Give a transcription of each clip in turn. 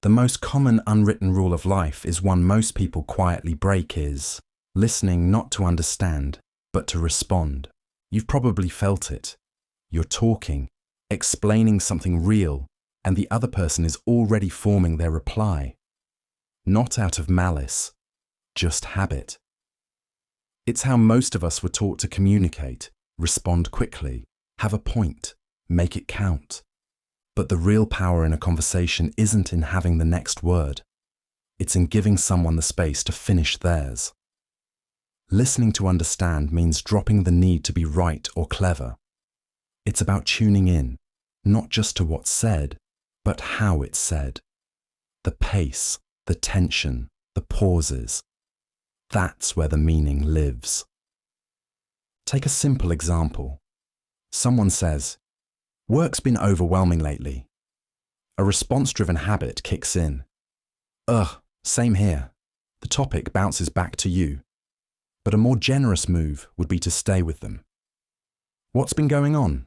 The most common unwritten rule of life is one most people quietly break is listening not to understand, but to respond. You've probably felt it. You're talking, explaining something real, and the other person is already forming their reply. Not out of malice, just habit. It's how most of us were taught to communicate, respond quickly, have a point, make it count. But the real power in a conversation isn't in having the next word. It's in giving someone the space to finish theirs. Listening to understand means dropping the need to be right or clever. It's about tuning in, not just to what's said, but how it's said. The pace, the tension, the pauses. That's where the meaning lives. Take a simple example. Someone says, "Work's been overwhelming lately." A response-driven habit kicks in. "Ugh, same here." The topic bounces back to you. But a more generous move would be to stay with them. "What's been going on?"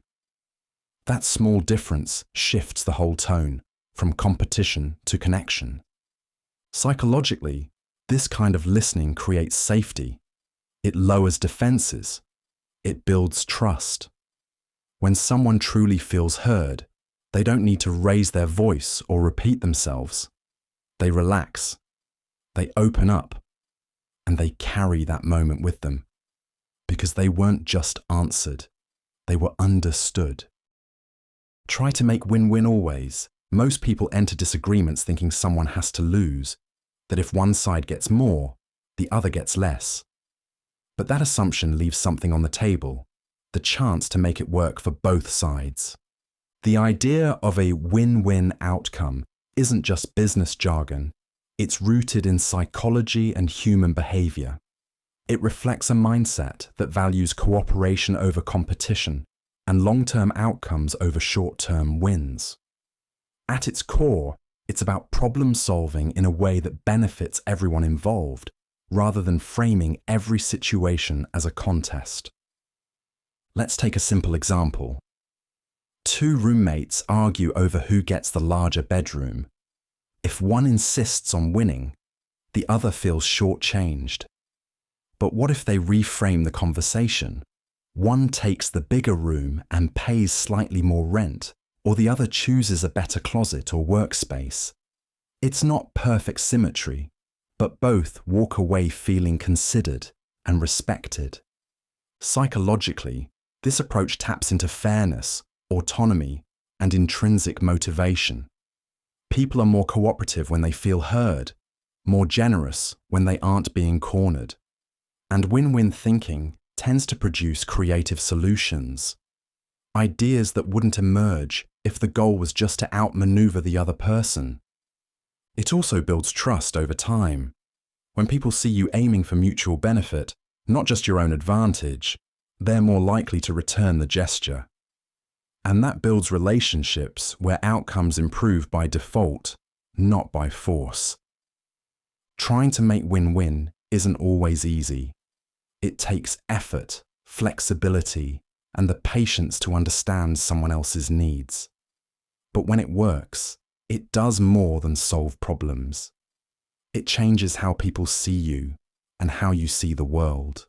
That small difference shifts the whole tone, from competition to connection. Psychologically, this kind of listening creates safety. It lowers defenses. It builds trust. When someone truly feels heard, they don't need to raise their voice or repeat themselves. They relax. They open up. And they carry that moment with them. Because they weren't just answered. They were understood. Try to make win-win always. Most people enter disagreements thinking someone has to lose, that if one side gets more, the other gets less. But that assumption leaves something on the table, the chance to make it work for both sides. The idea of a win-win outcome isn't just business jargon, it's rooted in psychology and human behavior. It reflects a mindset that values cooperation over competition and long-term outcomes over short-term wins. At its core, it's about problem solving in a way that benefits everyone involved, rather than framing every situation as a contest. Let's take a simple example. Two roommates argue over who gets the larger bedroom. If one insists on winning, the other feels shortchanged. But what if they reframe the conversation? One takes the bigger room and pays slightly more rent, or the other chooses a better closet or workspace. It's not perfect symmetry, but both walk away feeling considered and respected. Psychologically, this approach taps into fairness, autonomy, and intrinsic motivation. People are more cooperative when they feel heard, more generous when they aren't being cornered. And win-win thinking tends to produce creative solutions. Ideas that wouldn't emerge if the goal was just to outmaneuver the other person. It also builds trust over time. When people see you aiming for mutual benefit, not just your own advantage, they're more likely to return the gesture. And that builds relationships where outcomes improve by default, not by force. Trying to make win-win isn't always easy. It takes effort, flexibility, and the patience to understand someone else's needs. But when it works, it does more than solve problems. It changes how people see you and how you see the world.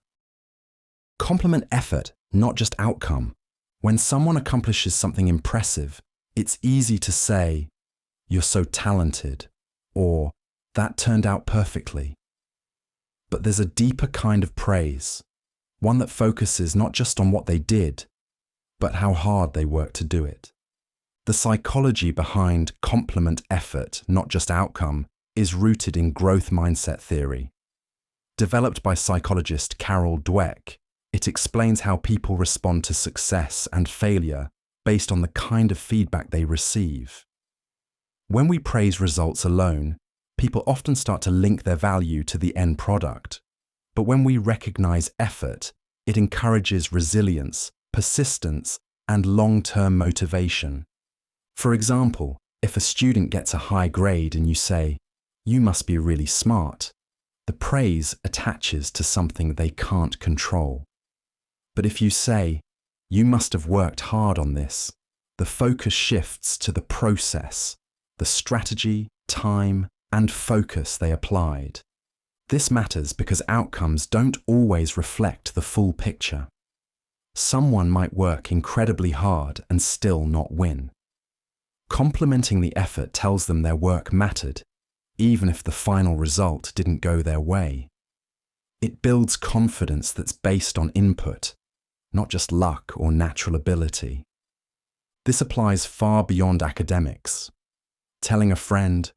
Compliment effort, not just outcome. When someone accomplishes something impressive, it's easy to say, "You're so talented," or "That turned out perfectly." But there's a deeper kind of praise, one that focuses not just on what they did, but how hard they worked to do it. The psychology behind compliment effort, not just outcome, is rooted in growth mindset theory. Developed by psychologist Carol Dweck, it explains how people respond to success and failure based on the kind of feedback they receive. When we praise results alone, people often start to link their value to the end product. But when we recognize effort, it encourages resilience, persistence, and long-term motivation. For example, if a student gets a high grade and you say, "You must be really smart," the praise attaches to something they can't control. But if you say, "You must have worked hard on this," the focus shifts to the process, the strategy, time, and focus they applied. This matters because outcomes don't always reflect the full picture. Someone might work incredibly hard and still not win. Complimenting the effort tells them their work mattered, even if the final result didn't go their way. It builds confidence that's based on input, not just luck or natural ability. This applies far beyond academics. Telling a friend,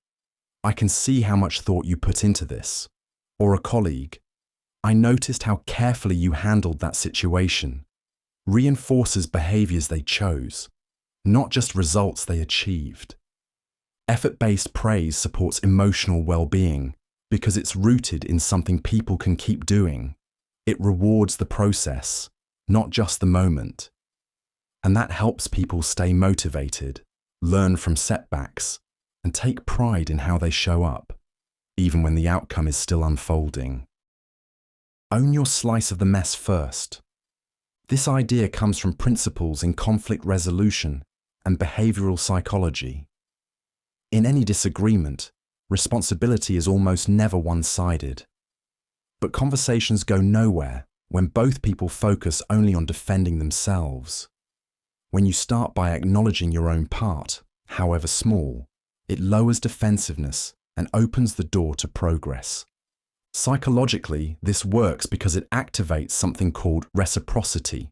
"I can see how much thought you put into this," or a colleague, "I noticed how carefully you handled that situation," reinforces behaviors they chose, not just results they achieved. Effort-based praise supports emotional well-being because it's rooted in something people can keep doing. It rewards the process, not just the moment. And that helps people stay motivated, learn from setbacks, and take pride in how they show up, even when the outcome is still unfolding. Own your slice of the mess first. This idea comes from principles in conflict resolution and behavioral psychology. In any disagreement, responsibility is almost never one-sided. But conversations go nowhere when both people focus only on defending themselves. When you start by acknowledging your own part, however small, it lowers defensiveness and opens the door to progress. Psychologically, this works because it activates something called reciprocity.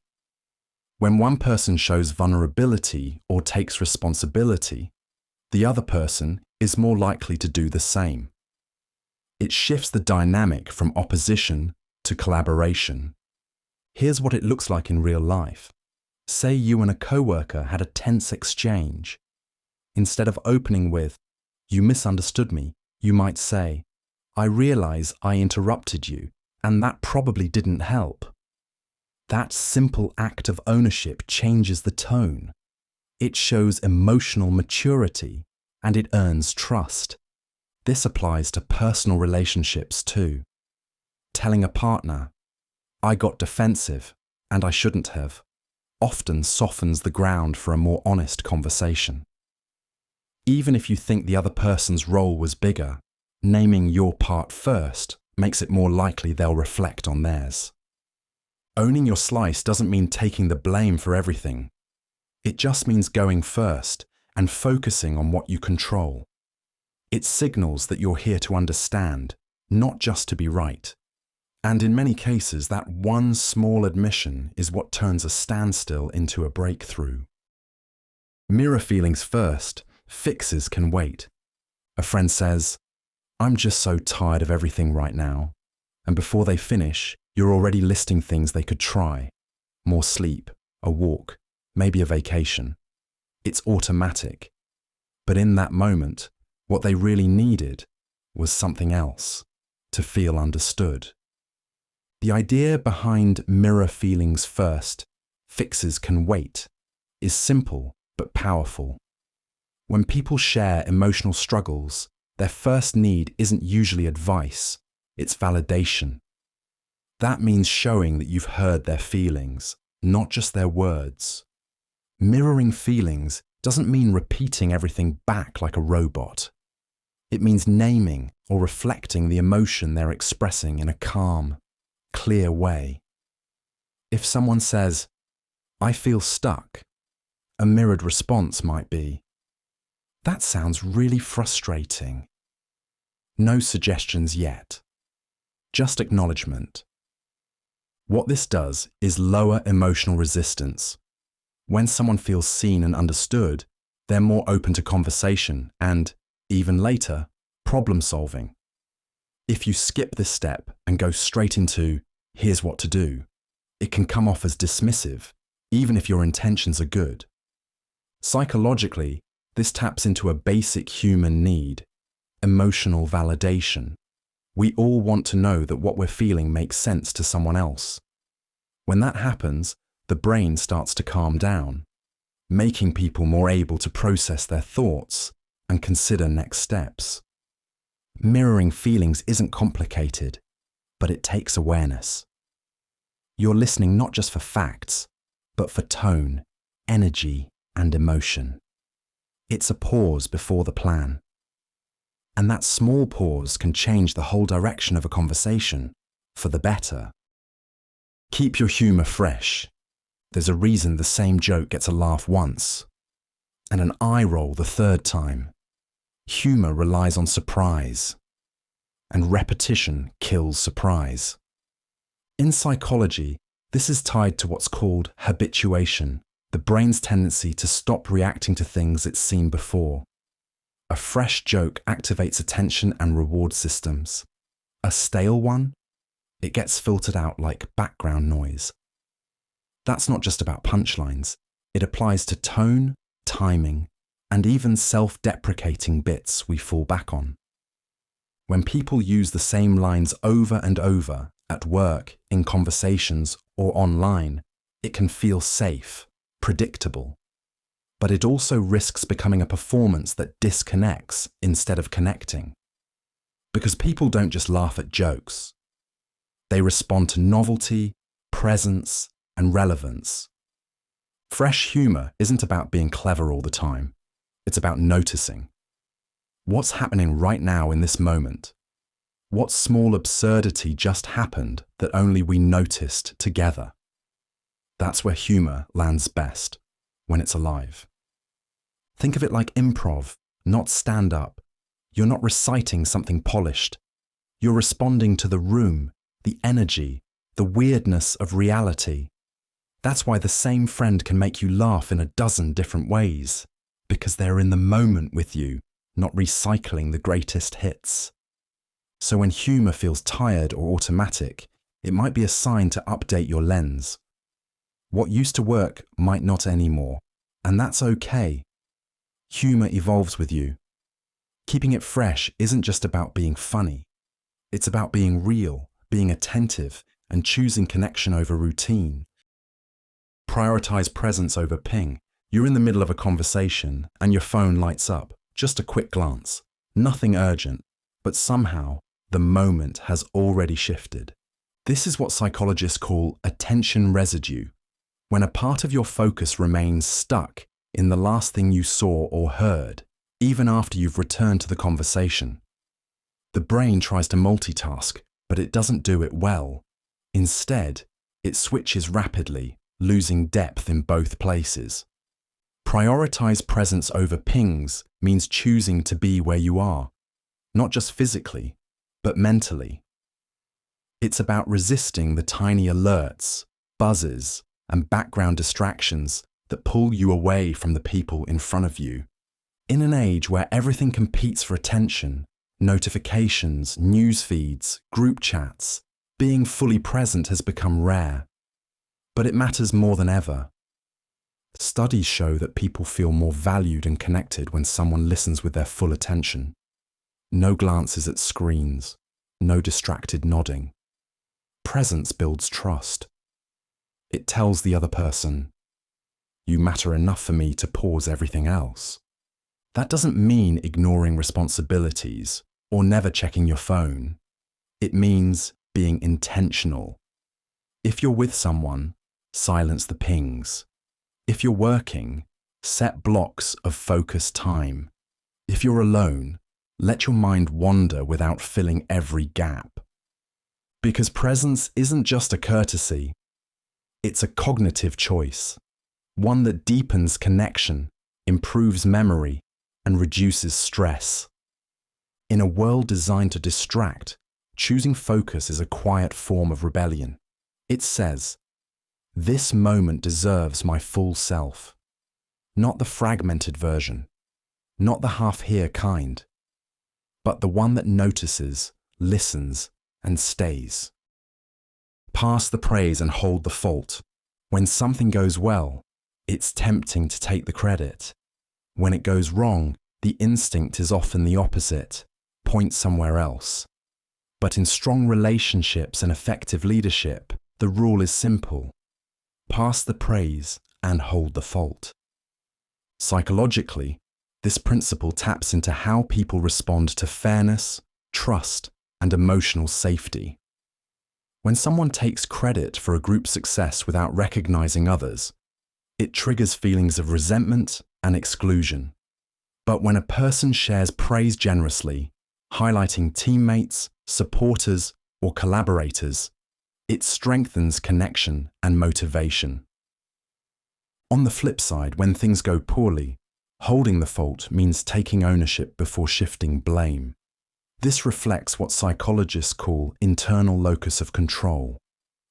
When one person shows vulnerability or takes responsibility, the other person is more likely to do the same. It shifts the dynamic from opposition to collaboration. Here's what it looks like in real life. Say you and a coworker had a tense exchange. Instead of opening with, "You misunderstood me," you might say, "I realize I interrupted you, and that probably didn't help." That simple act of ownership changes the tone. It shows emotional maturity, and it earns trust. This applies to personal relationships too. Telling a partner, "I got defensive, and I shouldn't have," often softens the ground for a more honest conversation. Even if you think the other person's role was bigger, naming your part first makes it more likely they'll reflect on theirs. Owning your slice doesn't mean taking the blame for everything. It just means going first and focusing on what you control. It signals that you're here to understand, not just to be right. And in many cases, that one small admission is what turns a standstill into a breakthrough. Mirror feelings first. Fixes can wait. A friend says, "I'm just so tired of everything right now." And before they finish, you're already listing things they could try. More sleep, a walk, maybe a vacation. It's automatic. But in that moment, what they really needed was something else, to feel understood. The idea behind mirror feelings first, fixes can wait, is simple but powerful. When people share emotional struggles, their first need isn't usually advice, it's validation. That means showing that you've heard their feelings, not just their words. Mirroring feelings doesn't mean repeating everything back like a robot. It means naming or reflecting the emotion they're expressing in a calm, clear way. If someone says, "I feel stuck," a mirrored response might be, "That sounds really frustrating." No suggestions yet. Just acknowledgement. What this does is lower emotional resistance. When someone feels seen and understood, they're more open to conversation and, even later, problem solving. If you skip this step and go straight into, "Here's what to do," it can come off as dismissive, even if your intentions are good. Psychologically, this taps into a basic human need, emotional validation. We all want to know that what we're feeling makes sense to someone else. When that happens, the brain starts to calm down, making people more able to process their thoughts and consider next steps. Mirroring feelings isn't complicated, but it takes awareness. You're listening not just for facts, but for tone, energy, and emotion. It's a pause before the plan. And that small pause can change the whole direction of a conversation, for the better. Keep your humor fresh. There's a reason the same joke gets a laugh once, and an eye roll the third time. Humor relies on surprise, and repetition kills surprise. In psychology, this is tied to what's called habituation, the brain's tendency to stop reacting to things it's seen before. A fresh joke activates attention and reward systems. A stale one, it gets filtered out like background noise. That's not just about punchlines. It applies to tone, timing, and even self-deprecating bits we fall back on. When people use the same lines over and over, at work, in conversations, or online, it can feel safe, predictable. But it also risks becoming a performance that disconnects instead of connecting. Because people don't just laugh at jokes. They respond to novelty, presence, and relevance. Fresh humor isn't about being clever all the time. It's about noticing. What's happening right now in this moment? What small absurdity just happened that only we noticed together? That's where humor lands best, when it's alive. Think of it like improv, not stand-up. You're not reciting something polished. You're responding to the room, the energy, the weirdness of reality. That's why the same friend can make you laugh in a dozen different ways, because they're in the moment with you, not recycling the greatest hits. So when humor feels tired or automatic, it might be a sign to update your lens. What used to work might not anymore, and that's okay. Humor evolves with you. Keeping it fresh isn't just about being funny. It's about being real, being attentive, and choosing connection over routine. Prioritize presence over ping. You're in the middle of a conversation and your phone lights up. Just a quick glance. Nothing urgent, but somehow the moment has already shifted. This is what psychologists call attention residue. When a part of your focus remains stuck in the last thing you saw or heard, even after you've returned to the conversation. The brain tries to multitask, but it doesn't do it well. Instead, it switches rapidly, losing depth in both places. Prioritize presence over pings means choosing to be where you are, not just physically, but mentally. It's about resisting the tiny alerts, buzzes, and background distractions that pull you away from the people in front of you. In an age where everything competes for attention, notifications, news feeds, group chats, being fully present has become rare. But it matters more than ever. Studies show that people feel more valued and connected when someone listens with their full attention. No glances at screens, no distracted nodding. Presence builds trust. It tells the other person, "You matter enough for me to pause everything else." That doesn't mean ignoring responsibilities or never checking your phone. It means being intentional. If you're with someone, silence the pings. If you're working, set blocks of focused time. If you're alone, let your mind wander without filling every gap. Because presence isn't just a courtesy, it's a cognitive choice, one that deepens connection, improves memory, and reduces stress. In a world designed to distract, choosing focus is a quiet form of rebellion. It says, "This moment deserves my full self." Not the fragmented version, not the half-here kind, but the one that notices, listens, and stays. Pass the praise and hold the fault. When something goes well, it's tempting to take the credit. When it goes wrong, the instinct is often the opposite, point somewhere else. But in strong relationships and effective leadership, the rule is simple. Pass the praise and hold the fault. Psychologically, this principle taps into how people respond to fairness, trust, and emotional safety. When someone takes credit for a group success without recognizing others, it triggers feelings of resentment and exclusion. But when a person shares praise generously, highlighting teammates, supporters, or collaborators. It strengthens connection and motivation. On the flip side, when things go poorly, holding the fault means taking ownership before shifting blame. This reflects what psychologists call internal locus of control,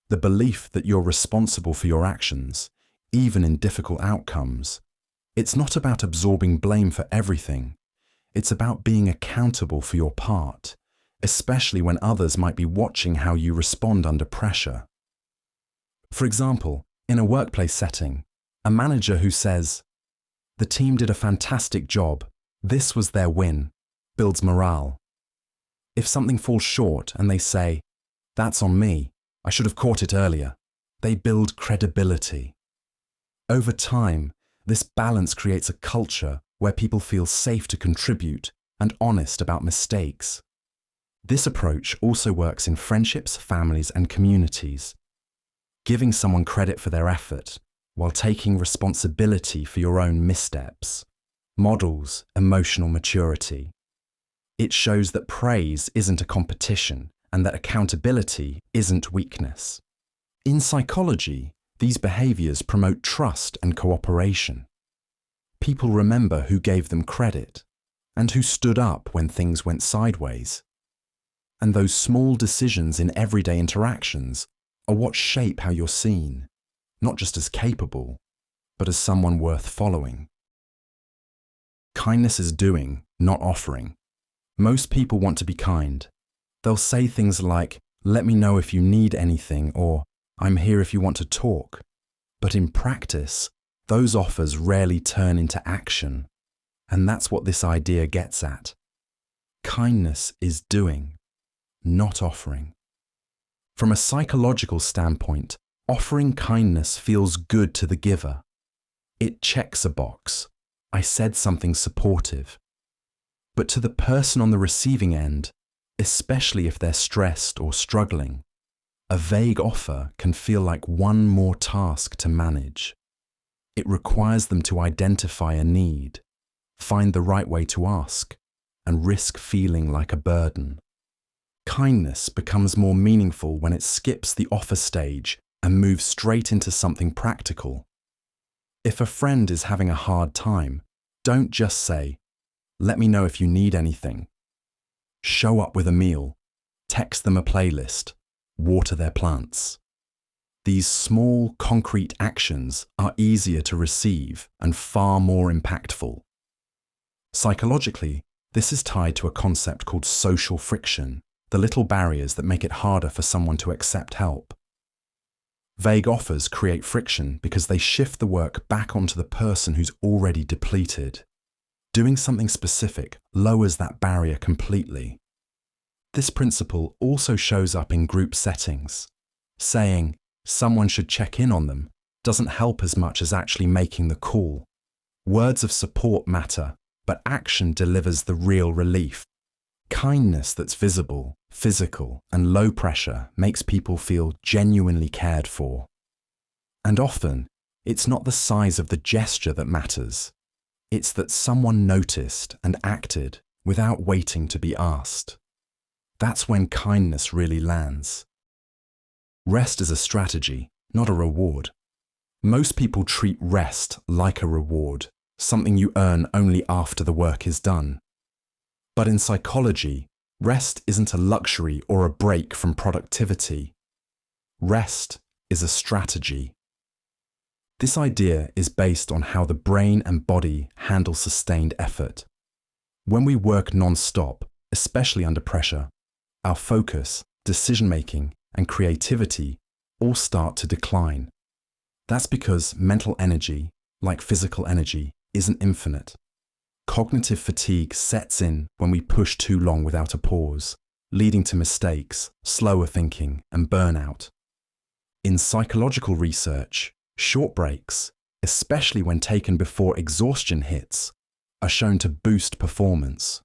the belief that you're responsible for your actions, even in difficult outcomes. It's not about absorbing blame for everything. It's about being accountable for your part, especially when others might be watching how you respond under pressure. For example, in a workplace setting, a manager who says, "The team did a fantastic job, this was their win," builds morale. If something falls short and they say, "That's on me, I should have caught it earlier," they build credibility. Over time, this balance creates a culture where people feel safe to contribute and honest about mistakes. This approach also works in friendships, families, and communities. Giving someone credit for their effort while taking responsibility for your own missteps models emotional maturity. It shows that praise isn't a competition and that accountability isn't weakness. In psychology, these behaviors promote trust and cooperation. People remember who gave them credit and who stood up when things went sideways. And those small decisions in everyday interactions are what shape how you're seen, not just as capable, but as someone worth following. Kindness is doing, not offering. Most people want to be kind. They'll say things like, "Let me know if you need anything," or "I'm here if you want to talk." But in practice, those offers rarely turn into action. And that's what this idea gets at. Kindness is doing, not offering. From a psychological standpoint, offering kindness feels good to the giver. It checks a box. I said something supportive. But to the person on the receiving end, especially if they're stressed or struggling, a vague offer can feel like one more task to manage. It requires them to identify a need, find the right way to ask, and risk feeling like a burden. Kindness becomes more meaningful when it skips the offer stage and moves straight into something practical. If a friend is having a hard time, don't just say, "Let me know if you need anything." Show up with a meal, text them a playlist, water their plants. These small, concrete actions are easier to receive and far more impactful. Psychologically, this is tied to a concept called social friction, the little barriers that make it harder for someone to accept help. Vague offers create friction because they shift the work back onto the person who's already depleted. Doing something specific lowers that barrier completely. This principle also shows up in group settings. Saying someone should check in on them doesn't help as much as actually making the call. Words of support matter, but action delivers the real relief. Kindness that's visible, physical, and low pressure makes people feel genuinely cared for. And often, it's not the size of the gesture that matters. It's that someone noticed and acted without waiting to be asked. That's when kindness really lands. Rest is a strategy, not a reward. Most people treat rest like a reward, something you earn only after the work is done. But in psychology, rest isn't a luxury or a break from productivity. Rest is a strategy. This idea is based on how the brain and body handle sustained effort. When we work non-stop, especially under pressure, our focus, decision-making, and creativity all start to decline. That's because mental energy, like physical energy, isn't infinite. Cognitive fatigue sets in when we push too long without a pause, leading to mistakes, slower thinking, and burnout. In psychological research, short breaks, especially when taken before exhaustion hits, are shown to boost performance.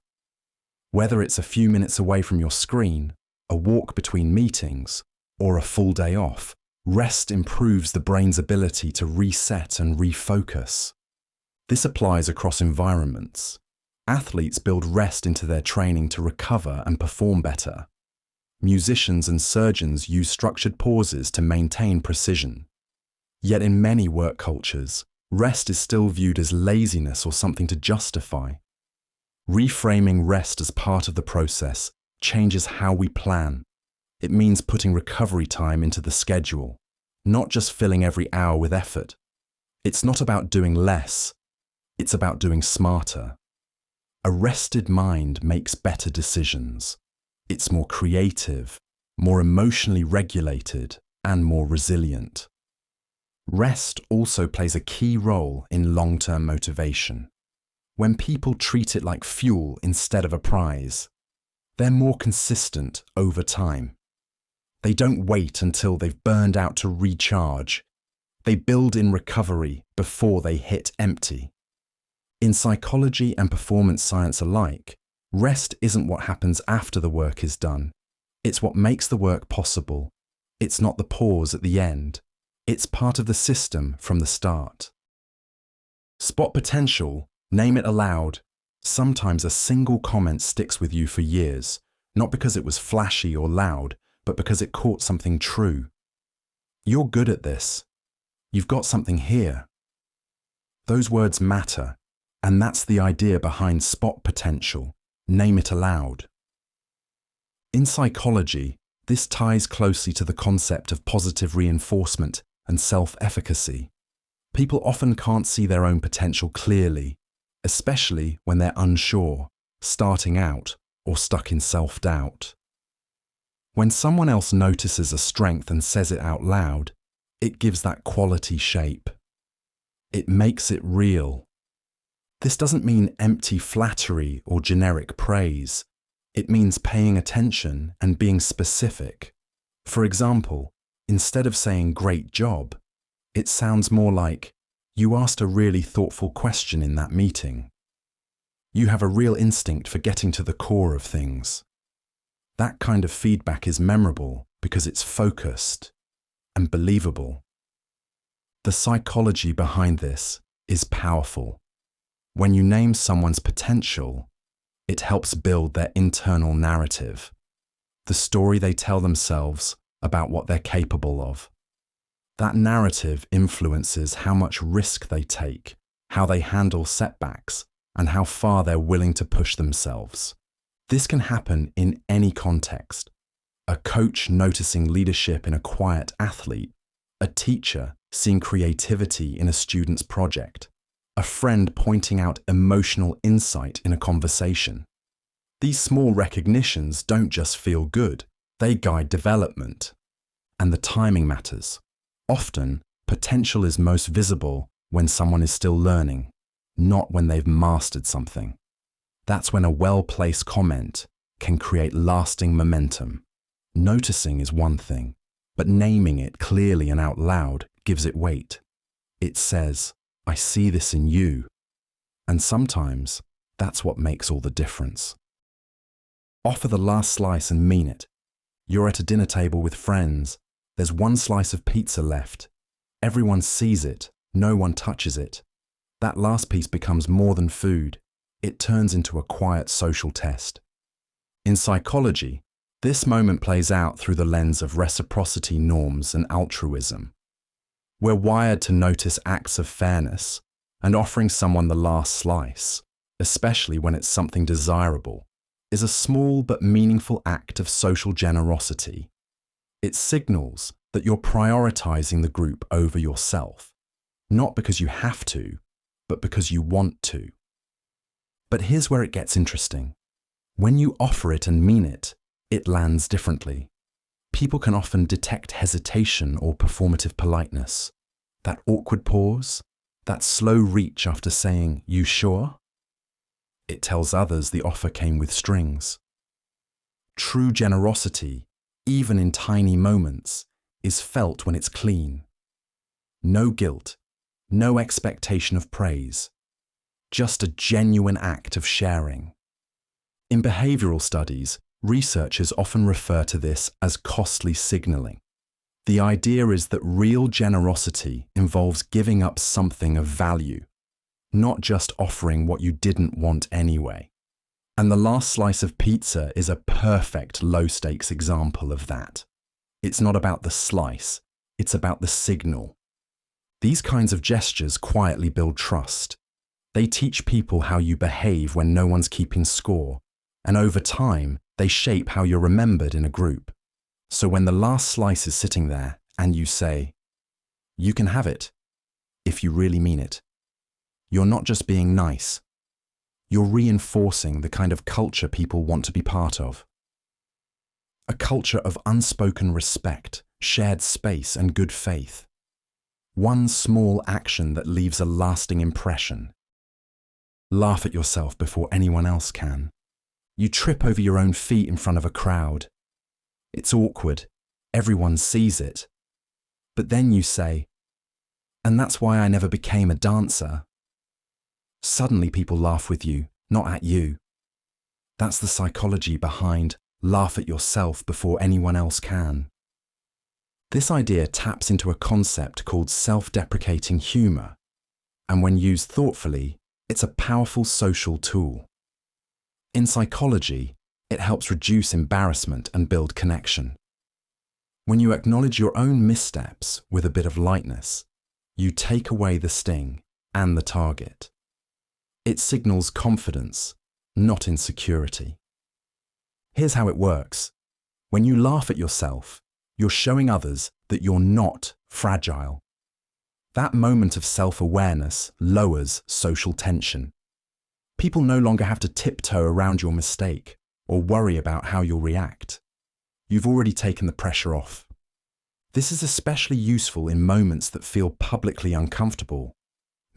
Whether it's a few minutes away from your screen, a walk between meetings, or a full day off, rest improves the brain's ability to reset and refocus. This applies across environments. Athletes build rest into their training to recover and perform better. Musicians and surgeons use structured pauses to maintain precision. Yet in many work cultures, rest is still viewed as laziness or something to justify. Reframing rest as part of the process changes how we plan. It means putting recovery time into the schedule, not just filling every hour with effort. It's not about doing less, it's about doing smarter. A rested mind makes better decisions. It's more creative, more emotionally regulated, and more resilient. Rest also plays a key role in long-term motivation. When people treat it like fuel instead of a prize, they're more consistent over time. They don't wait until they've burned out to recharge. They build in recovery before they hit empty. In psychology and performance science alike, rest isn't what happens after the work is done. It's what makes the work possible. It's not the pause at the end. It's part of the system from the start. Spot potential, name it aloud. Sometimes a single comment sticks with you for years, not because it was flashy or loud, but because it caught something true. You're good at this. You've got something here. Those words matter, and that's the idea behind spot potential. Name it aloud. In psychology, this ties closely to the concept of positive reinforcement and self-efficacy. People often can't see their own potential clearly, especially when they're unsure, starting out, or stuck in self-doubt. When someone else notices a strength and says it out loud, it gives that quality shape. It makes it real. This doesn't mean empty flattery or generic praise. It means paying attention and being specific. For example, instead of saying "great job," it sounds more like, "You asked a really thoughtful question in that meeting. You have a real instinct for getting to the core of things." That kind of feedback is memorable because it's focused and believable. The psychology behind this is powerful. When you name someone's potential, it helps build their internal narrative, the story they tell themselves about what they're capable of. That narrative influences how much risk they take, how they handle setbacks, and how far they're willing to push themselves. This can happen in any context. A coach noticing leadership in a quiet athlete, a teacher seeing creativity in a student's project, a friend pointing out emotional insight in a conversation. These small recognitions don't just feel good, they guide development. And the timing matters. Often, potential is most visible when someone is still learning, not when they've mastered something. That's when a well-placed comment can create lasting momentum. Noticing is one thing, but naming it clearly and out loud gives it weight. It says, "I see this in you." And sometimes, that's what makes all the difference. Offer the last slice and mean it. You're at a dinner table with friends. There's one slice of pizza left. Everyone sees it. No one touches it. That last piece becomes more than food. It turns into a quiet social test. In psychology, this moment plays out through the lens of reciprocity norms and altruism. We're wired to notice acts of fairness, and offering someone the last slice, especially when it's something desirable, is a small but meaningful act of social generosity. It signals that you're prioritizing the group over yourself, not because you have to, but because you want to. But here's where it gets interesting. When you offer it and mean it, it lands differently. People can often detect hesitation or performative politeness. That awkward pause, that slow reach after saying, "You sure?" It tells others the offer came with strings. True generosity, even in tiny moments, is felt when it's clean. No guilt, no expectation of praise, just a genuine act of sharing. In behavioral studies, researchers often refer to this as costly signaling. The idea is that real generosity involves giving up something of value. not just offering what you didn't want anyway. And the last slice of pizza is a perfect low-stakes example of that. It's not about the slice, it's about the signal. These kinds of gestures quietly build trust. They teach people how you behave when no one's keeping score, and over time, they shape how you're remembered in a group. So when the last slice is sitting there and you say, "You can have it," if you really mean it, you're not just being nice. You're reinforcing the kind of culture people want to be part of. A culture of unspoken respect, shared space, and good faith. One small action that leaves a lasting impression. Laugh at yourself before anyone else can. You trip over your own feet in front of a crowd. It's awkward. Everyone sees it. But then you say, "And that's why I never became a dancer." Suddenly people laugh with you, not at you. That's the psychology behind laugh at yourself before anyone else can. This idea taps into a concept called self-deprecating humor, and when used thoughtfully, it's a powerful social tool. In psychology, it helps reduce embarrassment and build connection. When you acknowledge your own missteps with a bit of lightness, you take away the sting and the target. It signals confidence, not insecurity. Here's how it works. When you laugh at yourself, you're showing others that you're not fragile. That moment of self-awareness lowers social tension. People no longer have to tiptoe around your mistake or worry about how you'll react. You've already taken the pressure off. This is especially useful in moments that feel publicly uncomfortable.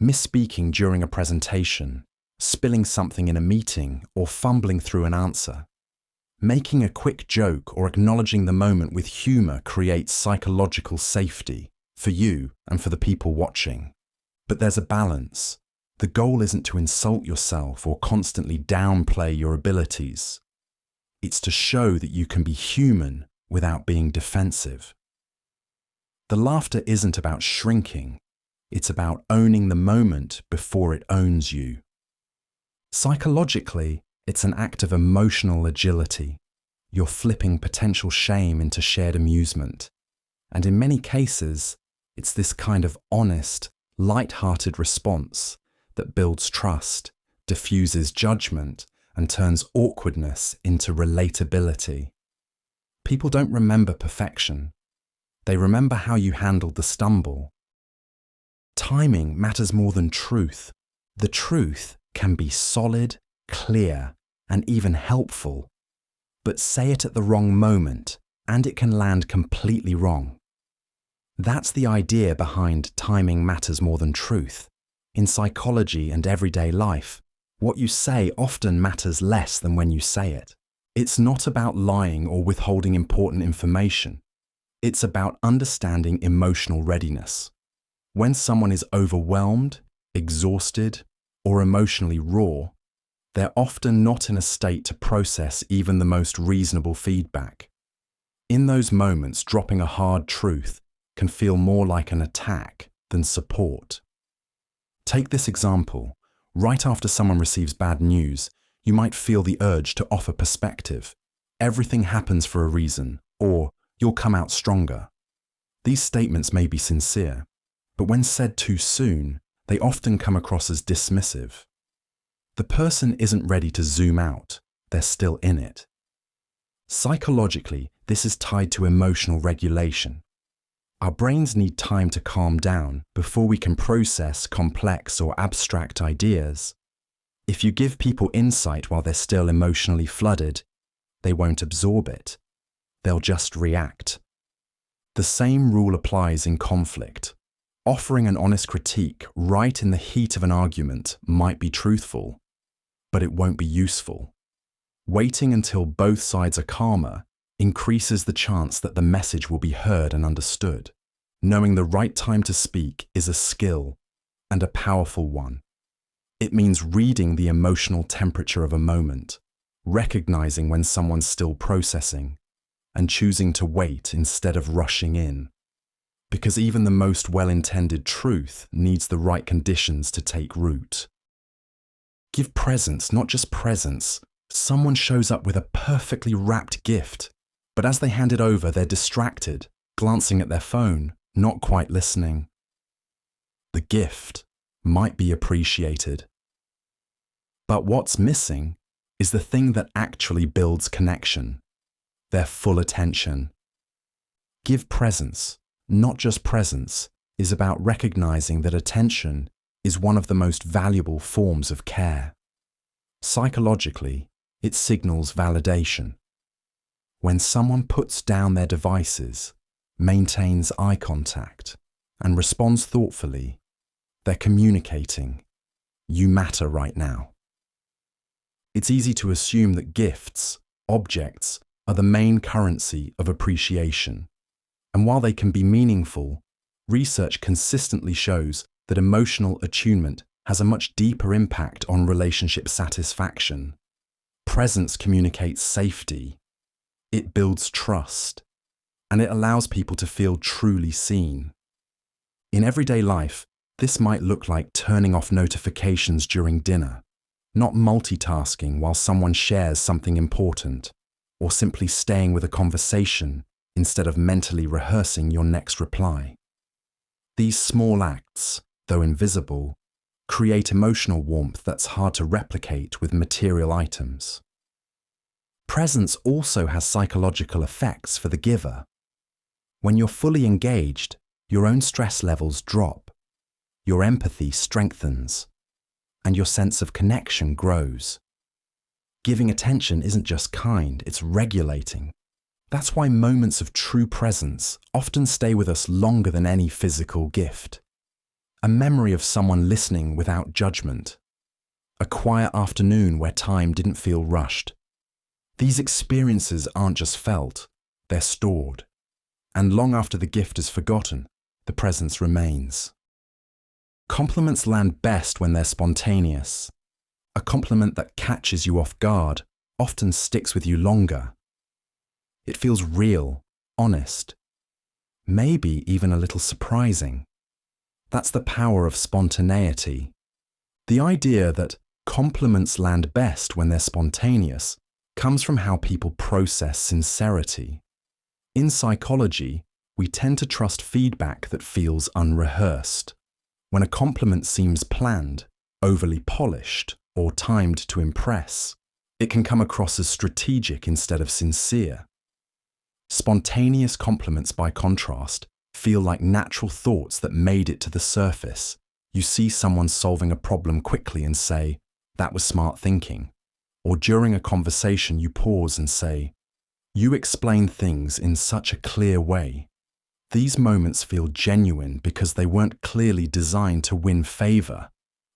Misspeaking during a presentation, spilling something in a meeting, or fumbling through an answer. Making a quick joke or acknowledging the moment with humor creates psychological safety for you and for the people watching. But there's a balance. The goal isn't to insult yourself or constantly downplay your abilities. It's to show that you can be human without being defensive. The laughter isn't about shrinking. It's about owning the moment before it owns you. Psychologically, it's an act of emotional agility. You're flipping potential shame into shared amusement. And in many cases, it's this kind of honest, light-hearted response that builds trust, diffuses judgment, and turns awkwardness into relatability. People don't remember perfection. They remember how you handled the stumble. Timing matters more than truth. The truth can be solid, clear, and even helpful. But say it at the wrong moment, and it can land completely wrong. That's the idea behind timing matters more than truth. In psychology and everyday life, what you say often matters less than when you say it. It's not about lying or withholding important information. It's about understanding emotional readiness. When someone is overwhelmed, exhausted, or emotionally raw, they're often not in a state to process even the most reasonable feedback. In those moments, dropping a hard truth can feel more like an attack than support. Take this example. Right after someone receives bad news, you might feel the urge to offer perspective. Everything happens for a reason, or you'll come out stronger. These statements may be sincere, but when said too soon, they often come across as dismissive. The person isn't ready to zoom out, they're still in it. Psychologically, this is tied to emotional regulation. Our brains need time to calm down before we can process complex or abstract ideas. If you give people insight while they're still emotionally flooded, they won't absorb it. They'll just react. The same rule applies in conflict. Offering an honest critique right in the heat of an argument might be truthful, but it won't be useful. Waiting until both sides are calmer increases the chance that the message will be heard and understood. Knowing the right time to speak is a skill, and a powerful one. It means reading the emotional temperature of a moment, recognizing when someone's still processing, and choosing to wait instead of rushing in. because even the most well-intended truth needs the right conditions to take root. Give presence, not just presence. Someone shows up with a perfectly wrapped gift, but as they hand it over, they're distracted, glancing at their phone, not quite listening. The gift might be appreciated, but what's missing is the thing that actually builds connection, their full attention. Give presence, not just presence, is about recognizing that attention is one of the most valuable forms of care. Psychologically, it signals validation. When someone puts down their devices, maintains eye contact, and responds thoughtfully, they're communicating, "You matter right now." It's easy to assume that gifts, objects, are the main currency of appreciation. And while they can be meaningful, research consistently shows that emotional attunement has a much deeper impact on relationship satisfaction. Presence communicates safety, it builds trust, and it allows people to feel truly seen. In everyday life, this might look like turning off notifications during dinner, not multitasking while someone shares something important, or simply staying with a conversation instead of mentally rehearsing your next reply. These small acts, though invisible, create emotional warmth that's hard to replicate with material items. Presence also has psychological effects for the giver. When you're fully engaged, your own stress levels drop, your empathy strengthens, and your sense of connection grows. Giving attention isn't just kind, it's regulating. That's why moments of true presence often stay with us longer than any physical gift. A memory of someone listening without judgment. A quiet afternoon where time didn't feel rushed. These experiences aren't just felt, they're stored. And long after the gift is forgotten, the presence remains. Compliments land best when they're spontaneous. A compliment that catches you off guard often sticks with you longer. It feels real, honest, maybe even a little surprising. That's the power of spontaneity. The idea that compliments land best when they're spontaneous comes from how people process sincerity. In psychology, we tend to trust feedback that feels unrehearsed. When a compliment seems planned, overly polished, or timed to impress, it can come across as strategic instead of sincere. Spontaneous compliments, by contrast, feel like natural thoughts that made it to the surface. You see someone solving a problem quickly and say, "That was smart thinking." Or during a conversation, you pause and say, "You explain things in such a clear way." These moments feel genuine because they weren't clearly designed to win favor.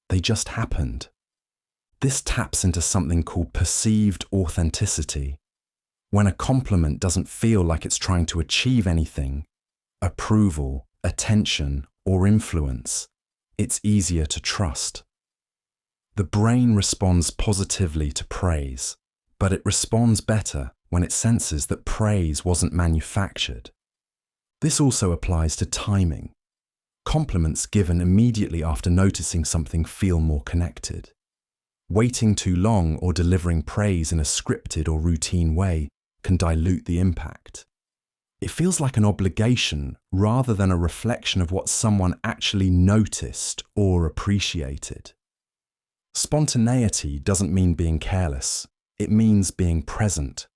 They just happened. This taps into something called perceived authenticity. When a compliment doesn't feel like it's trying to achieve anything, approval, attention, or influence, it's easier to trust. The brain responds positively to praise, but it responds better when it senses that praise wasn't manufactured. This also applies to timing. Compliments given immediately after noticing something feel more connected. Waiting too long or delivering praise in a scripted or routine way can dilute the impact. It feels like an obligation rather than a reflection of what someone actually noticed or appreciated. Spontaneity doesn't mean being careless, it means being present.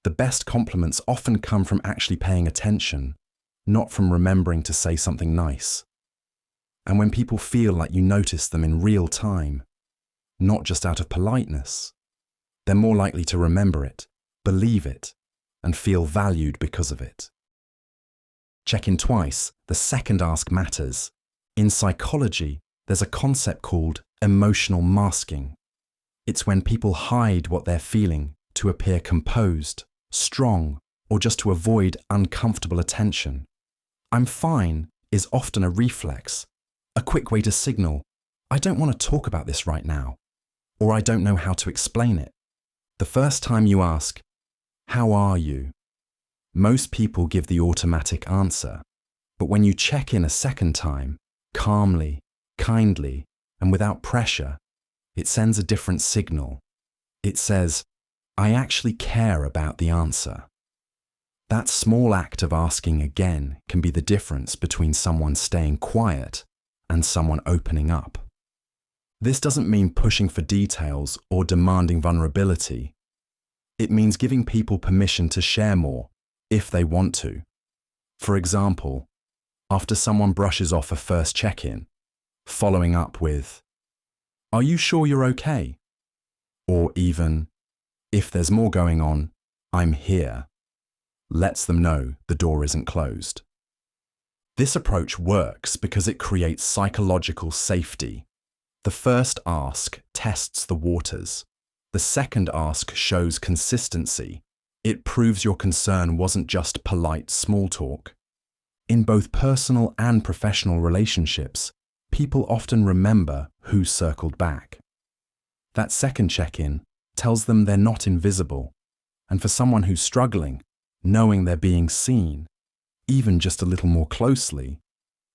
The best compliments often come from actually paying attention, not from remembering to say something nice. And when people feel like you notice them in real time, not just out of politeness, they're more likely to remember it, believe it, and feel valued because of it. Check in twice, the second ask matters. In psychology, there's a concept called emotional masking. It's when people hide what they're feeling to appear composed, strong, or just to avoid uncomfortable attention. "I'm fine" is often a reflex, a quick way to signal, "I don't want to talk about this right now," or "I don't know how to explain it." The first time you ask, "How are you?" most people give the automatic answer, But when you check in a second time, calmly, kindly, and without pressure, it sends a different signal. It says, I actually care about the answer. That small act of asking again can be the difference between someone staying quiet and someone opening up. This doesn't mean pushing for details or demanding vulnerability. It means giving people permission to share more, if they want to. For example, after someone brushes off a first check-in, following up with, "Are you sure you're okay?" Or even, "If there's more going on, I'm here," lets them know the door isn't closed. This approach works because it creates psychological safety. The first ask tests the waters. The second ask shows consistency. It proves your concern wasn't just polite small talk. In both personal and professional relationships, people often remember who circled back. That second check-in tells them they're not invisible. And for someone who's struggling, knowing they're being seen, even just a little more closely,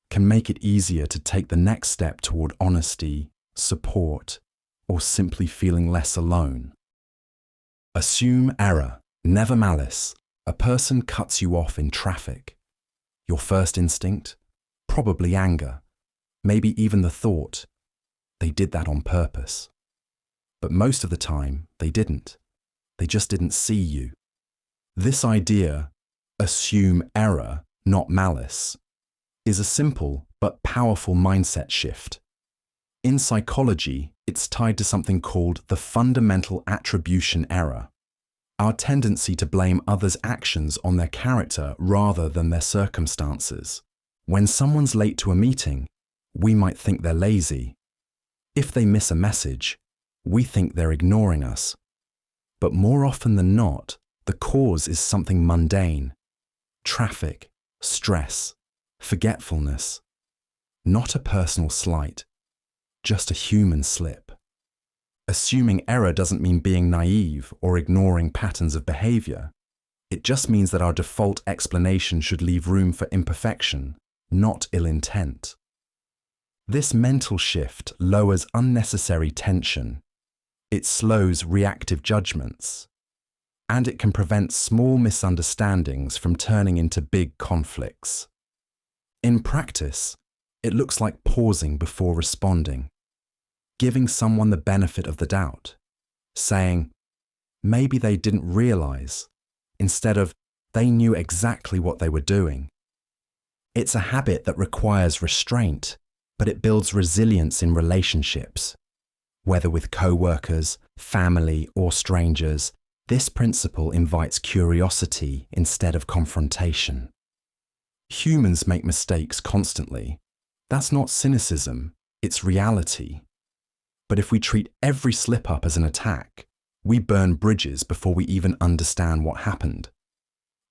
can make it easier to take the next step toward honesty, support, or simply feeling less alone. Assume error, never malice. A person cuts you off in traffic. Your first instinct? Probably anger. Maybe even the thought, they did that on purpose. But most of the time, they didn't. They just didn't see you. This idea, assume error, not malice, is a simple but powerful mindset shift. In psychology, it's tied to something called the fundamental attribution error, our tendency to blame others' actions on their character rather than their circumstances. When someone's late to a meeting, we might think they're lazy. If they miss a message, we think they're ignoring us. But more often than not, the cause is something mundane: traffic, stress, forgetfulness. Not a personal slight, just a human slip. Assuming error doesn't mean being naive or ignoring patterns of behavior. It just means that our default explanation should leave room for imperfection, not ill intent. This mental shift lowers unnecessary tension. It slows reactive judgments. And it can prevent small misunderstandings from turning into big conflicts. In practice, it looks like pausing before responding, giving someone the benefit of the doubt, saying, maybe they didn't realize, instead of, they knew exactly what they were doing. It's a habit that requires restraint, but it builds resilience in relationships. Whether with co-workers, family, or strangers, this principle invites curiosity instead of confrontation. Humans make mistakes constantly. That's not cynicism, it's reality. But if we treat every slip-up as an attack, we burn bridges before we even understand what happened.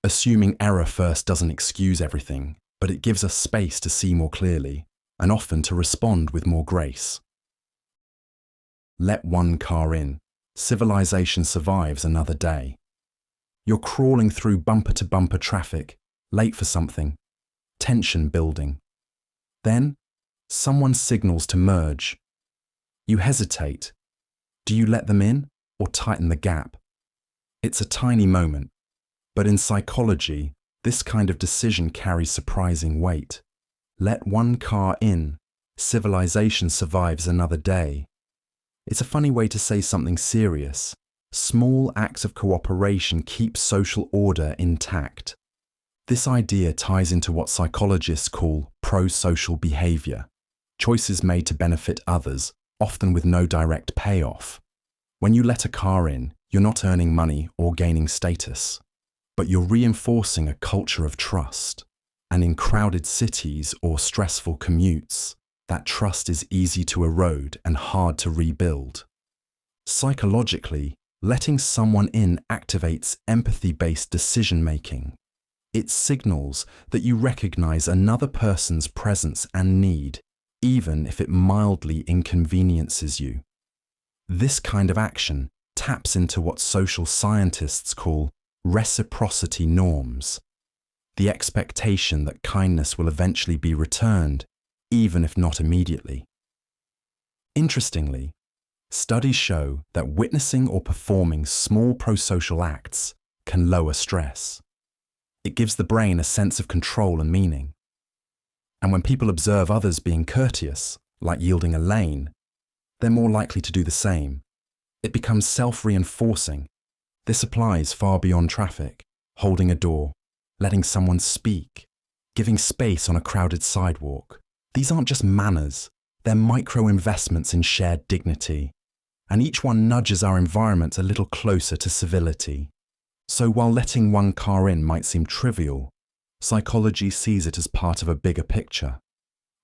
Assuming error first doesn't excuse everything, but it gives us space to see more clearly, and often to respond with more grace. Let one car in. Civilization survives another day. You're crawling through bumper-to-bumper traffic, late for something, tension building. Then, someone signals to merge. You hesitate. Do you let them in or tighten the gap? It's a tiny moment, but in psychology, this kind of decision carries surprising weight. Let one car in. Civilization survives another day. It's a funny way to say something serious. Small acts of cooperation keep social order intact. This idea ties into what psychologists call pro-social behavior, choices made to benefit others, often with no direct payoff. When you let a car in, you're not earning money or gaining status, but you're reinforcing a culture of trust. And in crowded cities or stressful commutes, that trust is easy to erode and hard to rebuild. Psychologically, letting someone in activates empathy-based decision-making. It signals that you recognize another person's presence and need, even if it mildly inconveniences you. This kind of action taps into what social scientists call reciprocity norms. the expectation that kindness will eventually be returned, even if not immediately. Interestingly, studies show that witnessing or performing small prosocial acts can lower stress. It gives the brain a sense of control and meaning. And when people observe others being courteous, like yielding a lane, they're more likely to do the same. It becomes self-reinforcing. This applies far beyond traffic, holding a door, letting someone speak, giving space on a crowded sidewalk. These aren't just manners, they're micro-investments in shared dignity, and each one nudges our environment a little closer to civility. So while letting one car in might seem trivial, psychology sees it as part of a bigger picture,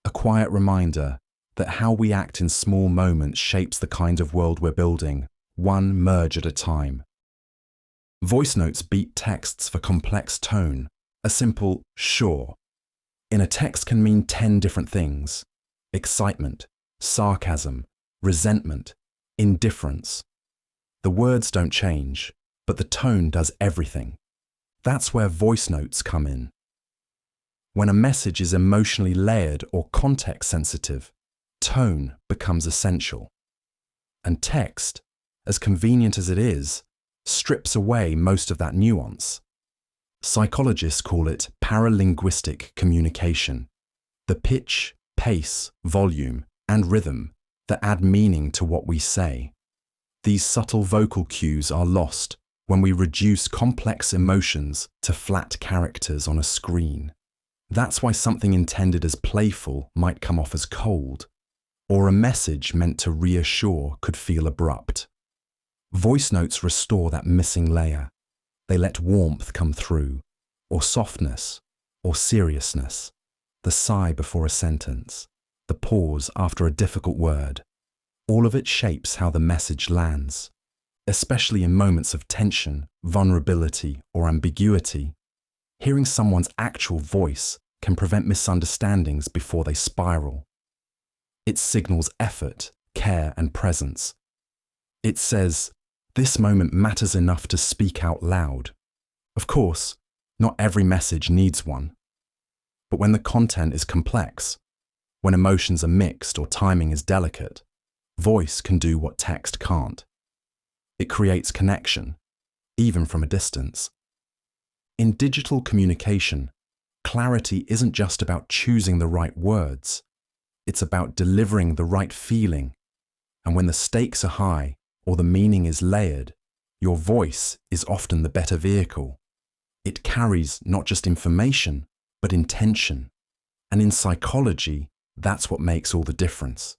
a quiet reminder that how we act in small moments shapes the kind of world we're building, one merge at a time. Voice notes beat texts for complex tone. A simple "sure" in a text can mean 10 different things: excitement, sarcasm, resentment, indifference. The words don't change, but the tone does everything. That's where voice notes come in. When a message is emotionally layered or context-sensitive, tone becomes essential. And text, as convenient as it is, strips away most of that nuance. Psychologists call it paralinguistic communication, the pitch, pace, volume, and rhythm that add meaning to what we say. These subtle vocal cues are lost when we reduce complex emotions to flat characters on a screen. That's why something intended as playful might come off as cold, or a message meant to reassure could feel abrupt. Voice notes restore that missing layer. They let warmth come through, or softness, or seriousness, the sigh before a sentence, the pause after a difficult word. All of it shapes how the message lands, especially in moments of tension, vulnerability, or ambiguity. Hearing someone's actual voice can prevent misunderstandings before they spiral. It signals effort, care, and presence. It says, "This moment matters enough to speak out loud." Of course, not every message needs one. But when the content is complex, when emotions are mixed or timing is delicate, voice can do what text can't. It creates connection, even from a distance. In digital communication, clarity isn't just about choosing the right words. It's about delivering the right feeling. And when the stakes are high or the meaning is layered, your voice is often the better vehicle. It carries not just information, but intention. And in psychology, that's what makes all the difference.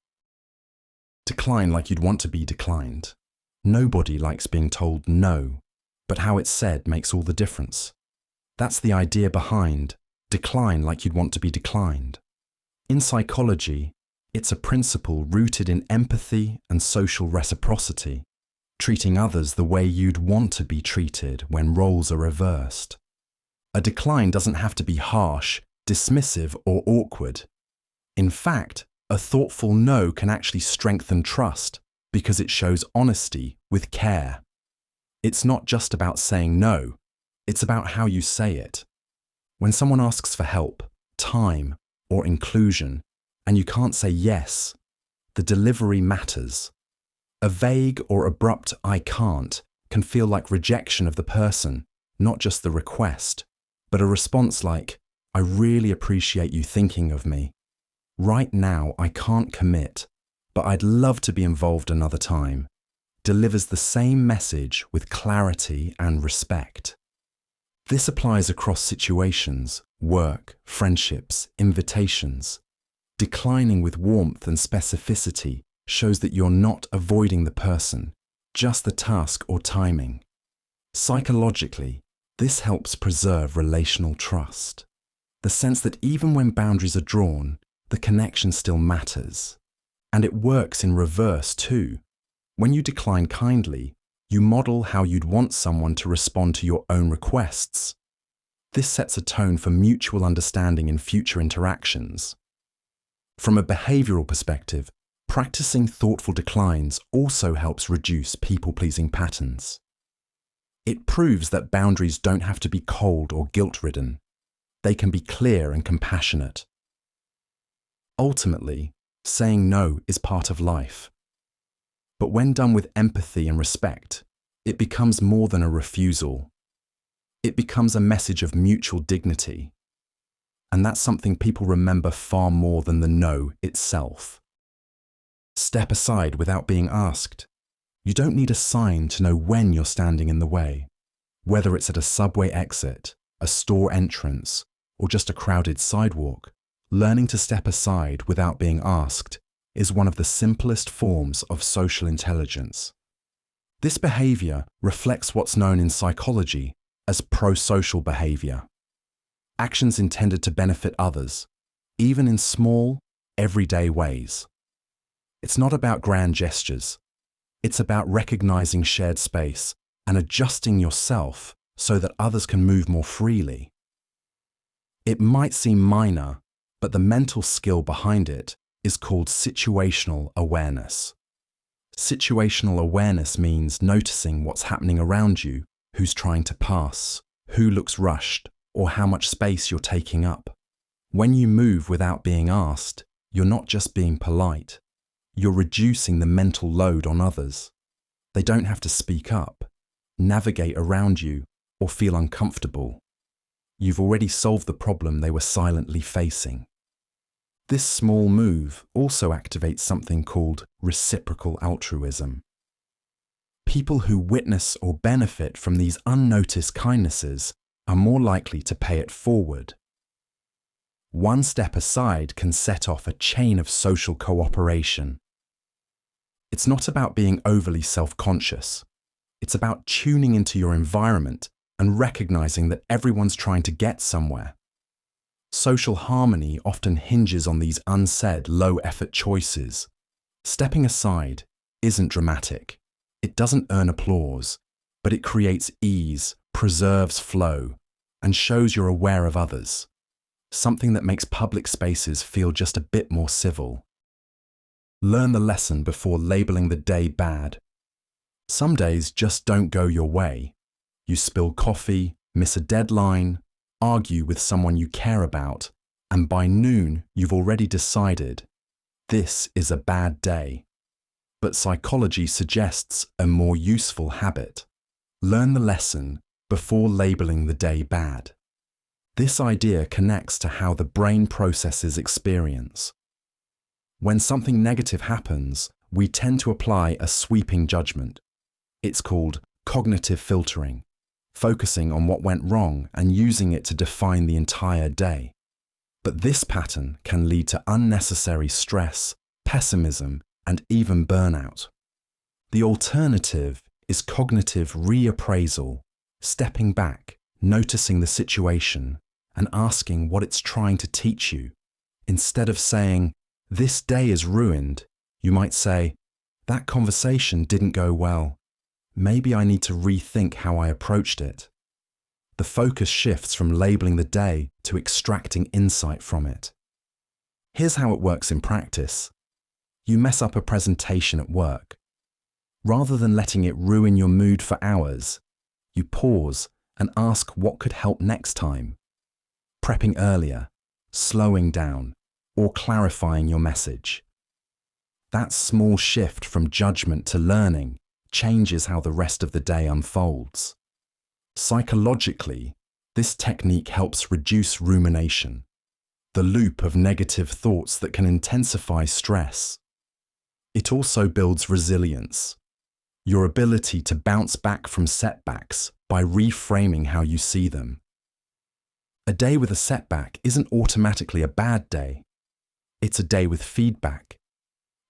Decline like you'd want to be declined. Nobody likes being told no, but how it's said makes all the difference. That's the idea behind decline like you'd want to be declined. In psychology, it's a principle rooted in empathy and social reciprocity, treating others the way you'd want to be treated when roles are reversed. A decline doesn't have to be harsh, dismissive, or awkward. In fact, a thoughtful no can actually strengthen trust because it shows honesty with care. It's not just about saying no, it's about how you say it. When someone asks for help, time, or inclusion, and you can't say yes, the delivery matters. A vague or abrupt "I can't" can feel like rejection of the person, not just the request, but a response like, "I really appreciate you thinking of me. Right now, I can't commit, but I'd love to be involved another time," delivers the same message with clarity and respect. This applies across situations, work, friendships, invitations. Declining with warmth and specificity shows that you're not avoiding the person, just the task or timing. Psychologically, this helps preserve relational trust. The sense that even when boundaries are drawn, the connection still matters. And it works in reverse too. When you decline kindly, you model how you'd want someone to respond to your own requests. This sets a tone for mutual understanding in future interactions. From a behavioral perspective, practicing thoughtful declines also helps reduce people-pleasing patterns. It proves that boundaries don't have to be cold or guilt-ridden. They can be clear and compassionate. Ultimately, saying no is part of life. But when done with empathy and respect, it becomes more than a refusal. It becomes a message of mutual dignity. And that's something people remember far more than the no itself. Step aside without being asked. You don't need a sign to know when you're standing in the way. Whether it's at a subway exit, a store entrance, or just a crowded sidewalk, learning to step aside without being asked is one of the simplest forms of social intelligence. This behavior reflects what's known in psychology as pro-social behavior. Actions intended to benefit others, even in small, everyday ways. It's not about grand gestures. It's about recognizing shared space and adjusting yourself so that others can move more freely. It might seem minor, but the mental skill behind it is called situational awareness. Situational awareness means noticing what's happening around you, who's trying to pass, who looks rushed, or how much space you're taking up. When you move without being asked, you're not just being polite. You're reducing the mental load on others. They don't have to speak up, navigate around you, or feel uncomfortable. You've already solved the problem they were silently facing. This small move also activates something called reciprocal altruism. People who witness or benefit from these unnoticed kindnesses are more likely to pay it forward. One step aside can set off a chain of social cooperation. It's not about being overly self-conscious. It's about tuning into your environment and recognizing that everyone's trying to get somewhere. Social harmony often hinges on these unsaid, low-effort choices. Stepping aside isn't dramatic. It doesn't earn applause, but it creates ease, preserves flow, and shows you're aware of others. Something that makes public spaces feel just a bit more civil. Learn the lesson before labeling the day bad. Some days just don't go your way. You spill coffee, miss a deadline, argue with someone you care about, and by noon you've already decided, this is a bad day. But psychology suggests a more useful habit. Learn the lesson before labeling the day bad. This idea connects to how the brain processes experience. When something negative happens, we tend to apply a sweeping judgment. It's called cognitive filtering, focusing on what went wrong and using it to define the entire day. But this pattern can lead to unnecessary stress, pessimism, and even burnout. The alternative is cognitive reappraisal, stepping back, noticing the situation, and asking what it's trying to teach you. Instead of saying, "This day is ruined," you might say, "That conversation didn't go well. Maybe I need to rethink how I approached it." The focus shifts from labeling the day to extracting insight from it. Here's how it works in practice. You mess up a presentation at work. Rather than letting it ruin your mood for hours, you pause and ask what could help next time. Prepping earlier, slowing down, or clarifying your message. That small shift from judgment to learning changes how the rest of the day unfolds. Psychologically, this technique helps reduce rumination, the loop of negative thoughts that can intensify stress. It also builds resilience, your ability to bounce back from setbacks by reframing how you see them. A day with a setback isn't automatically a bad day. It's a day with feedback.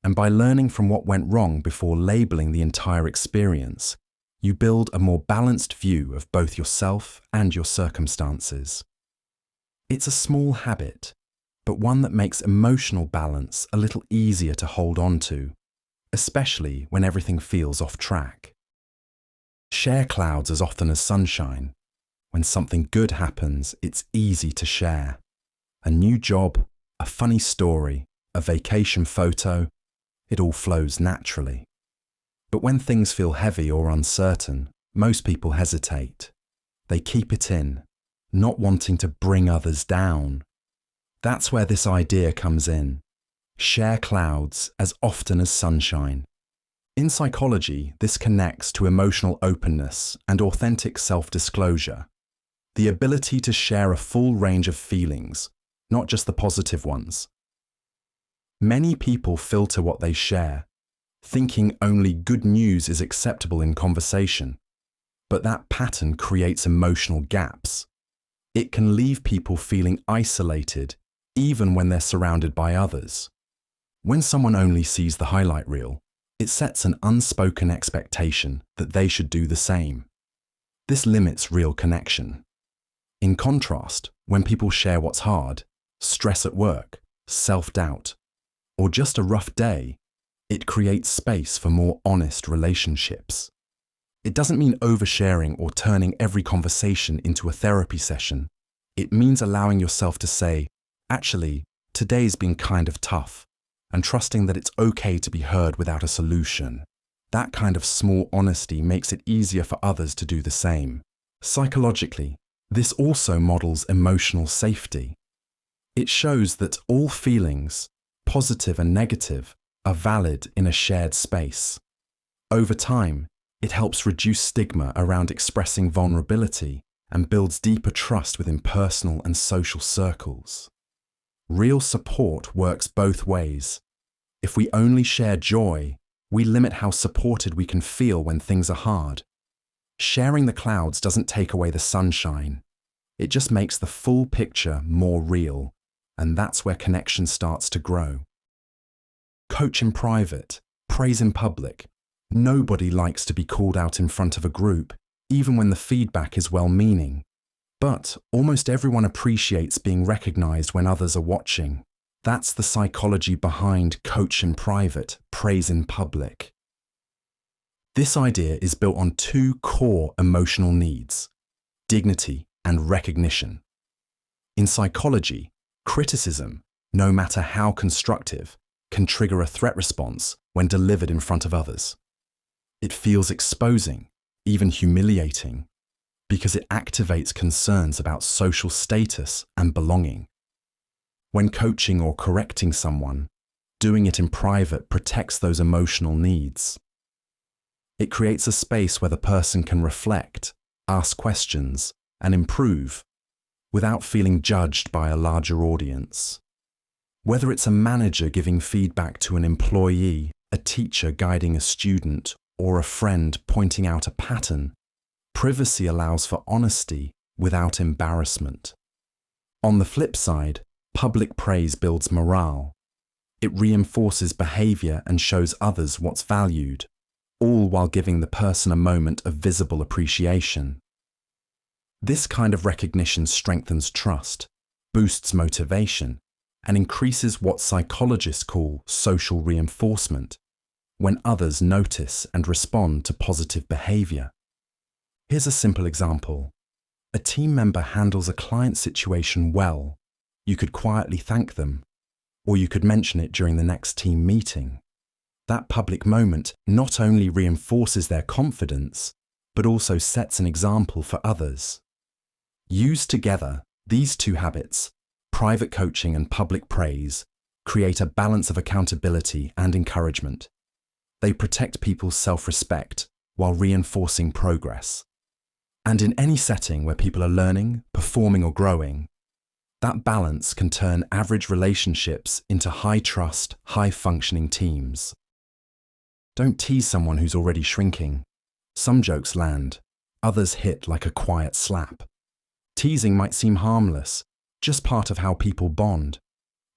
And by learning from what went wrong before labeling the entire experience, you build a more balanced view of both yourself and your circumstances. It's a small habit, but one that makes emotional balance a little easier to hold on to, especially when everything feels off track. Share clouds as often as sunshine. When something good happens, it's easy to share. A new job, a funny story, a vacation photo, it all flows naturally. But when things feel heavy or uncertain, most people hesitate. They keep it in. not wanting to bring others down. That's where this idea comes in. Share clouds as often as sunshine. In psychology, this connects to emotional openness and authentic self-disclosure. The ability to share a full range of feelings, not just the positive ones. Many people filter what they share, thinking only good news is acceptable in conversation. But that pattern creates emotional gaps. It can leave people feeling isolated, even when they're surrounded by others. When someone only sees the highlight reel, it sets an unspoken expectation that they should do the same. This limits real connection. In contrast, when people share what's hard, stress at work, self-doubt, or just a rough day, it creates space for more honest relationships. It doesn't mean oversharing or turning every conversation into a therapy session. It means allowing yourself to say, actually, today's been kind of tough, and trusting that it's okay to be heard without a solution. That kind of small honesty makes it easier for others to do the same. Psychologically, this also models emotional safety. It shows that all feelings, positive and negative, are valid in a shared space. Over time, it helps reduce stigma around expressing vulnerability and builds deeper trust within personal and social circles. Real support works both ways. If we only share joy, we limit how supported we can feel when things are hard. Sharing the clouds doesn't take away the sunshine. It just makes the full picture more real, and that's where connection starts to grow. Coach in private, praise in public. Nobody likes to be called out in front of a group, even when the feedback is well-meaning. But almost everyone appreciates being recognized when others are watching. That's the psychology behind coach in private, praise in public. This idea is built on two core emotional needs: dignity and recognition. In psychology, criticism, no matter how constructive, can trigger a threat response when delivered in front of others. It feels exposing, even humiliating, because it activates concerns about social status and belonging. When coaching or correcting someone, doing it in private protects those emotional needs. It creates a space where the person can reflect, ask questions, and improve without feeling judged by a larger audience. Whether it's a manager giving feedback to an employee, a teacher guiding a student, or a friend pointing out a pattern, privacy allows for honesty without embarrassment. On the flip side, public praise builds morale. It reinforces behavior and shows others what's valued, all while giving the person a moment of visible appreciation. This kind of recognition strengthens trust, boosts motivation, and increases what psychologists call social reinforcement, when others notice and respond to positive behavior. Here's a simple example. A team member handles a client situation well. You could quietly thank them, or you could mention it during the next team meeting. That public moment not only reinforces their confidence, but also sets an example for others. Used together, these two habits, private coaching and public praise, create a balance of accountability and encouragement. They protect people's self-respect while reinforcing progress. And in any setting where people are learning, performing, or growing, that balance can turn average relationships into high-trust, high-functioning teams. Don't tease someone who's already shrinking. Some jokes land, others hit like a quiet slap. Teasing might seem harmless, just part of how people bond.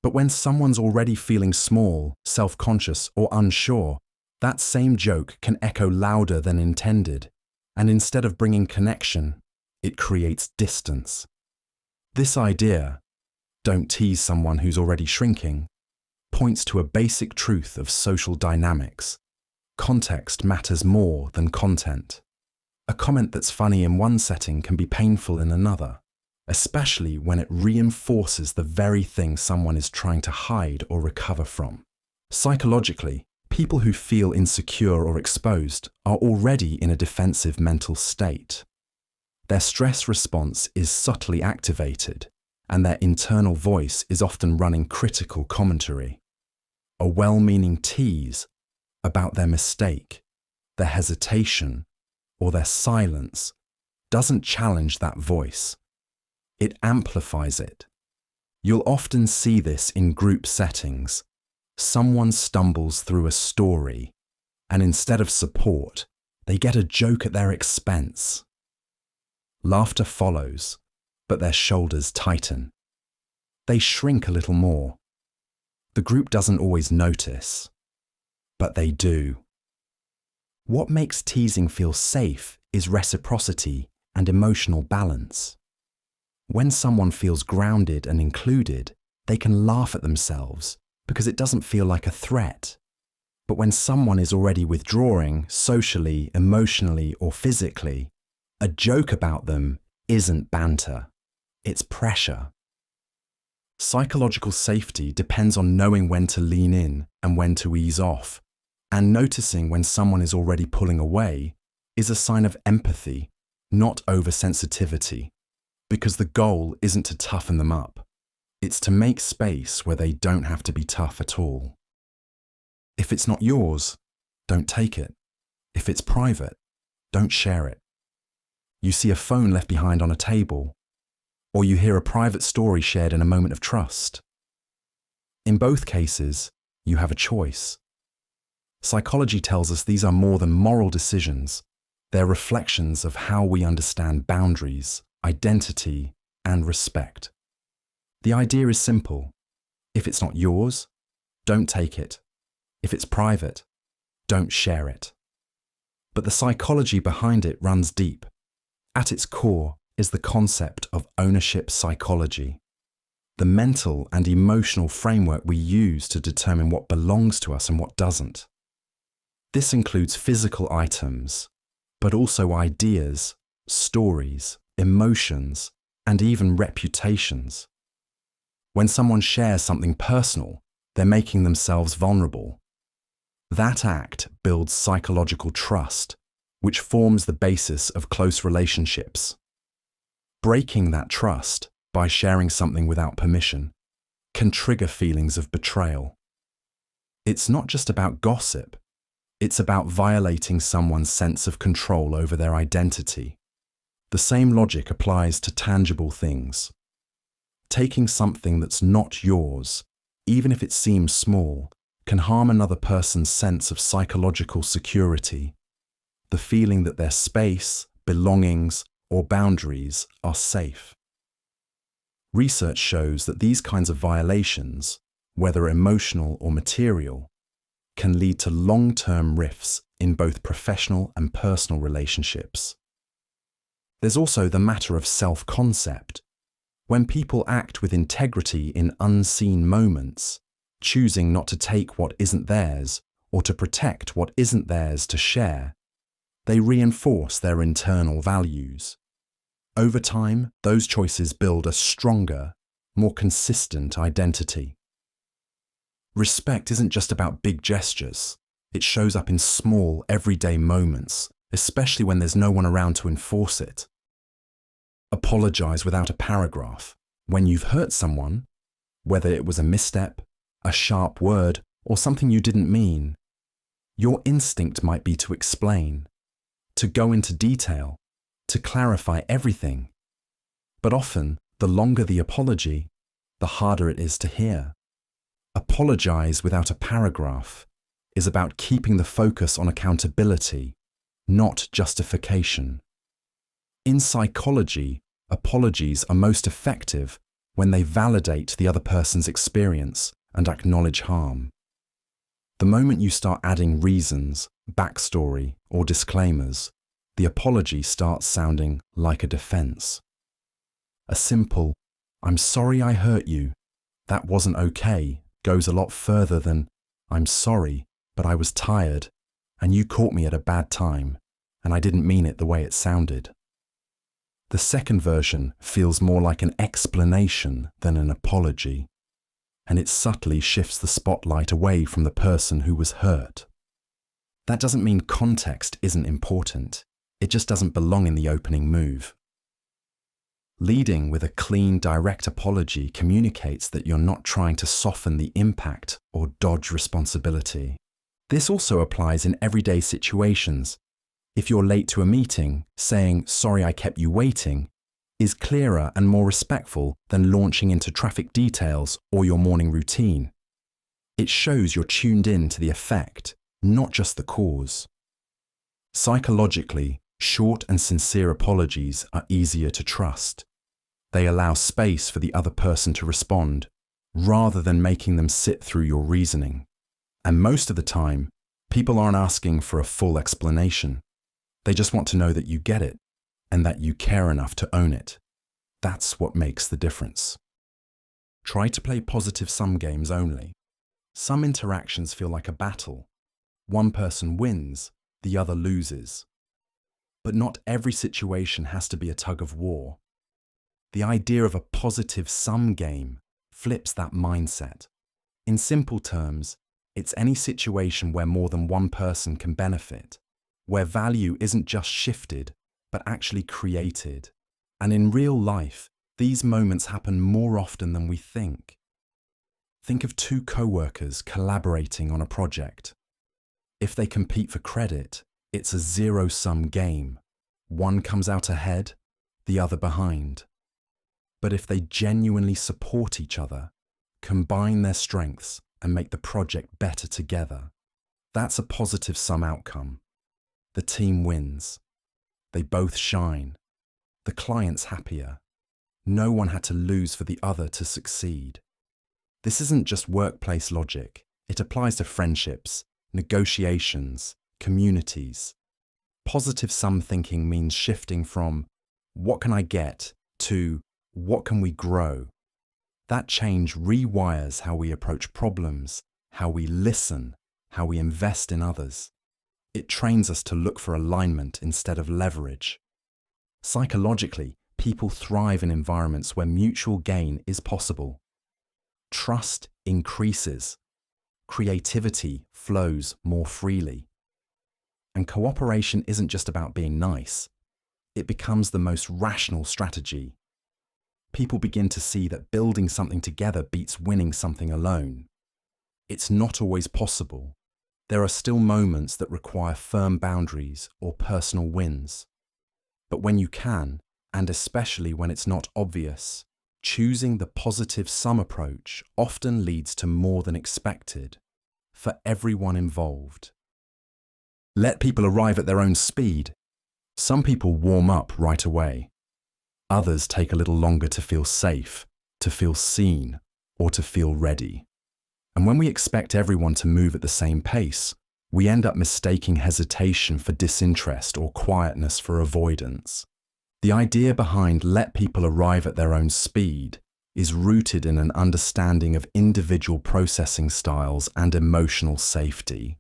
But when someone's already feeling small, self-conscious, or unsure, that same joke can echo louder than intended, and instead of bringing connection, it creates distance. This idea, don't tease someone who's already shrinking, points to a basic truth of social dynamics. Context matters more than content. A comment that's funny in one setting can be painful in another, especially when it reinforces the very thing someone is trying to hide or recover from. Psychologically, people who feel insecure or exposed are already in a defensive mental state. Their stress response is subtly activated, and their internal voice is often running critical commentary. A well-meaning tease about their mistake, their hesitation, or their silence doesn't challenge that voice. It amplifies it. You'll often see this in group settings. Someone stumbles through a story, and instead of support, they get a joke at their expense. Laughter follows, but their shoulders tighten. They shrink a little more. The group doesn't always notice, but they do. What makes teasing feel safe is reciprocity and emotional balance. When someone feels grounded and included, they can laugh at themselves because it doesn't feel like a threat. But when someone is already withdrawing socially, emotionally, or physically, a joke about them isn't banter, it's pressure. Psychological safety depends on knowing when to lean in and when to ease off, and noticing when someone is already pulling away is a sign of empathy, not oversensitivity, because the goal isn't to toughen them up. It's to make space where they don't have to be tough at all. If it's not yours, don't take it. If it's private, don't share it. You see a phone left behind on a table, or you hear a private story shared in a moment of trust. In both cases, you have a choice. Psychology tells us these are more than moral decisions. They're reflections of how we understand boundaries, identity, and respect. The idea is simple. If it's not yours, don't take it. If it's private, don't share it. But the psychology behind it runs deep. At its core is the concept of ownership psychology, the mental and emotional framework we use to determine what belongs to us and what doesn't. This includes physical items, but also ideas, stories, emotions, and even reputations. When someone shares something personal, they're making themselves vulnerable. That act builds psychological trust, which forms the basis of close relationships. Breaking that trust by sharing something without permission can trigger feelings of betrayal. It's not just about gossip, it's about violating someone's sense of control over their identity. The same logic applies to tangible things. Taking something that's not yours, even if it seems small, can harm another person's sense of psychological security, the feeling that their space, belongings, or boundaries are safe. Research shows that these kinds of violations, whether emotional or material, can lead to long-term rifts in both professional and personal relationships. There's also the matter of self-concept. When people act with integrity in unseen moments, choosing not to take what isn't theirs or to protect what isn't theirs to share, they reinforce their internal values. Over time, those choices build a stronger, more consistent identity. Respect isn't just about big gestures. It shows up in small, everyday moments, especially when there's no one around to enforce it. Apologize without a paragraph. When you've hurt someone, whether it was a misstep, a sharp word, or something you didn't mean, your instinct might be to explain, to go into detail, to clarify everything. But often, the longer the apology, the harder it is to hear. Apologize without a paragraph is about keeping the focus on accountability, not justification. In psychology, apologies are most effective when they validate the other person's experience and acknowledge harm. The moment you start adding reasons, backstory, or disclaimers, the apology starts sounding like a defense. A simple, "I'm sorry I hurt you, that wasn't okay," goes a lot further than, "I'm sorry, but I was tired, and you caught me at a bad time, and I didn't mean it the way it sounded." The second version feels more like an explanation than an apology, and it subtly shifts the spotlight away from the person who was hurt. That doesn't mean context isn't important, it just doesn't belong in the opening move. Leading with a clean, direct apology communicates that you're not trying to soften the impact or dodge responsibility. This also applies in everyday situations. If you're late to a meeting, saying, "Sorry I kept you waiting," is clearer and more respectful than launching into traffic details or your morning routine. It shows you're tuned in to the effect, not just the cause. Psychologically, short and sincere apologies are easier to trust. They allow space for the other person to respond, rather than making them sit through your reasoning. And most of the time, people aren't asking for a full explanation. They just want to know that you get it, and that you care enough to own it. That's what makes the difference. Try to play positive sum games only. Some interactions feel like a battle. One person wins, the other loses. But not every situation has to be a tug of war. The idea of a positive sum game flips that mindset. In simple terms, it's any situation where more than one person can benefit, where value isn't just shifted, but actually created. And in real life, these moments happen more often than we think. Think of two co-workers collaborating on a project. If they compete for credit, it's a zero-sum game. One comes out ahead, the other behind. But if they genuinely support each other, combine their strengths, and make the project better together, that's a positive sum outcome. The team wins. They both shine. The client's happier. No one had to lose for the other to succeed. This isn't just workplace logic. It applies to friendships, negotiations, communities. Positive sum thinking means shifting from "what can I get" to "what can we grow?" That change rewires how we approach problems, how we listen, how we invest in others. It trains us to look for alignment instead of leverage. Psychologically, people thrive in environments where mutual gain is possible. Trust increases. Creativity flows more freely. And cooperation isn't just about being nice. It becomes the most rational strategy. People begin to see that building something together beats winning something alone. It's not always possible. There are still moments that require firm boundaries or personal wins. But when you can, and especially when it's not obvious, choosing the positive sum approach often leads to more than expected for everyone involved. Let people arrive at their own speed. Some people warm up right away. Others take a little longer to feel safe, to feel seen, or to feel ready. And when we expect everyone to move at the same pace, we end up mistaking hesitation for disinterest or quietness for avoidance. The idea behind "let people arrive at their own speed" is rooted in an understanding of individual processing styles and emotional safety.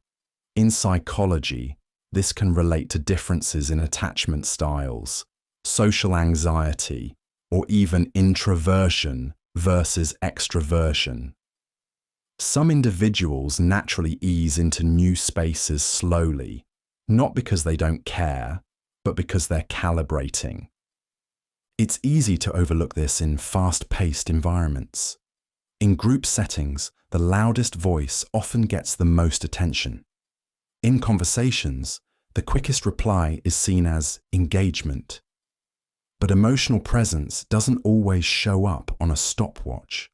In psychology, this can relate to differences in attachment styles, social anxiety, or even introversion versus extroversion. Some individuals naturally ease into new spaces slowly, not because they don't care, but because they're calibrating. It's easy to overlook this in fast-paced environments. In group settings, the loudest voice often gets the most attention. In conversations, the quickest reply is seen as engagement. But emotional presence doesn't always show up on a stopwatch.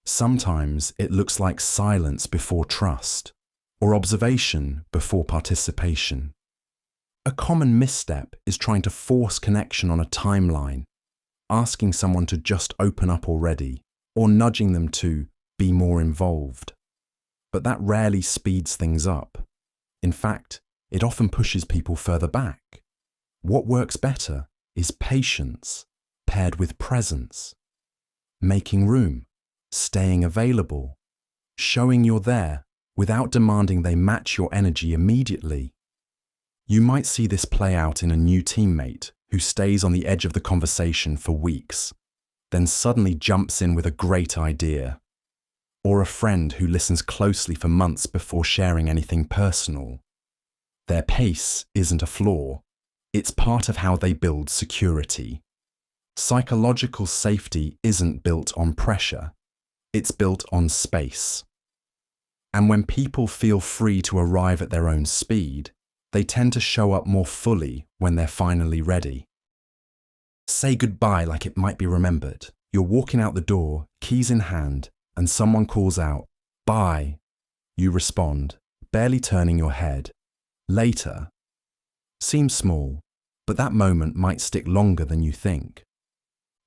Sometimes it looks like silence before trust, or observation before participation. A common misstep is trying to force connection on a timeline, asking someone to just open up already, or nudging them to be more involved. But that rarely speeds things up. In fact, it often pushes people further back. What works better is patience paired with presence, making room, staying available, showing you're there without demanding they match your energy immediately. You might see this play out in a new teammate who stays on the edge of the conversation for weeks, then suddenly jumps in with a great idea, or a friend who listens closely for months before sharing anything personal. Their pace isn't a flaw, it's part of how they build security. Psychological safety isn't built on pressure, it's built on space. And when people feel free to arrive at their own speed, they tend to show up more fully when they're finally ready. Say goodbye like it might be remembered. You're walking out the door, keys in hand, and someone calls out, "Bye." You respond, barely turning your head. Later. Seems small, but that moment might stick longer than you think.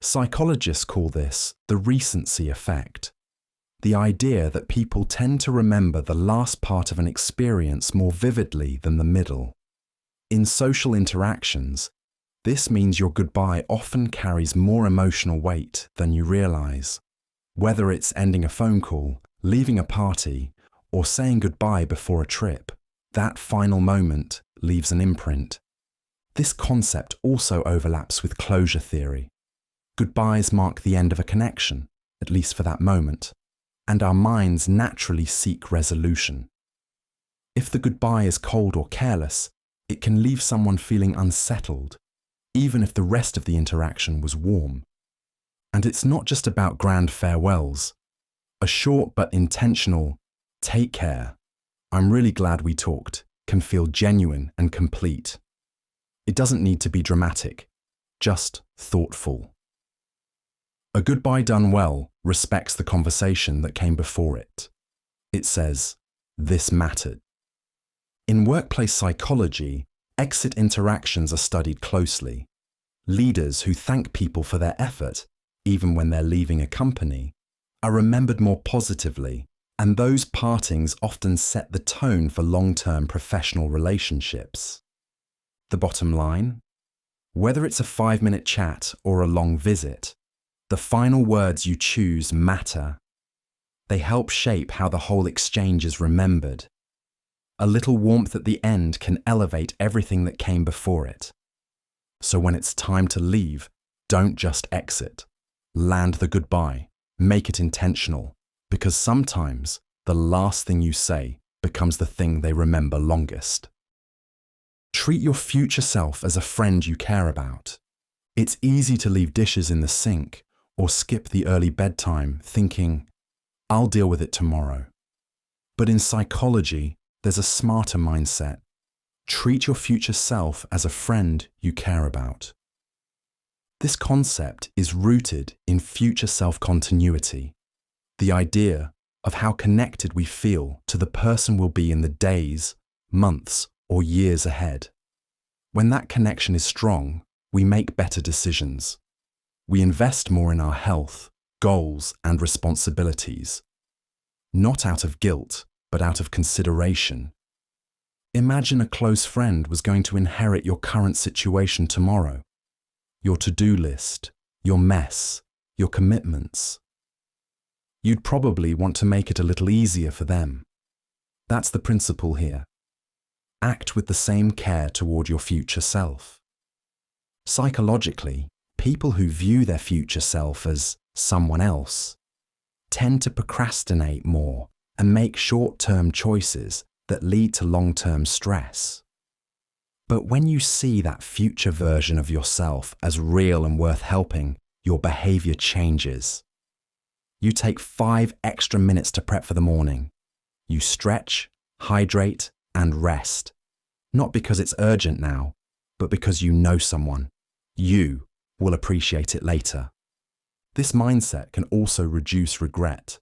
Psychologists call this the recency effect. The idea that people tend to remember the last part of an experience more vividly than the middle. In social interactions, this means your goodbye often carries more emotional weight than you realize. Whether it's ending a phone call, leaving a party, or saying goodbye before a trip, that final moment leaves an imprint. This concept also overlaps with closure theory. Goodbyes mark the end of a connection, at least for that moment, and our minds naturally seek resolution. If the goodbye is cold or careless, it can leave someone feeling unsettled, even if the rest of the interaction was warm. And it's not just about grand farewells. A short but intentional "take care, I'm really glad we talked" can feel genuine and complete. It doesn't need to be dramatic, just thoughtful. A goodbye done well respects the conversation that came before it. It says, "This mattered." In workplace psychology, exit interactions are studied closely. Leaders who thank people for their effort, even when they're leaving a company, are remembered more positively, and those partings often set the tone for long-term professional relationships. The bottom line? Whether it's a 5-minute chat or a long visit, the final words you choose matter. They help shape how the whole exchange is remembered. A little warmth at the end can elevate everything that came before it. So when it's time to leave, don't just exit. Land the goodbye. Make it intentional, because sometimes the last thing you say becomes the thing they remember longest. Treat your future self as a friend you care about. It's easy to leave dishes in the sink or skip the early bedtime thinking, "I'll deal with it tomorrow." But in psychology, there's a smarter mindset. Treat your future self as a friend you care about. This concept is rooted in future self-continuity, the idea of how connected we feel to the person we'll be in the days, months, or years ahead. When that connection is strong, we make better decisions. We invest more in our health, goals, and responsibilities. Not out of guilt, but out of consideration. Imagine a close friend was going to inherit your current situation tomorrow. Your to-do list, your mess, your commitments. You'd probably want to make it a little easier for them. That's the principle here. Act with the same care toward your future self. Psychologically, people who view their future self as someone else tend to procrastinate more and make short-term choices that lead to long-term stress. But when you see that future version of yourself as real and worth helping, your behavior changes. You take 5 extra minutes to prep for the morning. You stretch, hydrate, and rest. Not because it's urgent now, but because you know someone. You will appreciate it later. This mindset can also reduce regret.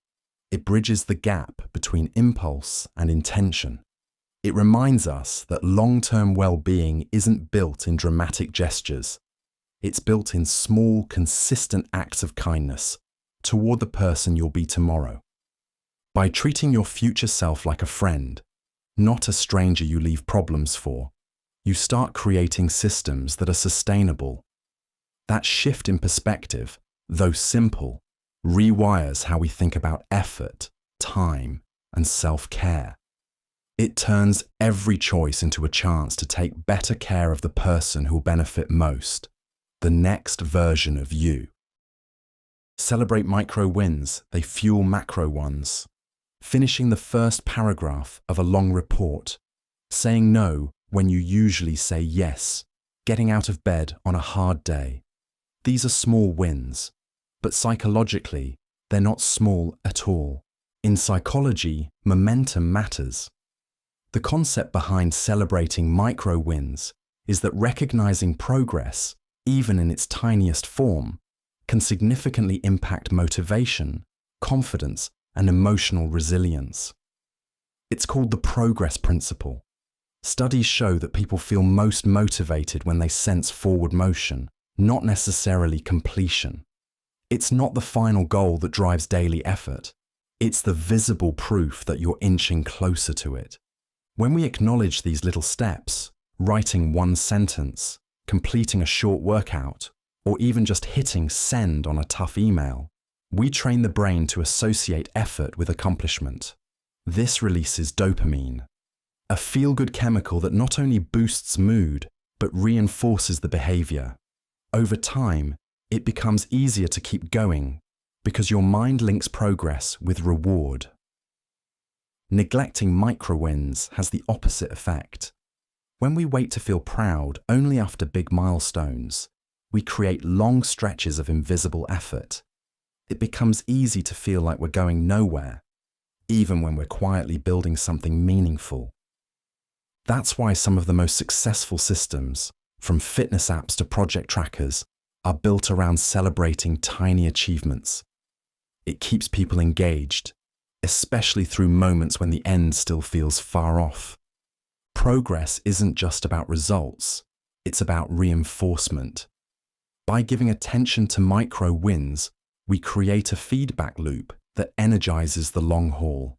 It bridges the gap between impulse and intention. It reminds us that long-term well-being isn't built in dramatic gestures. It's built in small, consistent acts of kindness toward the person you'll be tomorrow. By treating your future self like a friend, not a stranger you leave problems for, you start creating systems that are sustainable. That shift in perspective, though simple, rewires how we think about effort, time, and self-care. It turns every choice into a chance to take better care of the person who'll benefit most, the next version of you. Celebrate micro wins, they fuel macro ones. Finishing the first paragraph of a long report, saying no when you usually say yes, getting out of bed on a hard day, These are small wins, but psychologically, they're not small at all. In psychology, momentum matters. The concept behind celebrating micro wins is that recognizing progress, even in its tiniest form, can significantly impact motivation, confidence, and emotional resilience. It's called the progress principle. Studies show that people feel most motivated when they sense forward motion, not necessarily completion. It's not the final goal that drives daily effort. It's the visible proof that you're inching closer to it. When we acknowledge these little steps, writing one sentence, completing a short workout, or even just hitting send on a tough email, we train the brain to associate effort with accomplishment. This releases dopamine, a feel-good chemical that not only boosts mood, but reinforces the behavior. Over time, it becomes easier to keep going because your mind links progress with reward. Neglecting micro-wins has the opposite effect. When we wait to feel proud only after big milestones, we create long stretches of invisible effort. It becomes easy to feel like we're going nowhere, even when we're quietly building something meaningful. That's why some of the most successful systems, from fitness apps to project trackers, are built around celebrating tiny achievements. It keeps people engaged, especially through moments when the end still feels far off. Progress isn't just about results, it's about reinforcement. By giving attention to micro wins, we create a feedback loop that energizes the long haul.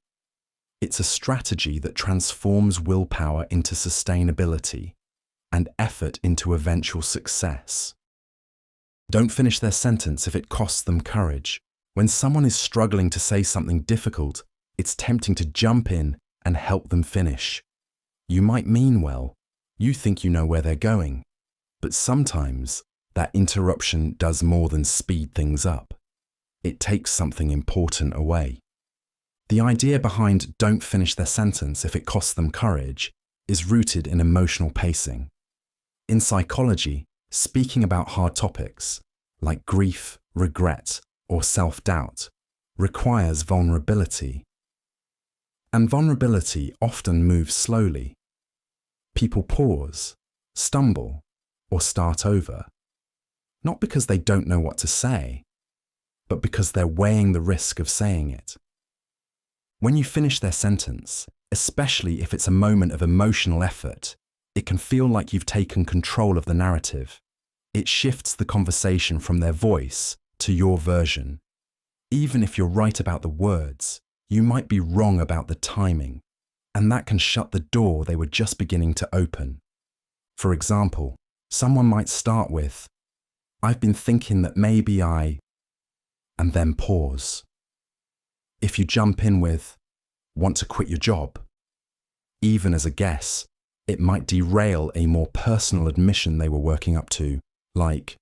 It's a strategy that transforms willpower into sustainability and effort into eventual success. Don't finish their sentence if it costs them courage. When someone is struggling to say something difficult, it's tempting to jump in and help them finish. You might mean well, you think you know where they're going, but sometimes that interruption does more than speed things up. It takes something important away. The idea behind don't finish their sentence if it costs them courage is rooted in emotional pacing. In psychology, speaking about hard topics, like grief, regret, or self-doubt, requires vulnerability. And vulnerability often moves slowly. People pause, stumble, or start over, not because they don't know what to say, but because they're weighing the risk of saying it. When you finish their sentence, especially if it's a moment of emotional effort, it can feel like you've taken control of the narrative. It shifts the conversation from their voice to your version. Even if you're right about the words, you might be wrong about the timing, and that can shut the door they were just beginning to open. For example, someone might start with, "I've been thinking that maybe I," and then pause. If you jump in with, "Want to quit your job?" even as a guess, it might derail a more personal admission they were working up to, like,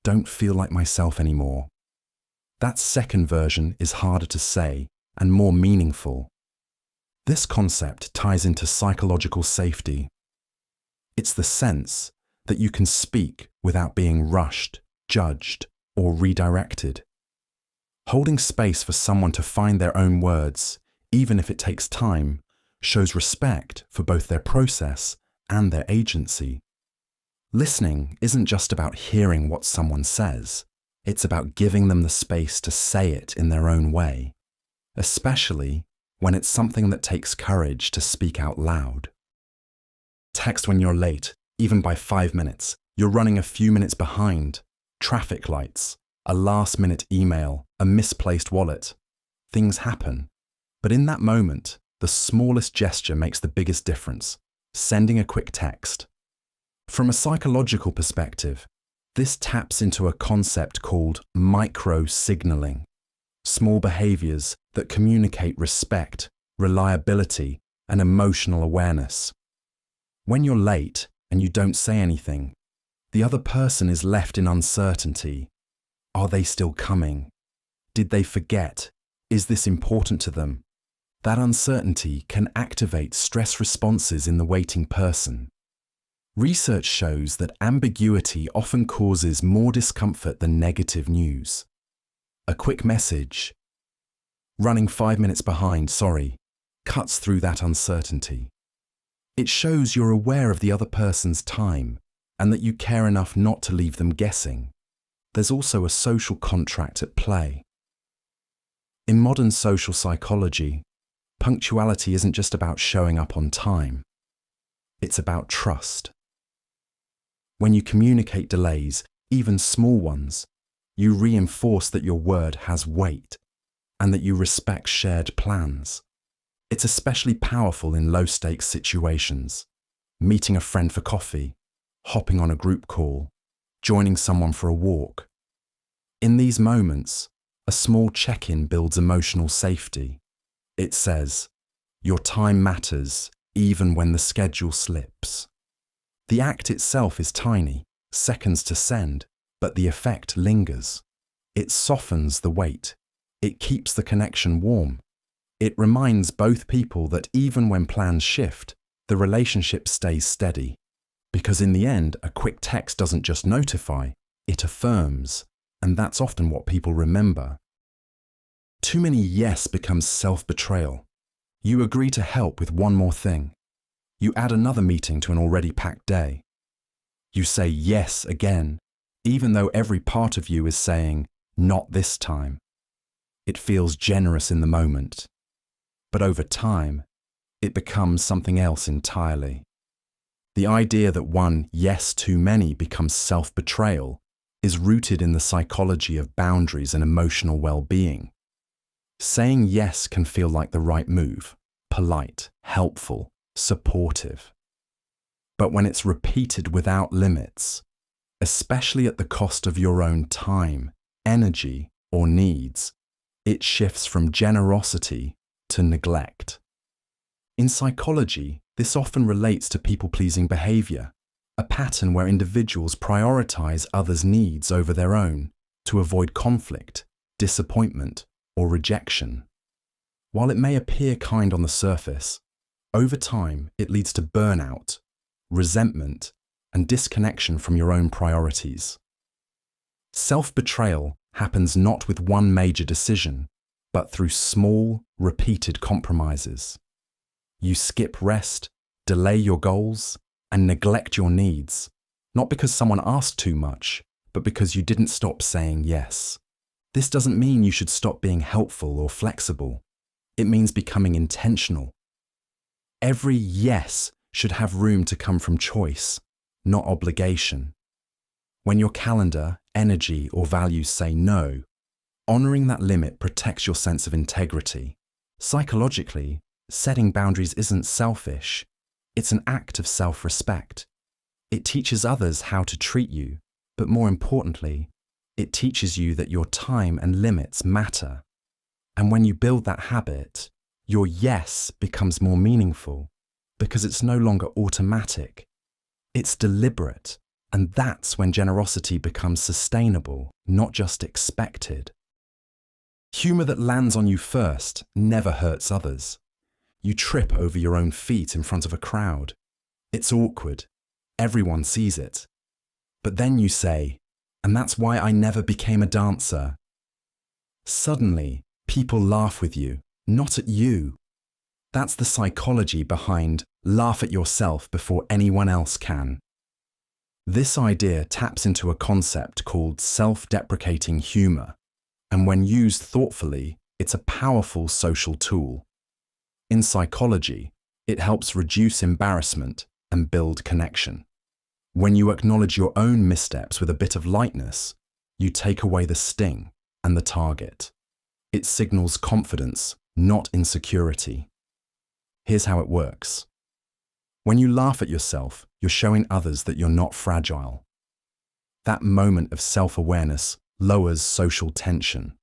"Don't feel like myself anymore." That second version is harder to say and more meaningful. This concept ties into psychological safety. It's the sense that you can speak without being rushed, judged, or redirected. Holding space for someone to find their own words, even if it takes time, shows respect for both their process and their agency. Listening isn't just about hearing what someone says, it's about giving them the space to say it in their own way, especially when it's something that takes courage to speak out loud. Text when you're late, even by 5 minutes, you're running a few minutes behind, traffic lights, a last-minute email, a misplaced wallet. Things happen. But in that moment, the smallest gesture makes the biggest difference, sending a quick text. From a psychological perspective, this taps into a concept called micro-signaling, small behaviors that communicate respect, reliability, and emotional awareness. When you're late and you don't say anything, the other person is left in uncertainty. Are they still coming? Did they forget? Is this important to them? That uncertainty can activate stress responses in the waiting person. Research shows that ambiguity often causes more discomfort than negative news. A quick message, running 5 minutes behind, sorry, cuts through that uncertainty. It shows you're aware of the other person's time and that you care enough not to leave them guessing. There's also a social contract at play. In modern social psychology, punctuality isn't just about showing up on time. It's about trust. When you communicate delays, even small ones, you reinforce that your word has weight and that you respect shared plans. It's especially powerful in low-stakes situations. Meeting a friend for coffee, hopping on a group call, joining someone for a walk. In these moments, a small check-in builds emotional safety. It says, your time matters even when the schedule slips. The act itself is tiny, seconds to send, but the effect lingers. It softens the weight. It keeps the connection warm. It reminds both people that even when plans shift, the relationship stays steady. Because in the end, a quick text doesn't just notify, it affirms, and that's often what people remember. Too many yes becomes self-betrayal. You agree to help with one more thing. You add another meeting to an already packed day. You say yes again, even though every part of you is saying, not this time. It feels generous in the moment. But over time, it becomes something else entirely. The idea that one yes too many becomes self-betrayal is rooted in the psychology of boundaries and emotional well-being. Saying yes can feel like the right move, polite, helpful, supportive. But when it's repeated without limits, especially at the cost of your own time, energy, or needs, it shifts from generosity to neglect. In psychology, this often relates to people-pleasing behavior, a pattern where individuals prioritize others' needs over their own to avoid conflict, disappointment, or rejection. While it may appear kind on the surface, over time it leads to burnout, resentment, and disconnection from your own priorities. Self-betrayal happens not with one major decision, but through small, repeated compromises. You skip rest, delay your goals, and neglect your needs, not because someone asked too much, but because you didn't stop saying yes. This doesn't mean you should stop being helpful or flexible. It means becoming intentional. Every yes should have room to come from choice, not obligation. When your calendar, energy, or values say no, honoring that limit protects your sense of integrity. Psychologically, setting boundaries isn't selfish. It's an act of self-respect. It teaches others how to treat you, but more importantly, it teaches you that your time and limits matter. And when you build that habit, your yes becomes more meaningful because it's no longer automatic. It's deliberate, and that's when generosity becomes sustainable, not just expected. Humor that lands on you first never hurts others. You trip over your own feet in front of a crowd. It's awkward. Everyone sees it. But then you say, and that's why I never became a dancer. Suddenly, people laugh with you, not at you. That's the psychology behind laugh at yourself before anyone else can. This idea taps into a concept called self-deprecating humor, and when used thoughtfully, it's a powerful social tool. In psychology, it helps reduce embarrassment and build connection. When you acknowledge your own missteps with a bit of lightness, you take away the sting and the target. It signals confidence, not insecurity. Here's how it works. When you laugh at yourself, you're showing others that you're not fragile. That moment of self-awareness lowers social tension.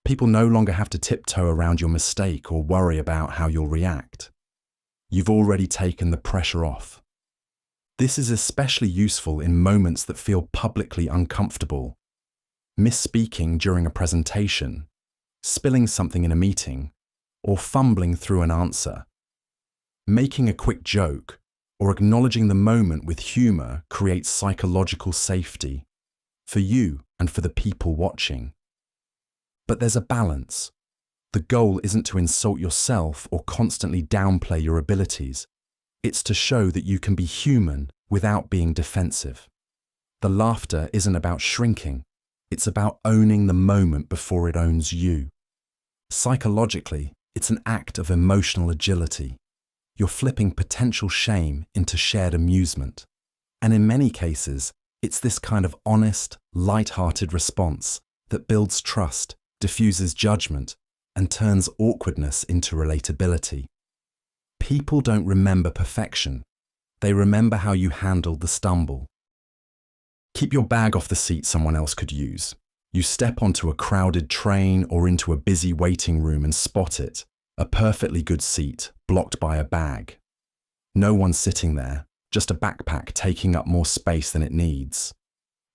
People no longer have to tiptoe around your mistake or worry about how you'll react. You've already taken the pressure off. This is especially useful in moments that feel publicly uncomfortable. Misspeaking during a presentation, spilling something in a meeting, or fumbling through an answer. Making a quick joke, or acknowledging the moment with humor creates psychological safety for you and for the people watching. But there's a balance. The goal isn't to insult yourself or constantly downplay your abilities. It's to show that you can be human without being defensive. The laughter isn't about shrinking. It's about owning the moment before it owns you. Psychologically, it's an act of emotional agility. You're flipping potential shame into shared amusement. And in many cases, it's this kind of honest, light-hearted response that builds trust, diffuses judgment, and turns awkwardness into relatability. People don't remember perfection. They remember how you handled the stumble. Keep your bag off the seat someone else could use. You step onto a crowded train or into a busy waiting room and spot it, a perfectly good seat blocked by a bag. No one's sitting there, just a backpack taking up more space than it needs.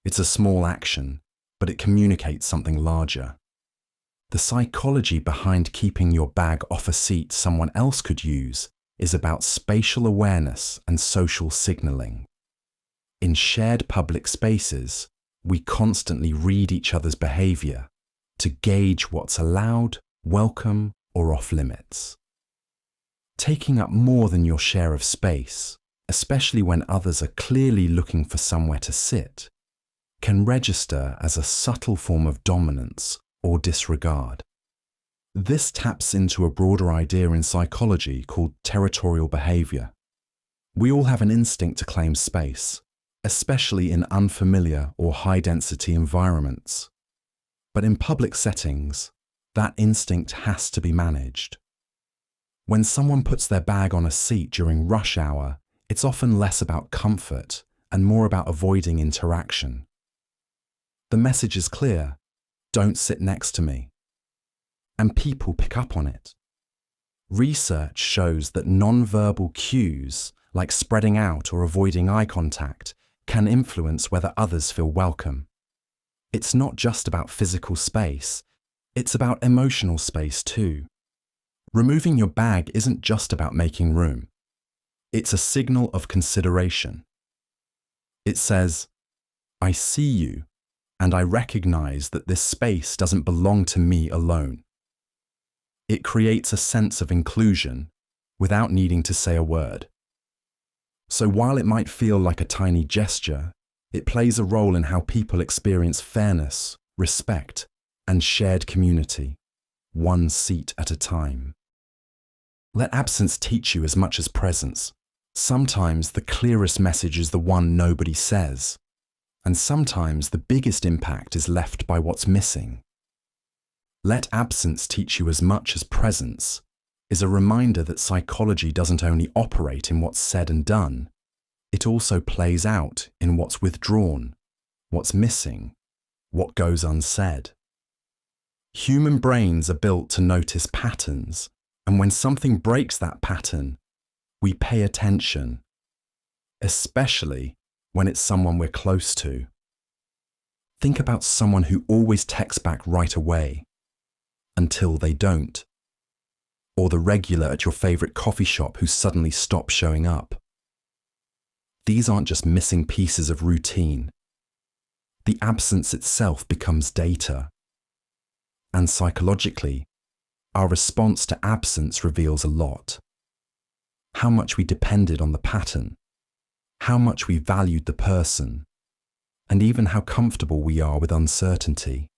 It's a small action, but it communicates something larger. The psychology behind keeping your bag off a seat someone else could use is about spatial awareness and social signaling. In shared public spaces, we constantly read each other's behavior to gauge what's allowed, welcome, or off limits. Taking up more than your share of space, especially when others are clearly looking for somewhere to sit, can register as a subtle form of dominance or disregard. This taps into a broader idea in psychology called territorial behavior. We all have an instinct to claim space, especially in unfamiliar or high-density environments. But in public settings, that instinct has to be managed. When someone puts their bag on a seat during rush hour, it's often less about comfort and more about avoiding interaction. The message is clear: don't sit next to me. And people pick up on it. Research shows that non-verbal cues, like spreading out or avoiding eye contact, can influence whether others feel welcome. It's not just about physical space, it's about emotional space too. Removing your bag isn't just about making room. It's a signal of consideration. It says, I see you, and I recognize that this space doesn't belong to me alone. It creates a sense of inclusion without needing to say a word. So while it might feel like a tiny gesture, it plays a role in how people experience fairness, respect, and shared community, one seat at a time. Let absence teach you as much as presence. Sometimes the clearest message is the one nobody says, and sometimes the biggest impact is left by what's missing. Let absence teach you as much as presence is a reminder that psychology doesn't only operate in what's said and done, it also plays out in what's withdrawn, what's missing, what goes unsaid. Human brains are built to notice patterns, and when something breaks that pattern, we pay attention, especially when it's someone we're close to. Think about someone who always texts back right away, until they don't. Or the regular at your favorite coffee shop who suddenly stops showing up. These aren't just missing pieces of routine. The absence itself becomes data. And psychologically, our response to absence reveals a lot. How much we depended on the pattern, how much we valued the person, and even how comfortable we are with uncertainty.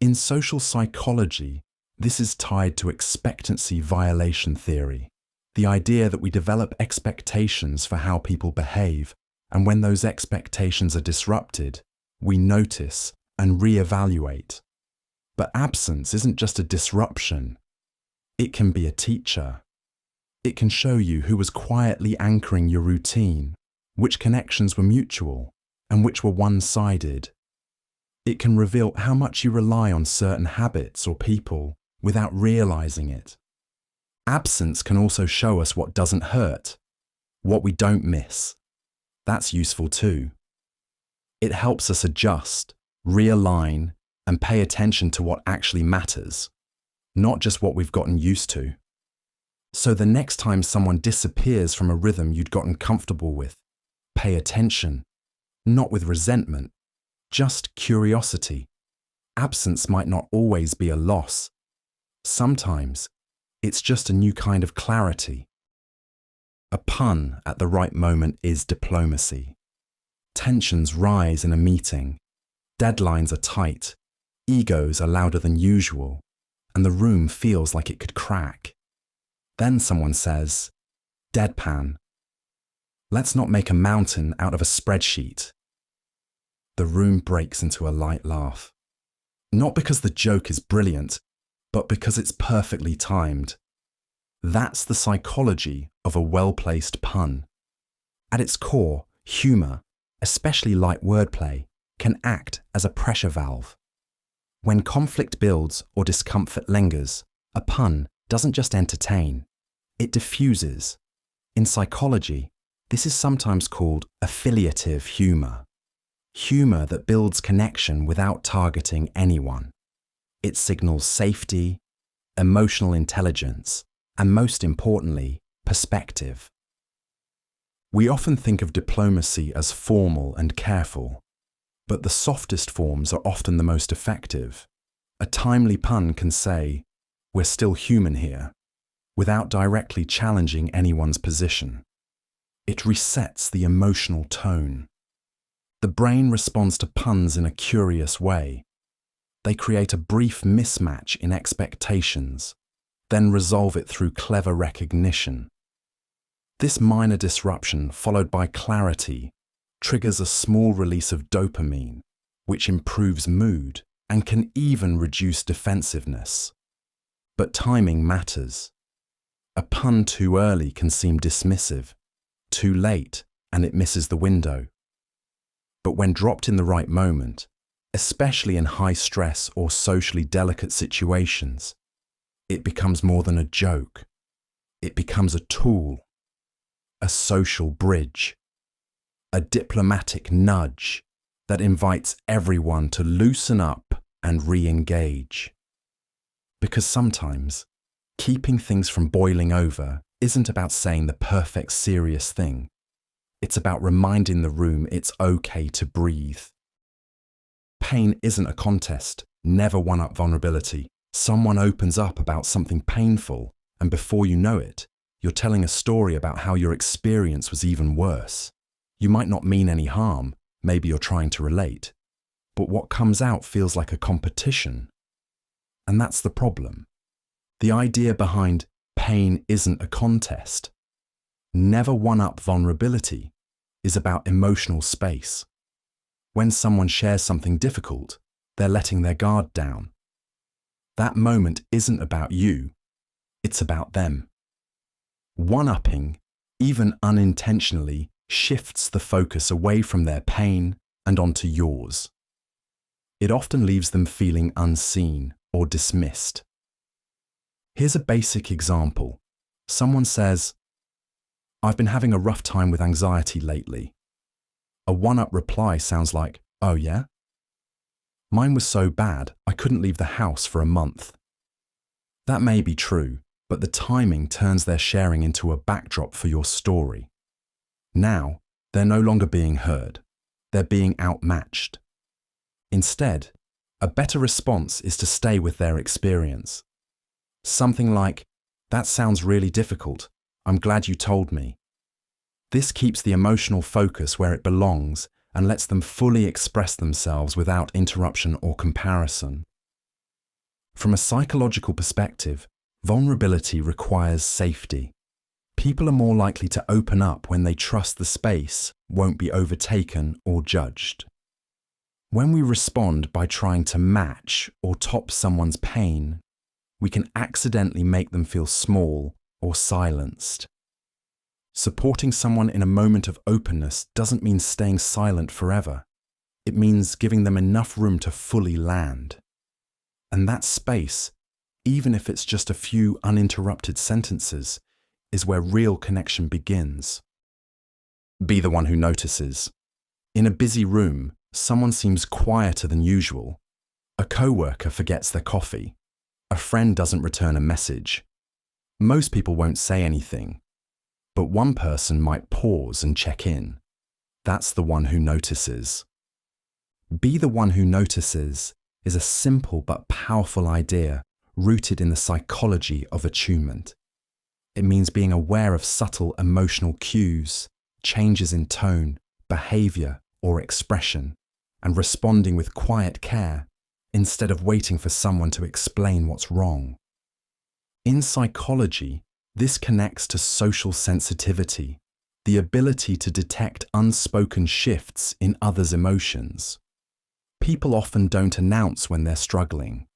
In social psychology, this is tied to expectancy violation theory, the idea that we develop expectations for how people behave, and when those expectations are disrupted, we notice and reevaluate. But absence isn't just a disruption. It can be a teacher. It can show you who was quietly anchoring your routine, which connections were mutual, and which were one-sided. It can reveal how much you rely on certain habits or people without realizing it. Absence can also show us what doesn't hurt, what we don't miss. That's useful too. It helps us adjust, realign, and pay attention to what actually matters, not just what we've gotten used to. So the next time someone disappears from a rhythm you'd gotten comfortable with, pay attention, not with resentment, just curiosity. Absence might not always be a loss. Sometimes it's just a new kind of clarity. A pun at the right moment is diplomacy. Tensions rise in a meeting. Deadlines are tight. Egos are louder than usual, and the room feels like it could crack. Then someone says, deadpan, let's not make a mountain out of a spreadsheet. The room breaks into a light laugh. Not because the joke is brilliant, but because it's perfectly timed. That's the psychology of a well-placed pun. At its core, humour, especially light wordplay, can act as a pressure valve. When conflict builds or discomfort lingers, a pun doesn't just entertain, it diffuses. In psychology, this is sometimes called affiliative humour. Humour that builds connection without targeting anyone. It signals safety, emotional intelligence, and most importantly, perspective. We often think of diplomacy as formal and careful, but the softest forms are often the most effective. A timely pun can say, "We're still human here," without directly challenging anyone's position. It resets the emotional tone. The brain responds to puns in a curious way. They create a brief mismatch in expectations, then resolve it through clever recognition. This minor disruption, followed by clarity, triggers a small release of dopamine, which improves mood and can even reduce defensiveness. But timing matters. A pun too early can seem dismissive, too late, and it misses the window. But when dropped in the right moment, especially in high stress or socially delicate situations, it becomes more than a joke. It becomes a tool, a social bridge, a diplomatic nudge that invites everyone to loosen up and re-engage. Because sometimes, keeping things from boiling over isn't about saying the perfect serious thing. It's about reminding the room it's okay to breathe. Pain isn't a contest, never one-up vulnerability. Someone opens up about something painful, and before you know it, you're telling a story about how your experience was even worse. You might not mean any harm, maybe you're trying to relate, but what comes out feels like a competition. And that's the problem. The idea behind pain isn't a contest. Never one-up vulnerability is about emotional space. When someone shares something difficult, they're letting their guard down. That moment isn't about you, it's about them. One-upping, even unintentionally, shifts the focus away from their pain and onto yours. It often leaves them feeling unseen or dismissed. Here's a basic example. Someone says, "I've been having a rough time with anxiety lately." A one-up reply sounds like, "Oh yeah? Mine was so bad, I couldn't leave the house for a month." That may be true, but the timing turns their sharing into a backdrop for your story. Now, they're no longer being heard. They're being outmatched. Instead, a better response is to stay with their experience. Something like, "That sounds really difficult. I'm glad you told me." This keeps the emotional focus where it belongs and lets them fully express themselves without interruption or comparison. From a psychological perspective, vulnerability requires safety. People are more likely to open up when they trust the space won't be overtaken or judged. When we respond by trying to match or top someone's pain, we can accidentally make them feel small or silenced. Supporting someone in a moment of openness doesn't mean staying silent forever. It means giving them enough room to fully land. And that space, even if it's just a few uninterrupted sentences, is where real connection begins. Be the one who notices. In a busy room, someone seems quieter than usual. A coworker forgets their coffee. A friend doesn't return a message. Most people won't say anything, but one person might pause and check in. That's the one who notices. Be the one who notices is a simple but powerful idea rooted in the psychology of attunement. It means being aware of subtle emotional cues, changes in tone, behavior, or expression, and responding with quiet care instead of waiting for someone to explain what's wrong. In psychology, this connects to social sensitivity, the ability to detect unspoken shifts in others' emotions. People often don't announce when they're struggling.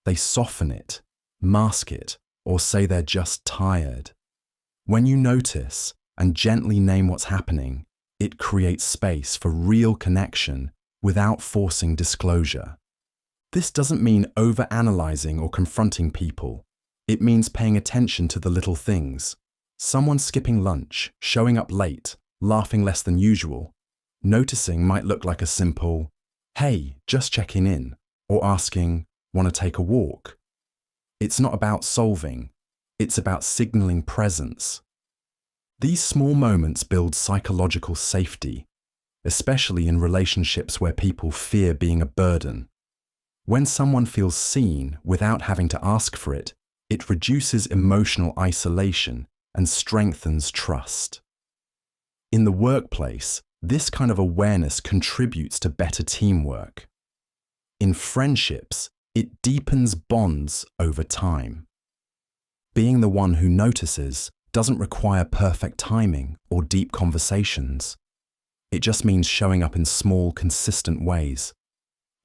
They soften it, mask it, or say they're just tired. When you notice and gently name what's happening, it creates space for real connection without forcing disclosure. This doesn't mean overanalyzing or confronting people. It means paying attention to the little things. Someone skipping lunch, showing up late, laughing less than usual. Noticing might look like a simple, "Hey, just checking in," or asking, "Want to take a walk?" It's not about solving. It's about signaling presence. These small moments build psychological safety, especially in relationships where people fear being a burden. When someone feels seen without having to ask for it, it reduces emotional isolation and strengthens trust. In the workplace, this kind of awareness contributes to better teamwork. In friendships, it deepens bonds over time. Being the one who notices doesn't require perfect timing or deep conversations. It just means showing up in small, consistent ways,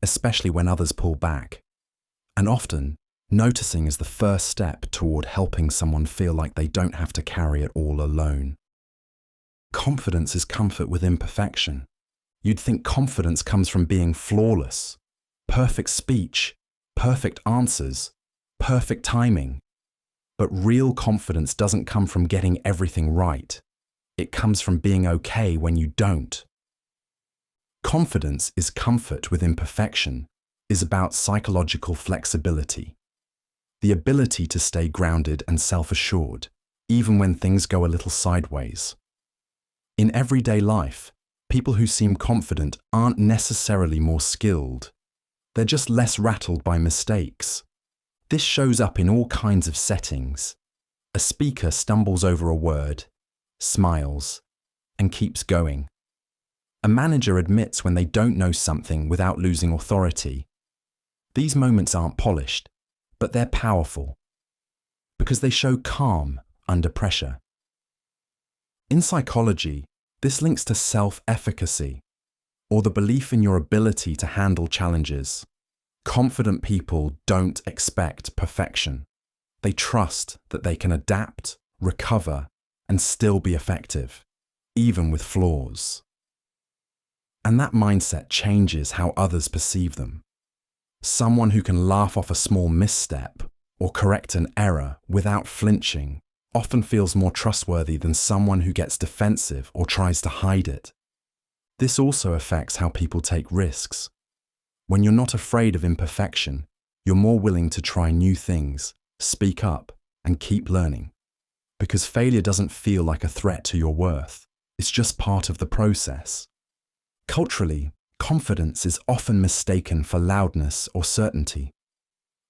especially when others pull back. And often, noticing is the first step toward helping someone feel like they don't have to carry it all alone. Confidence is comfort with imperfection. You'd think confidence comes from being flawless, perfect speech, perfect answers, perfect timing. But real confidence doesn't come from getting everything right. It comes from being okay when you don't. Confidence is comfort with imperfection, is about psychological flexibility. The ability to stay grounded and self-assured, even when things go a little sideways. In everyday life, people who seem confident aren't necessarily more skilled. They're just less rattled by mistakes. This shows up in all kinds of settings. A speaker stumbles over a word, smiles, and keeps going. A manager admits when they don't know something without losing authority. These moments aren't polished, but they're powerful because they show calm under pressure. In psychology, this links to self-efficacy, or the belief in your ability to handle challenges. Confident people don't expect perfection. They trust that they can adapt, recover, and still be effective, even with flaws. And that mindset changes how others perceive them. Someone who can laugh off a small misstep or correct an error without flinching often feels more trustworthy than someone who gets defensive or tries to hide it. This also affects how people take risks. When you're not afraid of imperfection, you're more willing to try new things, speak up, and keep learning. Because failure doesn't feel like a threat to your worth. It's just part of the process. Culturally, confidence is often mistaken for loudness or certainty.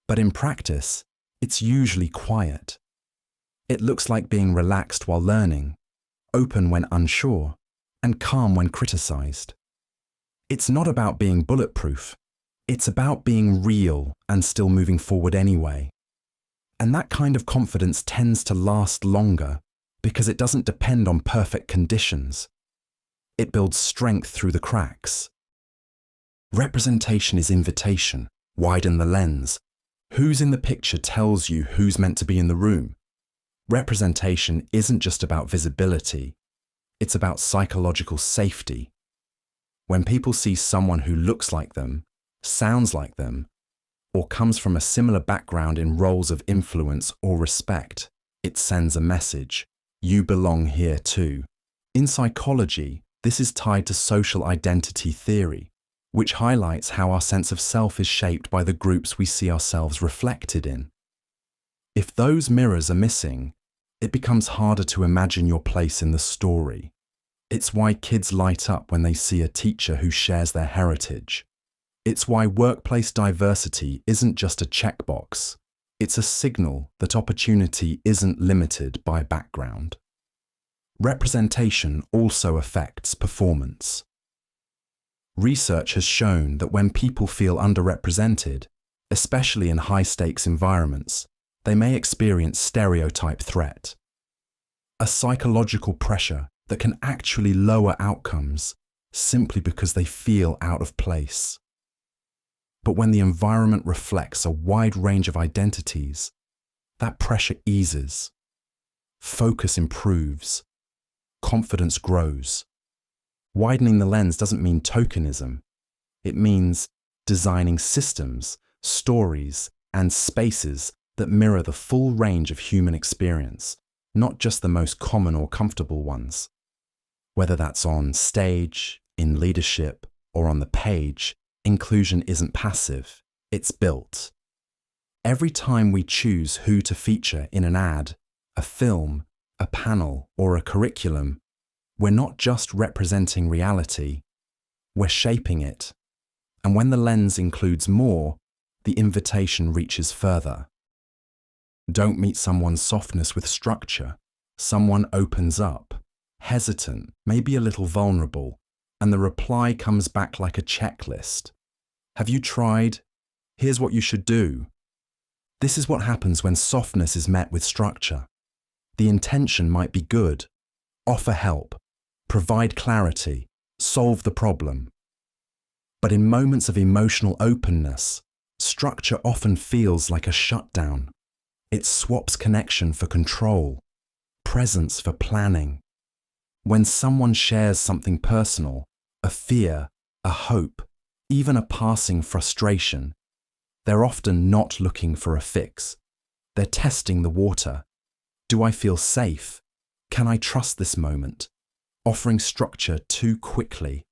But in practice, it's usually quiet. It looks like being relaxed while learning, open when unsure, and calm when criticized. It's not about being bulletproof. It's about being real and still moving forward anyway. And that kind of confidence tends to last longer because it doesn't depend on perfect conditions. It builds strength through the cracks. Representation is invitation. Widen the lens. Who's in the picture tells you who's meant to be in the room. Representation isn't just about visibility. It's about psychological safety. When people see someone who looks like them, sounds like them, or comes from a similar background in roles of influence or respect, it sends a message. You belong here too. In psychology, this is tied to social identity theory, which highlights how our sense of self is shaped by the groups we see ourselves reflected in. If those mirrors are missing, it becomes harder to imagine your place in the story. It's why kids light up when they see a teacher who shares their heritage. It's why workplace diversity isn't just a checkbox. It's a signal that opportunity isn't limited by background. Representation also affects performance. Research has shown that when people feel underrepresented, especially in high-stakes environments, they may experience stereotype threat, a psychological pressure that can actually lower outcomes simply because they feel out of place. But when the environment reflects a wide range of identities, that pressure eases, focus improves, confidence grows. Widening the lens doesn't mean tokenism. It means designing systems, stories, and spaces that mirror the full range of human experience, not just the most common or comfortable ones. Whether that's on stage, in leadership, or on the page, inclusion isn't passive, it's built. Every time we choose who to feature in an ad, a film, a panel, or a curriculum, we're not just representing reality, we're shaping it. And when the lens includes more, the invitation reaches further. Don't meet someone's softness with structure. Someone opens up, hesitant, maybe a little vulnerable, and the reply comes back like a checklist. Have you tried? Here's what you should do. This is what happens when softness is met with structure. The intention might be good. Offer help. Provide clarity, solve the problem. But in moments of emotional openness, structure often feels like a shutdown. It swaps connection for control, presence for planning. When someone shares something personal, a fear, a hope, even a passing frustration, they're often not looking for a fix. They're testing the water. Do I feel safe? Can I trust this moment? Offering structure too quickly,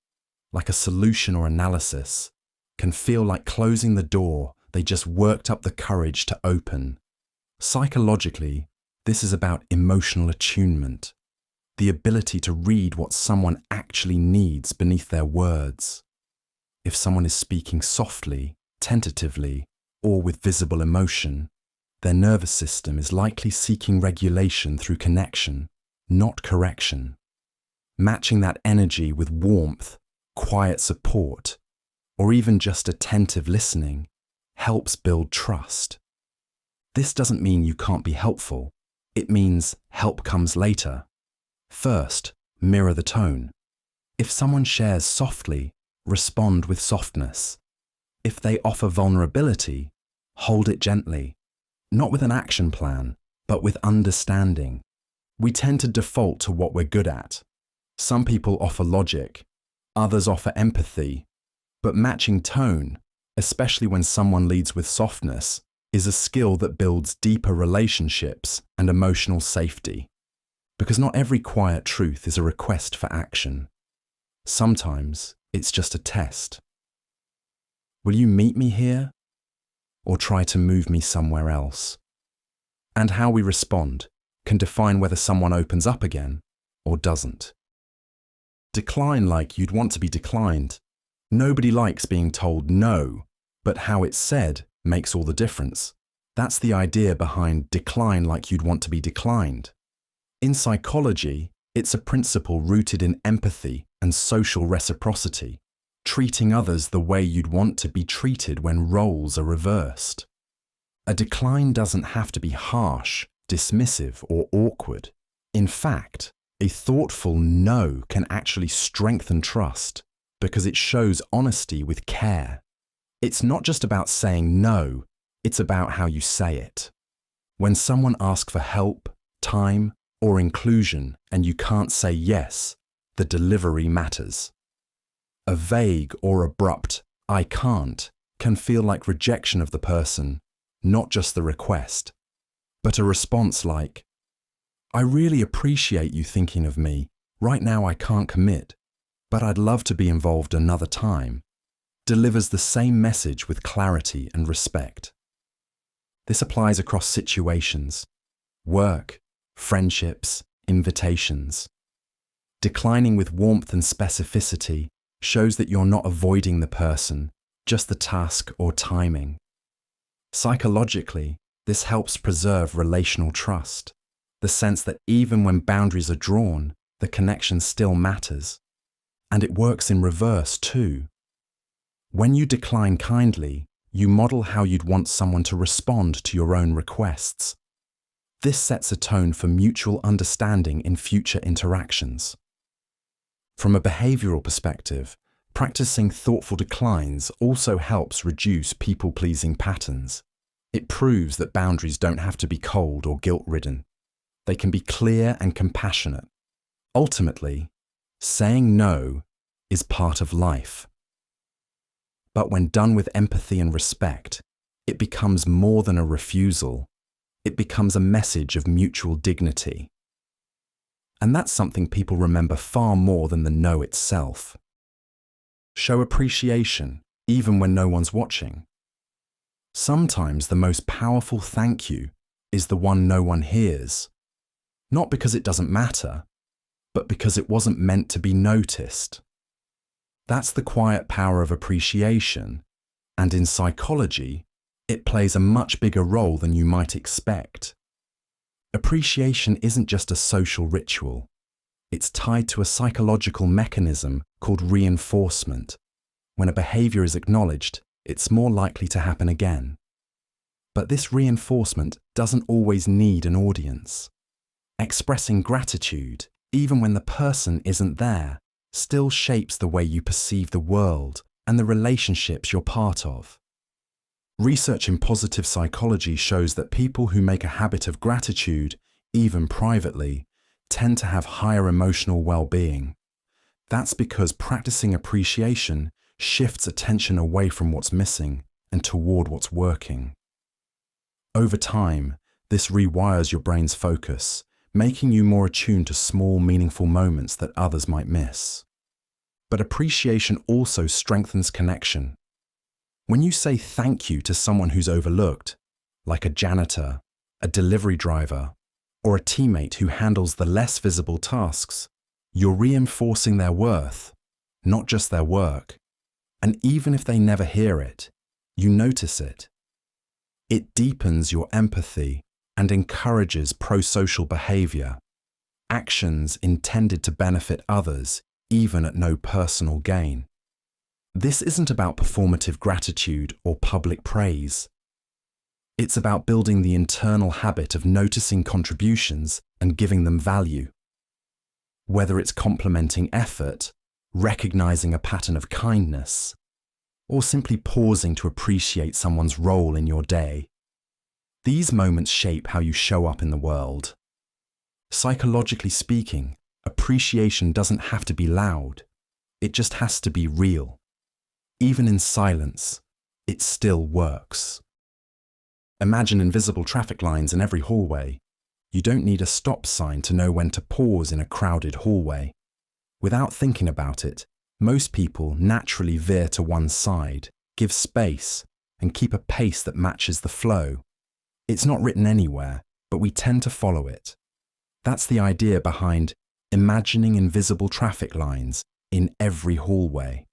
like a solution or analysis, can feel like closing the door they just worked up the courage to open. Psychologically, this is about emotional attunement, the ability to read what someone actually needs beneath their words. If someone is speaking softly, tentatively, or with visible emotion, their nervous system is likely seeking regulation through connection, not correction. Matching that energy with warmth, quiet support, or even just attentive listening helps build trust. This doesn't mean you can't be helpful. It means help comes later. First, mirror the tone. If someone shares softly, respond with softness. If they offer vulnerability, hold it gently, not with an action plan, but with understanding. We tend to default to what we're good at. Some people offer logic, others offer empathy, but matching tone, especially when someone leads with softness, is a skill that builds deeper relationships and emotional safety. Because not every quiet truth is a request for action. Sometimes it's just a test. Will you meet me here, or try to move me somewhere else? And how we respond can define whether someone opens up again or doesn't. Decline like you'd want to be declined. Nobody likes being told no, but how it's said makes all the difference. That's the idea behind decline like you'd want to be declined. In psychology, it's a principle rooted in empathy and social reciprocity, treating others the way you'd want to be treated when roles are reversed. A decline doesn't have to be harsh, dismissive, or awkward. In fact, a thoughtful no can actually strengthen trust because it shows honesty with care. It's not just about saying no, it's about how you say it. When someone asks for help, time, or inclusion and you can't say yes, the delivery matters. A vague or abrupt "I can't" can feel like rejection of the person, not just the request. But a response like, "I really appreciate you thinking of me. Right now I can't commit, but I'd love to be involved another time," delivers the same message with clarity and respect. This applies across situations: work, friendships, invitations. Declining with warmth and specificity shows that you're not avoiding the person, just the task or timing. Psychologically, this helps preserve relational trust, the sense that even when boundaries are drawn, the connection still matters. And it works in reverse too. When you decline kindly, you model how you'd want someone to respond to your own requests. This sets a tone for mutual understanding in future interactions. From a behavioral perspective, practicing thoughtful declines also helps reduce people-pleasing patterns. It proves that boundaries don't have to be cold or guilt-ridden. They can be clear and compassionate. Ultimately, saying no is part of life. But when done with empathy and respect, it becomes more than a refusal. It becomes a message of mutual dignity. And that's something people remember far more than the no itself. Show appreciation, even when no one's watching. Sometimes the most powerful thank you is the one no one hears. Not because it doesn't matter, but because it wasn't meant to be noticed. That's the quiet power of appreciation, and in psychology, it plays a much bigger role than you might expect. Appreciation isn't just a social ritual. It's tied to a psychological mechanism called reinforcement. When a behavior is acknowledged, it's more likely to happen again. But this reinforcement doesn't always need an audience. Expressing gratitude, even when the person isn't there, still shapes the way you perceive the world and the relationships you're part of. Research in positive psychology shows that people who make a habit of gratitude, even privately, tend to have higher emotional well-being. That's because practicing appreciation shifts attention away from what's missing and toward what's working. Over time, this rewires your brain's focus, making you more attuned to small, meaningful moments that others might miss. But appreciation also strengthens connection. When you say thank you to someone who's overlooked, like a janitor, a delivery driver, or a teammate who handles the less visible tasks, you're reinforcing their worth, not just their work. And even if they never hear it, you notice it. It deepens your empathy and encourages pro-social behavior, actions intended to benefit others, even at no personal gain. This isn't about performative gratitude or public praise. It's about building the internal habit of noticing contributions and giving them value. Whether it's complimenting effort, recognizing a pattern of kindness, or simply pausing to appreciate someone's role in your day. These moments shape how you show up in the world. Psychologically speaking, appreciation doesn't have to be loud. It just has to be real. Even in silence, it still works. Imagine invisible traffic lines in every hallway. You don't need a stop sign to know when to pause in a crowded hallway. Without thinking about it, most people naturally veer to one side, give space, and keep a pace that matches the flow. It's not written anywhere, but we tend to follow it. That's the idea behind imagining invisible traffic lines in every hallway.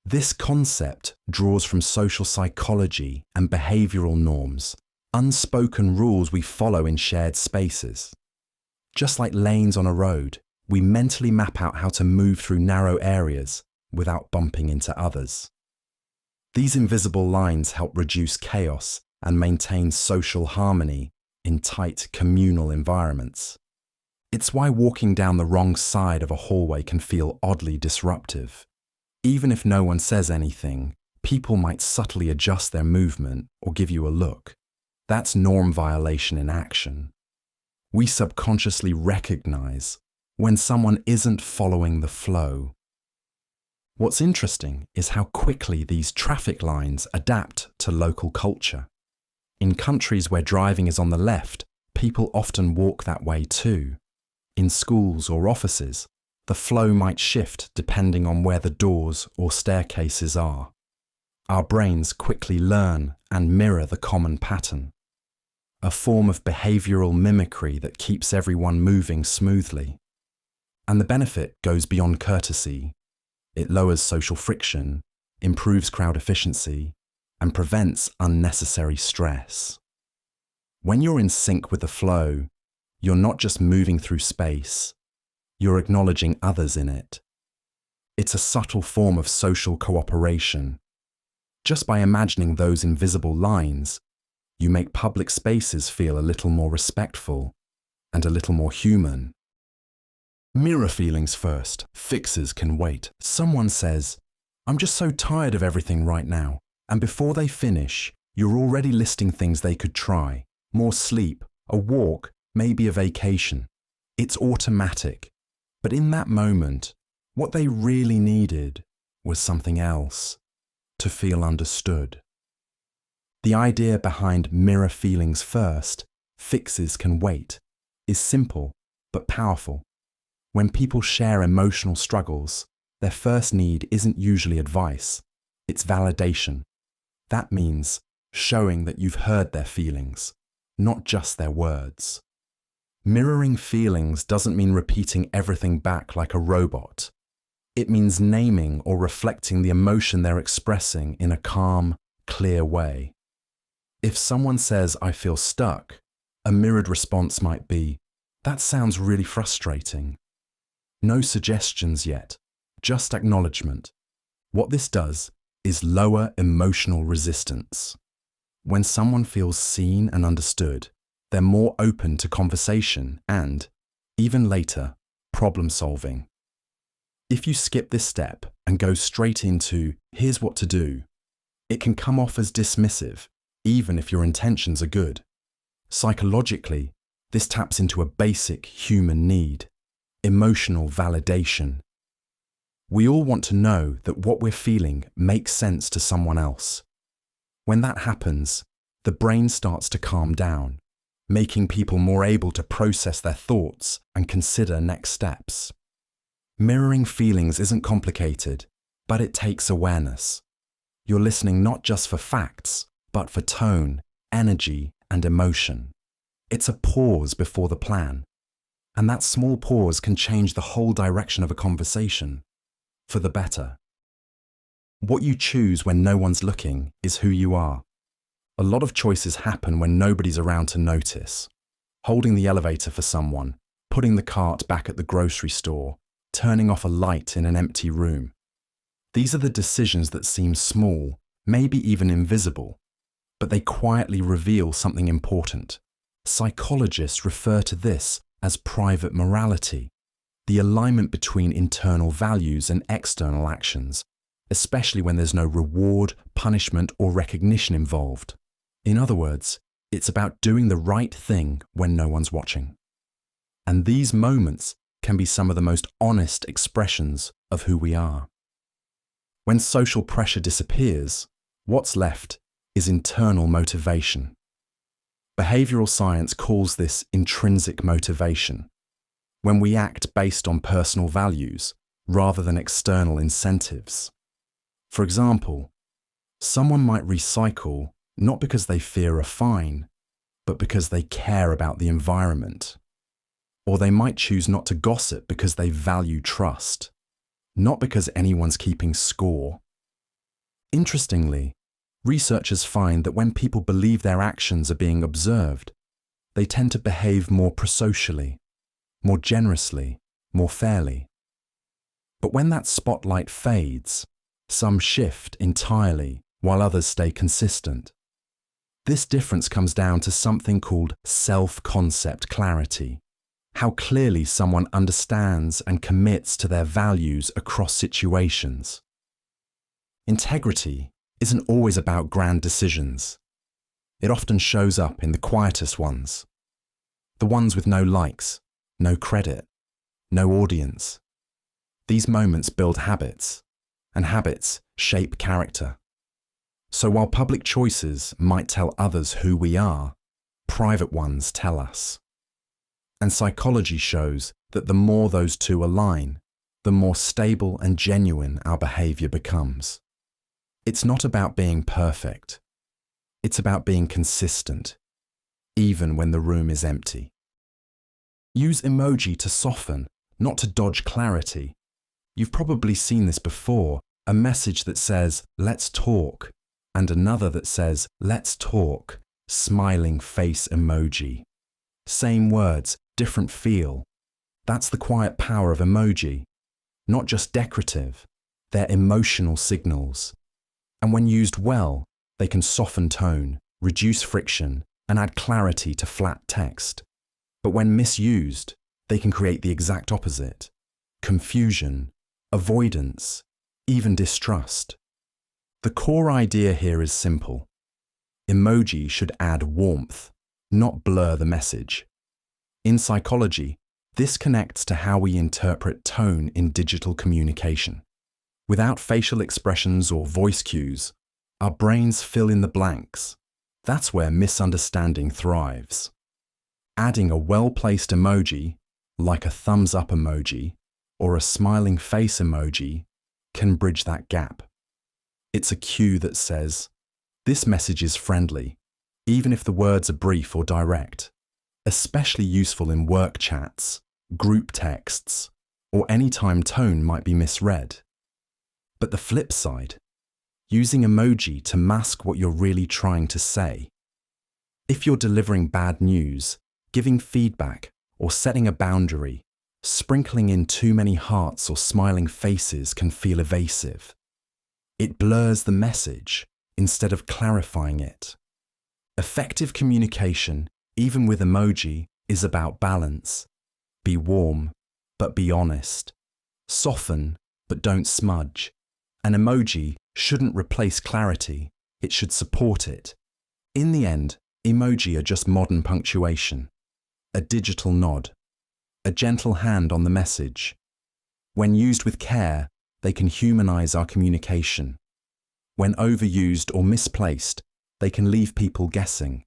This concept draws from social psychology and behavioral norms, unspoken rules we follow in shared spaces. Just like lanes on a road, we mentally map out how to move through narrow areas without bumping into others. These invisible lines help reduce chaos and maintain social harmony in tight communal environments. It's why walking down the wrong side of a hallway can feel oddly disruptive. Even if no one says anything, people might subtly adjust their movement or give you a look. That's norm violation in action. We subconsciously recognize when someone isn't following the flow. What's interesting is how quickly these traffic lines adapt to local culture. In countries where driving is on the left, people often walk that way too. In schools or offices, the flow might shift depending on where the doors or staircases are. Our brains quickly learn and mirror the common pattern. a form of behavioral mimicry that keeps everyone moving smoothly. And the benefit goes beyond courtesy. It lowers social friction, improves crowd efficiency, and prevents unnecessary stress. When you're in sync with the flow, you're not just moving through space, you're acknowledging others in it. It's a subtle form of social cooperation. Just by imagining those invisible lines, you make public spaces feel a little more respectful and a little more human. Mirror feelings first. Fixes can wait. Someone says, "I'm just so tired of everything right now." And before they finish, you're already listing things they could try. More sleep, a walk, maybe a vacation. It's automatic. But in that moment, what they really needed was something else, to feel understood. The idea behind mirror feelings first, fixes can wait, is simple but powerful. When people share emotional struggles, their first need isn't usually advice, it's validation. That means showing that you've heard their feelings, not just their words. Mirroring feelings doesn't mean repeating everything back like a robot. It means naming or reflecting the emotion they're expressing in a calm, clear way. If someone says, "I feel stuck," a mirrored response might be, "That sounds really frustrating." No suggestions yet, just acknowledgement. What this does is lower emotional resistance. When someone feels seen and understood, they're more open to conversation and, even later, problem solving. If you skip this step and go straight into, "Here's what to do," it can come off as dismissive, even if your intentions are good. Psychologically, this taps into a basic human need: emotional validation. We all want to know that what we're feeling makes sense to someone else. When that happens, the brain starts to calm down, making people more able to process their thoughts and consider next steps. Mirroring feelings isn't complicated, but it takes awareness. You're listening not just for facts, but for tone, energy, and emotion. It's a pause before the plan. And that small pause can change the whole direction of a conversation, for the better. What you choose when no one's looking is who you are. A lot of choices happen when nobody's around to notice. Holding the elevator for someone, putting the cart back at the grocery store, turning off a light in an empty room. These are the decisions that seem small, maybe even invisible, but they quietly reveal something important. Psychologists refer to this as private morality, the alignment between internal values and external actions, especially when there's no reward, punishment, or recognition involved. In other words, it's about doing the right thing when no one's watching. And these moments can be some of the most honest expressions of who we are. When social pressure disappears, what's left is internal motivation. Behavioral science calls this intrinsic motivation, when we act based on personal values rather than external incentives. For example, someone might recycle not because they fear a fine, but because they care about the environment. Or they might choose not to gossip because they value trust, not because anyone's keeping score. Interestingly, researchers find that when people believe their actions are being observed, they tend to behave more prosocially, more generously, more fairly. But when that spotlight fades, some shift entirely while others stay consistent. This difference comes down to something called self-concept clarity, how clearly someone understands and commits to their values across situations. Integrity isn't always about grand decisions. It often shows up in the quietest ones, the ones with no likes, no credit, no audience. These moments build habits, and habits shape character. So while public choices might tell others who we are, private ones tell us. And psychology shows that the more those two align, the more stable and genuine our behavior becomes. It's not about being perfect. It's about being consistent. even when the room is empty. Use emoji to soften, not to dodge clarity. You've probably seen this before, a message that says, "Let's talk," and another that says, "Let's talk," smiling face emoji. Same words, different feel. That's the quiet power of emoji. Not just decorative, they're emotional signals. And when used well, they can soften tone, reduce friction, and add clarity to flat text. But when misused, they can create the exact opposite: confusion, avoidance, even distrust. The core idea here is simple. Emoji should add warmth, not blur the message. In psychology, this connects to how we interpret tone in digital communication. Without facial expressions or voice cues, our brains fill in the blanks. That's where misunderstanding thrives. Adding a well-placed emoji, like a thumbs-up emoji or a smiling face emoji, can bridge that gap. It's a cue that says, "This message is friendly," even if the words are brief or direct. Especially useful in work chats, group texts, or any time tone might be misread. But the flip side, using emoji to mask what you're really trying to say. If you're delivering bad news, giving feedback, or setting a boundary, sprinkling in too many hearts or smiling faces can feel evasive. It blurs the message instead of clarifying it. Effective communication, even with emoji, is about balance. Be warm, but be honest. Soften, but don't smudge. An emoji shouldn't replace clarity, it should support it. In the end, emoji are just modern punctuation. A digital nod. A gentle hand on the message. When used with care, they can humanize our communication. When overused or misplaced, they can leave people guessing.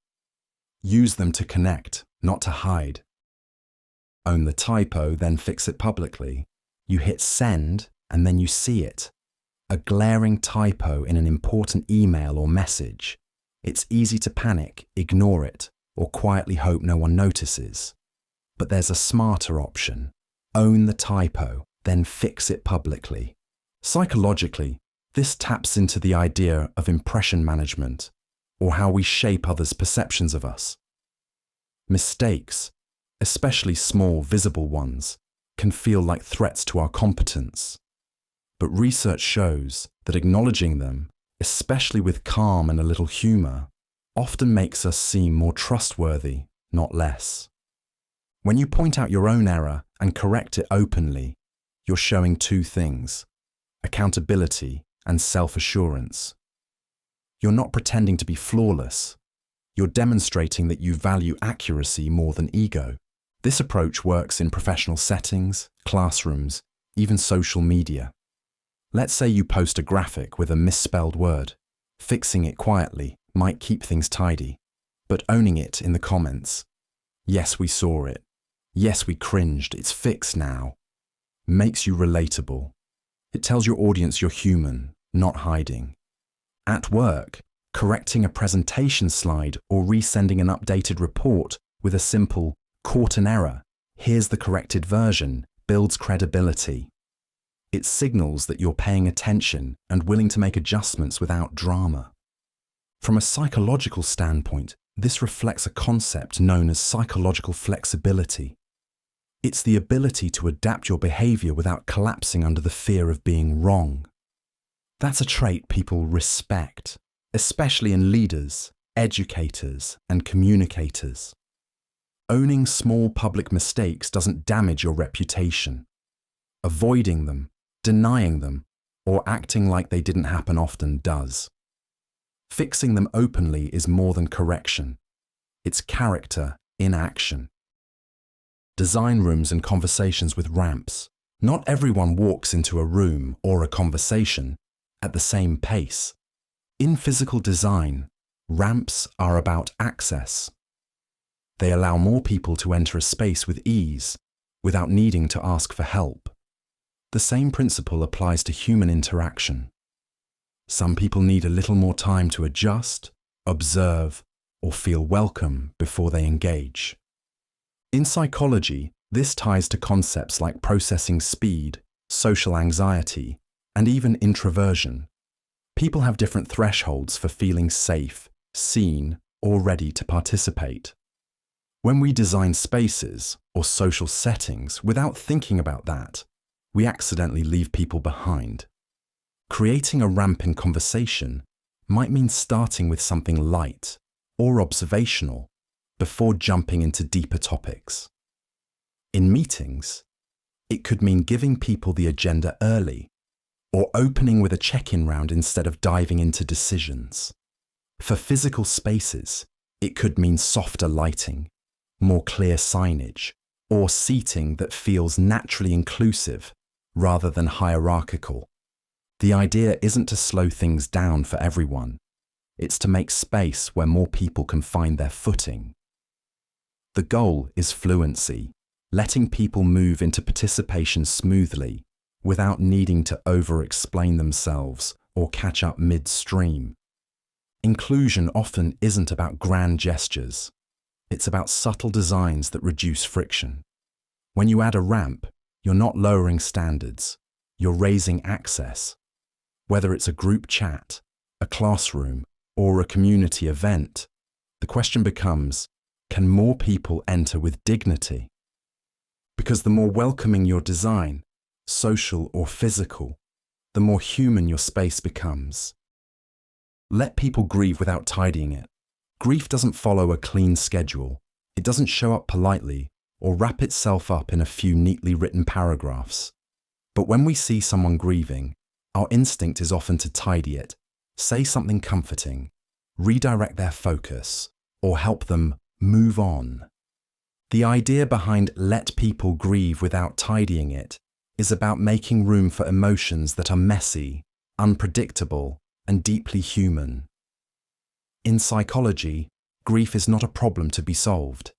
Use them to connect, not to hide. Own the typo, then fix it publicly. You hit send, and then you see it. A glaring typo in an important email or message. It's easy to panic, ignore it, or quietly hope no one notices. But there's a smarter option. Own the typo, then fix it publicly. Psychologically, this taps into the idea of impression management, or how we shape others' perceptions of us. Mistakes, especially small, visible ones, can feel like threats to our competence. But research shows that acknowledging them, especially with calm and a little humor, often makes us seem more trustworthy, not less. When you point out your own error and correct it openly, you're showing two things: accountability and self-assurance. You're not pretending to be flawless. You're demonstrating that you value accuracy more than ego. This approach works in professional settings, classrooms, even social media. Let's say you post a graphic with a misspelled word. Fixing it quietly might keep things tidy, but owning it in the comments, "Yes, we saw it. Yes, we cringed. It's fixed now," makes you relatable. It tells your audience you're human, not hiding. At work, correcting a presentation slide or resending an updated report with a simple "caught an error, here's the corrected version" builds credibility. It signals that you're paying attention and willing to make adjustments without drama. From a psychological standpoint, this reflects a concept known as psychological flexibility. It's the ability to adapt your behavior without collapsing under the fear of being wrong. That's a trait people respect, especially in leaders, educators, and communicators. Owning small public mistakes doesn't damage your reputation. Avoiding them, denying them, or acting like they didn't happen often does. Fixing them openly is more than correction. It's character in action. Design rooms and conversations with ramps. Not everyone walks into a room or a conversation at the same pace. In physical design, ramps are about access. They allow more people to enter a space with ease, without needing to ask for help. The same principle applies to human interaction. Some people need a little more time to adjust, observe, or feel welcome before they engage. In psychology, this ties to concepts like processing speed, social anxiety, and even introversion. People have different thresholds for feeling safe, seen, or ready to participate. When we design spaces or social settings without thinking about that, we accidentally leave people behind. Creating a ramp in conversation might mean starting with something light or observational before jumping into deeper topics. In meetings, it could mean giving people the agenda early or opening with a check-in round instead of diving into decisions. For physical spaces, it could mean softer lighting, more clear signage, or seating that feels naturally inclusive rather than hierarchical. The idea isn't to slow things down for everyone. It's to make space where more people can find their footing. The goal is fluency, letting people move into participation smoothly without needing to over-explain themselves or catch up midstream. Inclusion often isn't about grand gestures. It's about subtle designs that reduce friction. When you add a ramp, you're not lowering standards, you're raising access. Whether it's a group chat, a classroom, or a community event, the question becomes, can more people enter with dignity? Because the more welcoming your design, social or physical, the more human your space becomes. Let people grieve without tidying it. Grief doesn't follow a clean schedule. It doesn't show up politely or wrap itself up in a few neatly written paragraphs. But when we see someone grieving, our instinct is often to tidy it, say something comforting, redirect their focus, or help them move on. The idea behind let people grieve without tidying it is about making room for emotions that are messy, unpredictable, and deeply human. In psychology, grief is not a problem to be solved.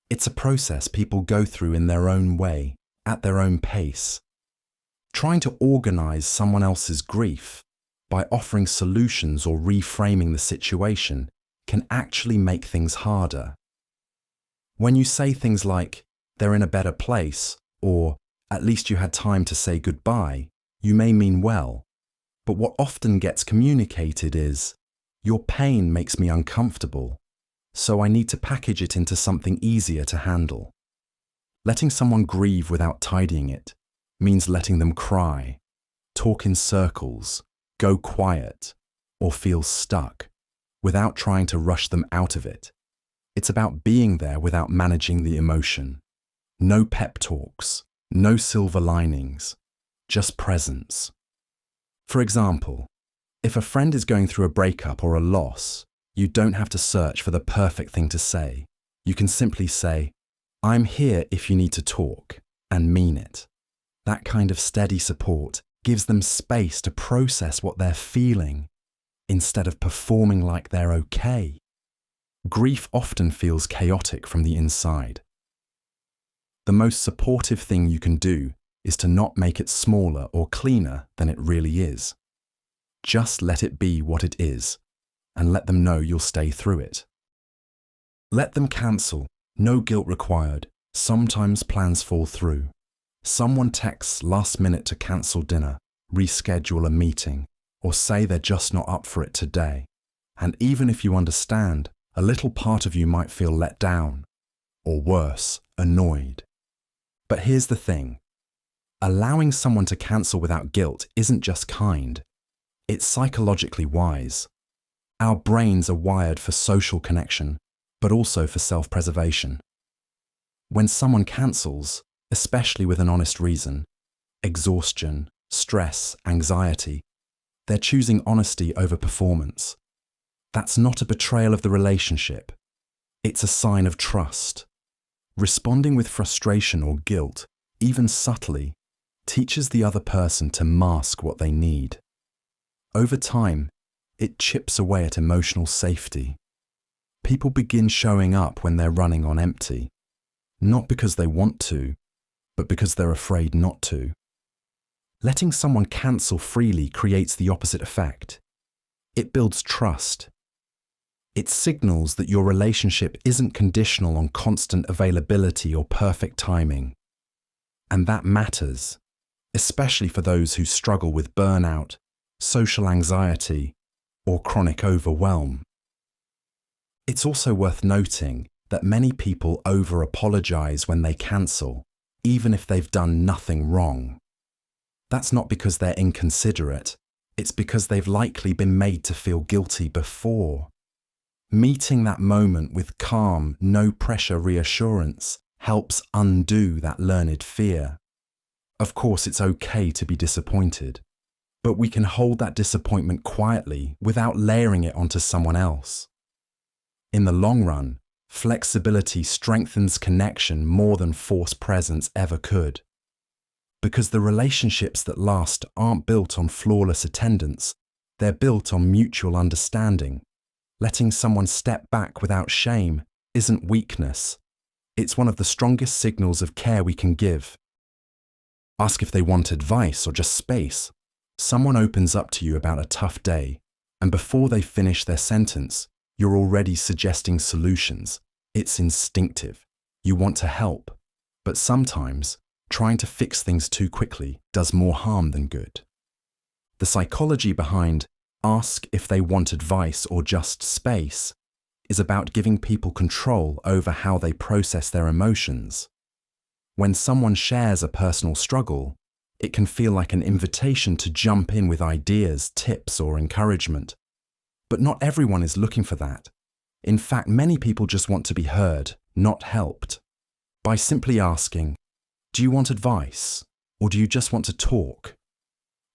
It's a process people go through in their own way, at their own pace. Trying to organize someone else's grief by offering solutions or reframing the situation can actually make things harder. When you say things like, they're in a better place, or at least you had time to say goodbye, you may mean well. But what often gets communicated is, your pain makes me uncomfortable, so I need to package it into something easier to handle. Letting someone grieve without tidying it means letting them cry, talk in circles, go quiet, or feel stuck, without trying to rush them out of it. It's about being there without managing the emotion. No pep talks, no silver linings, just presence. For example, if a friend is going through a breakup or a loss, you don't have to search for the perfect thing to say. You can simply say, I'm here if you need to talk, and mean it. That kind of steady support gives them space to process what they're feeling, instead of performing like they're okay. Grief often feels chaotic from the inside. The most supportive thing you can do is to not make it smaller or cleaner than it really is. Just let it be what it is, and let them know you'll stay through it. Let them cancel, no guilt required. Sometimes plans fall through. Someone texts last minute to cancel dinner, reschedule a meeting, or say they're just not up for it today. And even if you understand, a little part of you might feel let down, or worse, annoyed. But here's the thing. Allowing someone to cancel without guilt isn't just kind, it's psychologically wise. Our brains are wired for social connection, but also for self-preservation. When someone cancels, especially with an honest reason, exhaustion, stress, anxiety, they're choosing honesty over performance. That's not a betrayal of the relationship. It's a sign of trust. Responding with frustration or guilt, even subtly, teaches the other person to mask what they need. Over time, it chips away at emotional safety. People begin showing up when they're running on empty, not because they want to, but because they're afraid not to. Letting someone cancel freely creates the opposite effect. It builds trust. It signals that your relationship isn't conditional on constant availability or perfect timing. And that matters, especially for those who struggle with burnout, social anxiety, or chronic overwhelm. It's also worth noting that many people over-apologize when they cancel, even if they've done nothing wrong. That's not because they're inconsiderate, it's because they've likely been made to feel guilty before. Meeting that moment with calm, no-pressure reassurance helps undo that learned fear. Of course, it's okay to be disappointed, but we can hold that disappointment quietly without layering it onto someone else. In the long run, flexibility strengthens connection more than forced presence ever could. Because the relationships that last aren't built on flawless attendance, they're built on mutual understanding. Letting someone step back without shame isn't weakness. It's one of the strongest signals of care we can give. Ask if they want advice or just space. Someone opens up to you about a tough day, and before they finish their sentence, you're already suggesting solutions. It's instinctive. You want to help, but sometimes trying to fix things too quickly does more harm than good. The psychology behind ask if they want advice or just space is about giving people control over how they process their emotions. When someone shares a personal struggle, it can feel like an invitation to jump in with ideas, tips, or encouragement. But not everyone is looking for that. In fact, many people just want to be heard, not helped. By simply asking, "Do you want advice? Or do you just want to talk?"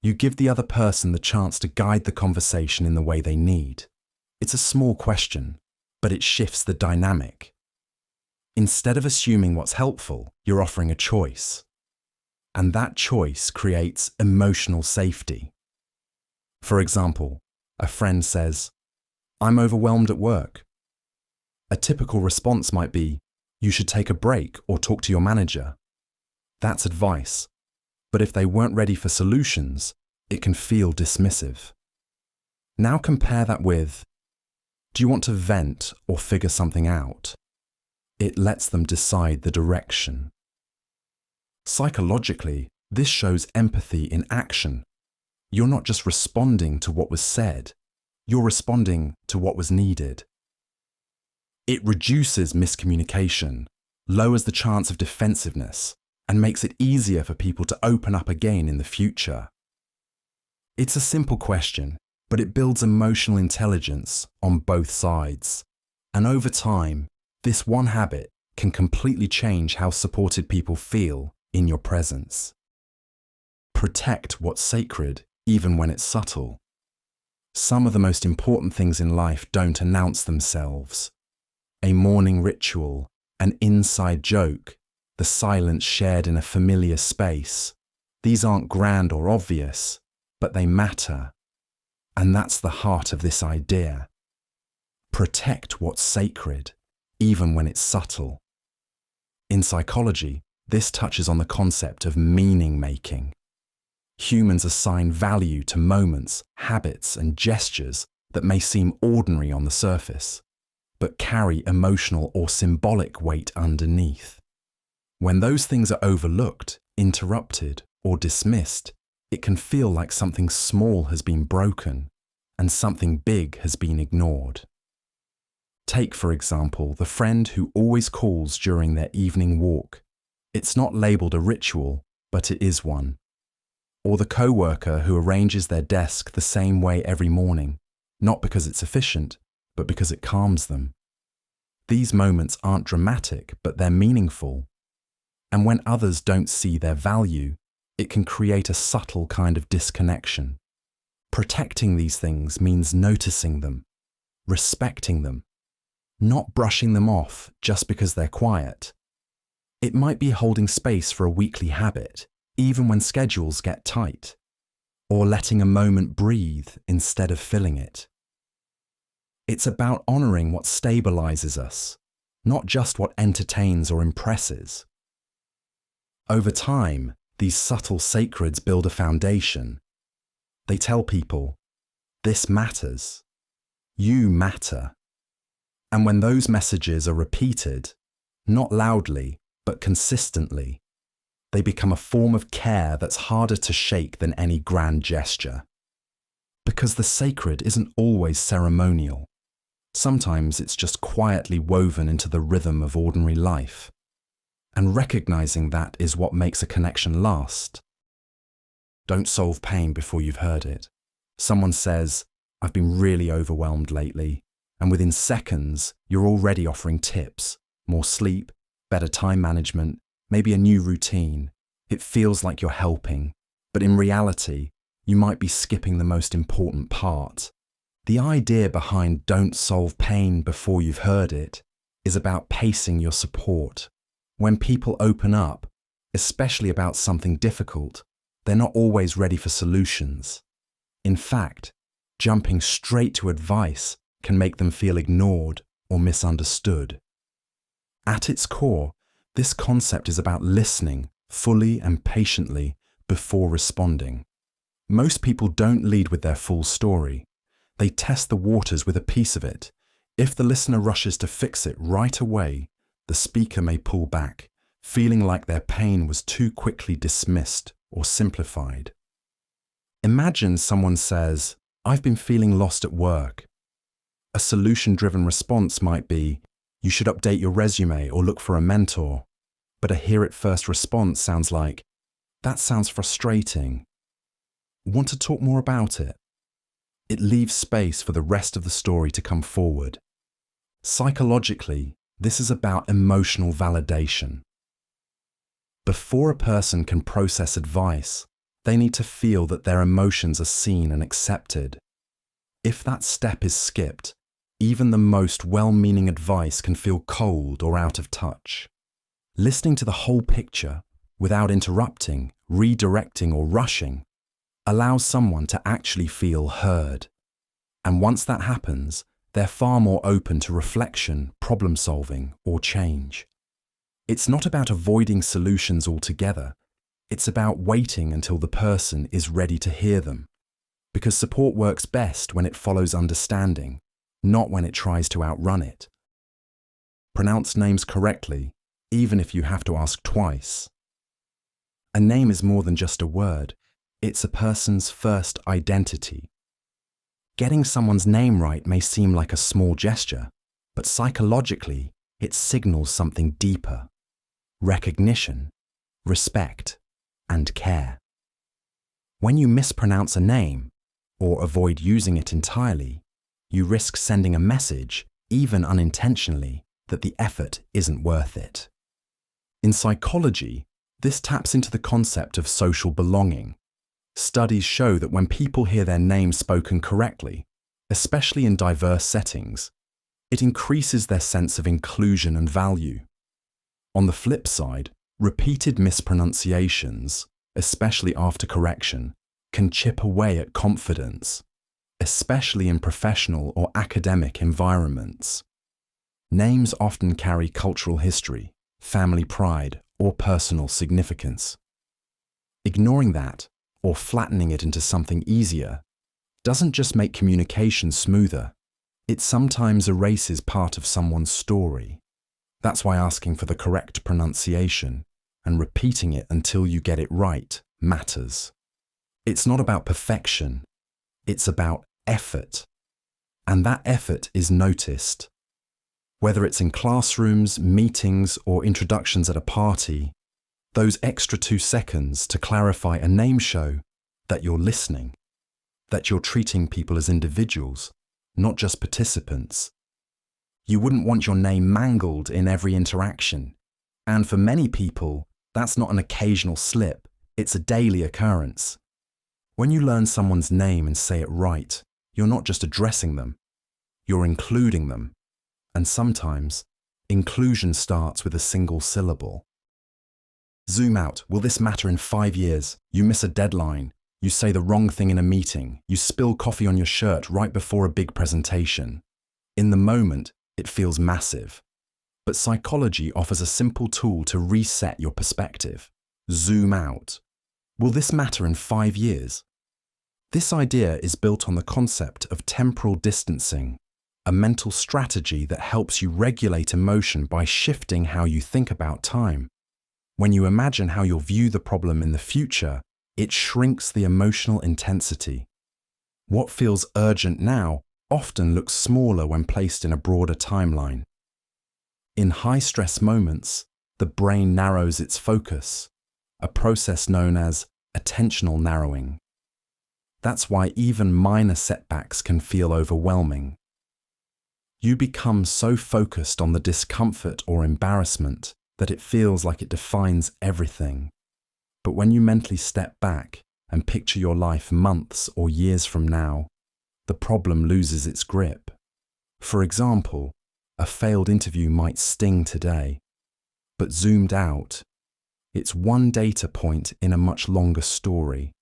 you give the other person the chance to guide the conversation in the way they need. It's a small question, but it shifts the dynamic. Instead of assuming what's helpful, you're offering a choice. And that choice creates emotional safety. For example, a friend says, "I'm overwhelmed at work." A typical response might be, "You should take a break or talk to your manager." That's advice. But if they weren't ready for solutions, it can feel dismissive. Now compare that with, "Do you want to vent or figure something out?" It lets them decide the direction. Psychologically, this shows empathy in action. You're not just responding to what was said, you're responding to what was needed. It reduces miscommunication, lowers the chance of defensiveness, and makes it easier for people to open up again in the future. It's a simple question, but it builds emotional intelligence on both sides. And over time, this one habit can completely change how supported people feel in your presence. Protect what's sacred, even when it's subtle. Some of the most important things in life don't announce themselves. A morning ritual, an inside joke, the silence shared in a familiar space. These aren't grand or obvious, but they matter. And that's the heart of this idea. Protect what's sacred, even when it's subtle. In psychology, this touches on the concept of meaning-making. Humans assign value to moments, habits, and gestures that may seem ordinary on the surface, but carry emotional or symbolic weight underneath. When those things are overlooked, interrupted, or dismissed, it can feel like something small has been broken and something big has been ignored. Take, for example, the friend who always calls during their evening walk. It's not labeled a ritual, but it is one. Or the coworker who arranges their desk the same way every morning, not because it's efficient, but because it calms them. These moments aren't dramatic, but they're meaningful. And when others don't see their value, it can create a subtle kind of disconnection. Protecting these things means noticing them, respecting them, not brushing them off just because they're quiet. It might be holding space for a weekly habit, even when schedules get tight, or letting a moment breathe instead of filling it. It's about honoring what stabilizes us, not just what entertains or impresses. Over time, these subtle sacreds build a foundation. They tell people, "This matters. You matter. And when those messages are repeated, not loudly, but consistently, they become a form of care that's harder to shake than any grand gesture. Because the sacred isn't always ceremonial. Sometimes it's just quietly woven into the rhythm of ordinary life. And recognizing that is what makes a connection last. Don't solve pain before you've heard it. Someone says, "I've been really overwhelmed lately," and within seconds, you're already offering tips, more sleep, better time management, maybe a new routine. It feels like you're helping, but in reality, you might be skipping the most important part. The idea behind "don't solve pain before you've heard it" is about pacing your support. When people open up, especially about something difficult, they're not always ready for solutions. In fact, jumping straight to advice can make them feel ignored or misunderstood. At its core, this concept is about listening fully and patiently before responding. Most people don't lead with their full story. They test the waters with a piece of it. If the listener rushes to fix it right away, the speaker may pull back, feeling like their pain was too quickly dismissed or simplified. Imagine someone says, "I've been feeling lost at work." A solution-driven response might be, "You should update your resume or look for a mentor." But a hear-it-first response sounds like, "That sounds frustrating. Want to talk more about it?" It leaves space for the rest of the story to come forward. Psychologically, this is about emotional validation. Before a person can process advice, they need to feel that their emotions are seen and accepted. If that step is skipped, even the most well-meaning advice can feel cold or out of touch. Listening to the whole picture, without interrupting, redirecting, or rushing, allows someone to actually feel heard. And once that happens, they're far more open to reflection, problem-solving, or change. It's not about avoiding solutions altogether. It's about waiting until the person is ready to hear them. Because support works best when it follows understanding, not when it tries to outrun it. Pronounce names correctly, even if you have to ask twice. A name is more than just a word. It's a person's first identity. Getting someone's name right may seem like a small gesture, but psychologically, it signals something deeper: recognition, respect, and care. When you mispronounce a name, or avoid using it entirely, you risk sending a message, even unintentionally, that the effort isn't worth it. In psychology, this taps into the concept of social belonging. Studies show that when people hear their name spoken correctly, especially in diverse settings, it increases their sense of inclusion and value. On the flip side, repeated mispronunciations, especially after correction, can chip away at confidence, especially in professional or academic environments. Names often carry cultural history, family pride, or personal significance. Ignoring that, or flattening it into something easier, doesn't just make communication smoother, it sometimes erases part of someone's story. That's why asking for the correct pronunciation and repeating it until you get it right matters. It's not about perfection, it's about effort. And that effort is noticed. Whether it's in classrooms, meetings, or introductions at a party, those extra 2 seconds to clarify a name show that you're listening, that you're treating people as individuals, not just participants. You wouldn't want your name mangled in every interaction. And for many people, that's not an occasional slip, it's a daily occurrence. When you learn someone's name and say it right, you're not just addressing them, you're including them. And sometimes, inclusion starts with a single syllable. Zoom out. Will this matter in 5 years? You miss a deadline. You say the wrong thing in a meeting. You spill coffee on your shirt right before a big presentation. In the moment, it feels massive. But psychology offers a simple tool to reset your perspective. Zoom out. Will this matter in 5 years? This idea is built on the concept of temporal distancing, a mental strategy that helps you regulate emotion by shifting how you think about time. When you imagine how you'll view the problem in the future, it shrinks the emotional intensity. What feels urgent now often looks smaller when placed in a broader timeline. In high-stress moments, the brain narrows its focus, a process known as attentional narrowing. That's why even minor setbacks can feel overwhelming. You become so focused on the discomfort or embarrassment that it feels like it defines everything. But when you mentally step back and picture your life months or years from now, the problem loses its grip. For example, a failed interview might sting today, but zoomed out, it's one data point in a much longer story,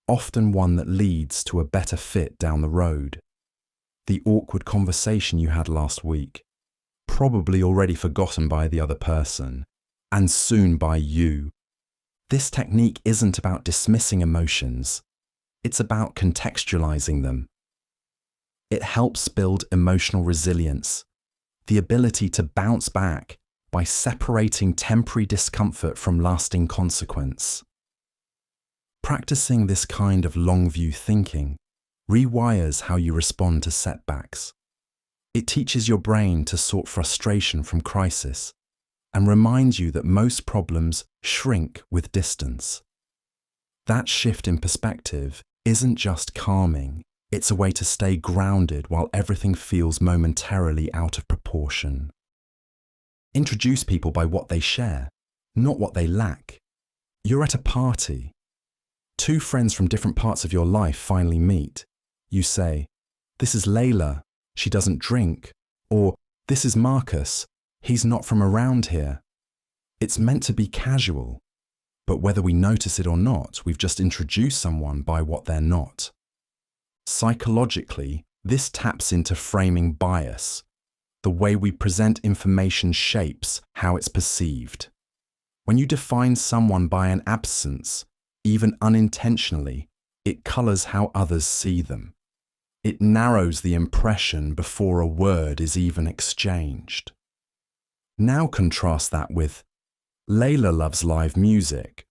often one that leads to a better fit down the road. The awkward conversation you had last week, probably already forgotten by the other person, and soon by you. This technique isn't about dismissing emotions, it's about contextualizing them. It helps build emotional resilience, the ability to bounce back by separating temporary discomfort from lasting consequence. Practicing this kind of long-view thinking rewires how you respond to setbacks. It teaches your brain to sort frustration from crisis and reminds you that most problems shrink with distance. That shift in perspective isn't just calming, it's a way to stay grounded while everything feels momentarily out of proportion. Introduce people by what they share, not what they lack. You're at a party. Two friends from different parts of your life finally meet. You say, "This is Layla, she doesn't drink," or "This is Marcus, he's not from around here." It's meant to be casual, but whether we notice it or not, we've just introduced someone by what they're not. Psychologically, this taps into framing bias. The way we present information shapes how it's perceived. When you define someone by an absence, even unintentionally, it colors how others see them. It narrows the impression before a word is even exchanged. Now contrast that with Layla loves live music,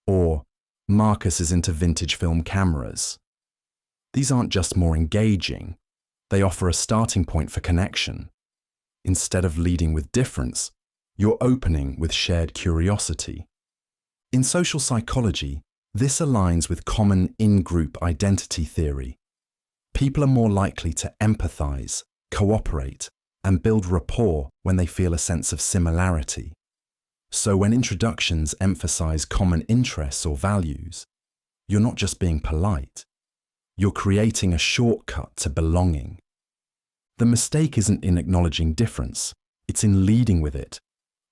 or Marcus is into vintage film cameras. These aren't just more engaging, they offer a starting point for connection. Instead of leading with difference, you're opening with shared curiosity. In social psychology, this aligns with common in-group identity theory. People are more likely to empathize, cooperate, and build rapport when they feel a sense of similarity. So when introductions emphasize common interests or values, you're not just being polite, you're creating a shortcut to belonging. The mistake isn't in acknowledging difference, it's in leading with it.